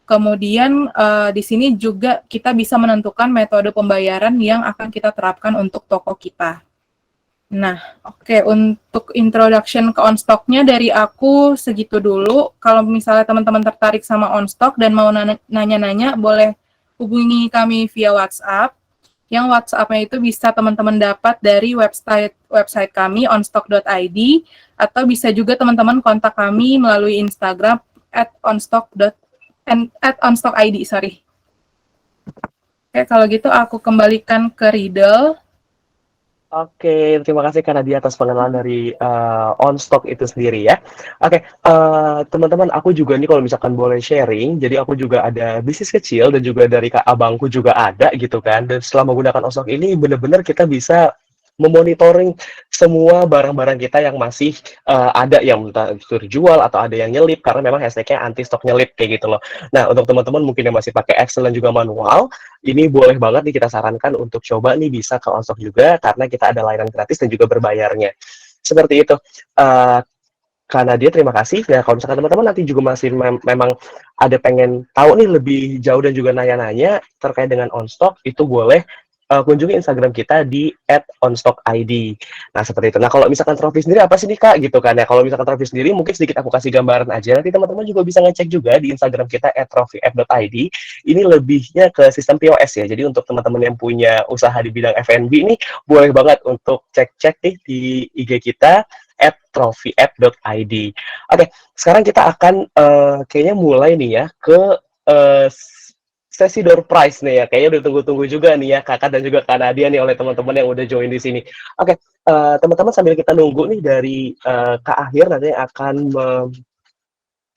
[SPEAKER 9] Kemudian di sini juga kita bisa menentukan metode pembayaran yang akan kita terapkan untuk toko kita. Nah, oke, untuk introduction ke OnStock-nya dari aku segitu dulu. Kalau misalnya teman-teman tertarik sama OnStock dan mau nanya-nanya, boleh hubungi kami via WhatsApp. Yang WhatsApp-nya itu bisa teman-teman dapat dari website kami onstock.id, atau bisa juga teman-teman kontak kami melalui Instagram @onstock.id. Oke, kalau gitu aku kembalikan ke Riddle.
[SPEAKER 1] Oke, terima kasih Kak Nadia atas pengenalan dari OnStock itu sendiri ya. Oke, teman-teman, aku juga nih kalau misalkan boleh sharing, jadi aku juga ada bisnis kecil dan juga dari Kak Abangku juga ada gitu kan. Dan setelah menggunakan OnStock ini benar-benar kita bisa memonitoring semua barang-barang kita yang masih ada yang entah itu terjual atau ada yang nyelip, karena memang hashtagnya anti stok nyelip kayak gitu loh. Nah, untuk teman-teman mungkin yang masih pakai Excel dan juga manual, ini boleh banget nih kita sarankan untuk coba nih bisa ke OnStock juga, karena kita ada layanan gratis dan juga berbayarnya. Seperti itu. Kak Nadia, terima kasih. Ya, kalau misalkan teman-teman nanti juga masih memang ada pengen tahu nih lebih jauh dan juga nanya-nanya terkait dengan OnStock, itu boleh kunjungi Instagram kita di @onstock.id. Nah, seperti itu. Nah, kalau misalkan Trofi sendiri apa sih nih, Kak? Gitu kan ya. Kalau misalkan Trofi sendiri mungkin sedikit aku kasih gambaran aja. Nanti teman-teman juga bisa ngecek juga di Instagram kita @trofi.id. Ini lebihnya ke sistem POS ya. Jadi untuk teman-teman yang punya usaha di bidang F&B ini boleh banget untuk cek-cek nih di IG kita @trofi.id. Oke, sekarang kita akan kayaknya mulai nih ya ke sesi door prize nih ya. Kayaknya udah tunggu-tunggu juga nih ya Kakak dan juga Kak Nadia nih oleh teman-teman yang udah join di sini. Oke, teman-teman sambil kita nunggu nih dari Kak Akhir nanti akan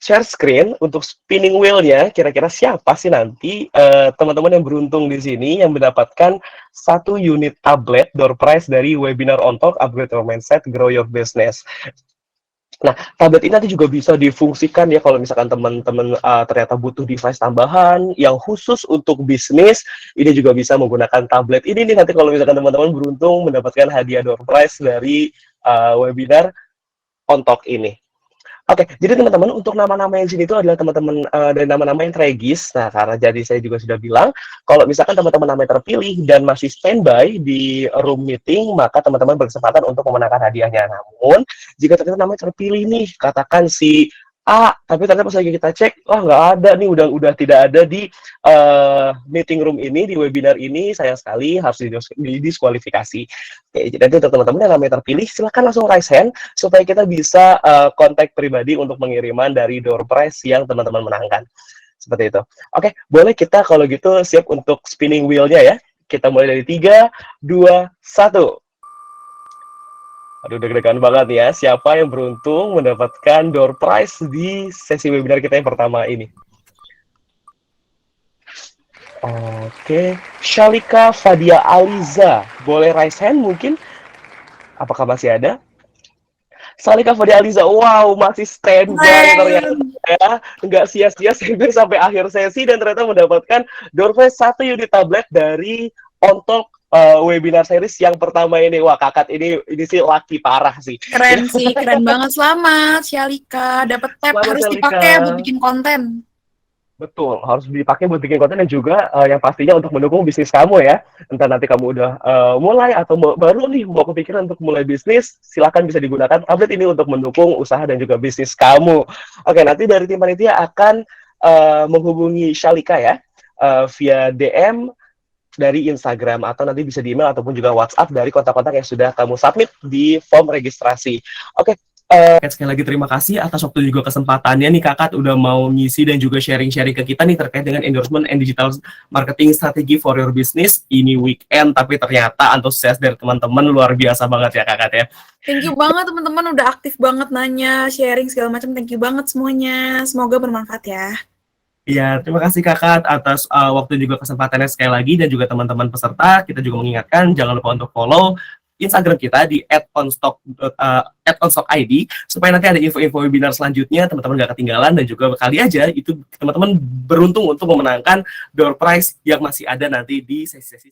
[SPEAKER 1] share screen untuk spinning wheel-nya. Kira-kira siapa sih nanti teman-teman yang beruntung di sini yang mendapatkan 1 unit tablet door prize dari webinar OnTalk Upgrade Your Mindset, Grow Your Business. Nah, tablet ini nanti juga bisa difungsikan ya kalau misalkan teman-teman ternyata butuh device tambahan yang khusus untuk bisnis, ini juga bisa menggunakan tablet ini nih nanti kalau misalkan teman-teman beruntung mendapatkan hadiah door prize dari webinar OnTalk ini. Oke, jadi teman-teman untuk nama-nama yang sini itu adalah teman-teman dari nama-nama yang terregis. Nah, karena jadi saya juga sudah bilang, kalau misalkan teman-teman namanya terpilih dan masih standby di room meeting, maka teman-teman berkesempatan untuk memenangkan hadiahnya. Namun, jika ternyata namanya terpilih nih, katakan si A, tapi ternyata pas lagi kita cek, wah nggak ada nih, udah tidak ada di meeting room ini, di webinar ini, sayang sekali harus didiskualifikasi. Oke, jadi untuk teman-teman yang namanya terpilih, silahkan langsung raise hand, supaya kita bisa kontak pribadi untuk pengiriman dari door prize yang teman-teman menangkan. Seperti itu. Oke, boleh kita kalau gitu siap untuk spinning wheel-nya ya. Kita mulai dari 3, 2, 1. Aduh, deg-degan banget ya. Siapa yang beruntung mendapatkan door prize di sesi webinar kita yang pertama ini? Oke, Shalika Fadia Aliza. Boleh raise hand mungkin? Apakah masih ada? Shalika Fadia Aliza, wow, masih standby ternyata ya. Nggak sia-sia sampai akhir sesi dan ternyata mendapatkan door prize 1 unit tablet dari OnTalk webinar series yang pertama ini. Wah, kakak ini sih lucky parah sih.
[SPEAKER 2] Keren sih, keren banget. Selamat, Shalika. Dapat tab
[SPEAKER 1] Selamat,
[SPEAKER 2] harus
[SPEAKER 1] Shalika.
[SPEAKER 2] dipakai buat bikin konten.
[SPEAKER 1] Betul, harus dipakai buat bikin konten dan juga yang pastinya untuk mendukung bisnis kamu ya. Entah nanti kamu udah mulai atau baru nih mau kepikiran untuk mulai bisnis, silakan bisa digunakan tablet ini untuk mendukung usaha dan juga bisnis kamu. Oke, nanti dari tim panitia akan menghubungi Shalika ya via DM dari Instagram atau nanti bisa di email ataupun juga WhatsApp dari kontak-kontak yang sudah kamu submit di form registrasi. Oke, Sekali lagi terima kasih atas waktu juga kesempatannya nih Kakak udah mau ngisi dan juga sharing-sharing ke kita nih terkait dengan endorsement and digital marketing strategi for your business ini weekend, tapi ternyata antusias dari teman-teman luar biasa banget ya Kakak ya.
[SPEAKER 2] Thank you banget teman-teman udah aktif banget nanya, sharing segala macam. Thank you banget semuanya. Semoga bermanfaat ya.
[SPEAKER 1] Iya, terima kasih Kakak atas waktu juga kesempatannya sekali lagi, dan juga teman-teman peserta, kita juga mengingatkan jangan lupa untuk follow Instagram kita di @onstock_id supaya nanti ada info-info webinar selanjutnya teman-teman gak ketinggalan, dan juga kali aja itu teman-teman beruntung untuk memenangkan door prize yang masih ada nanti di sesi-sesi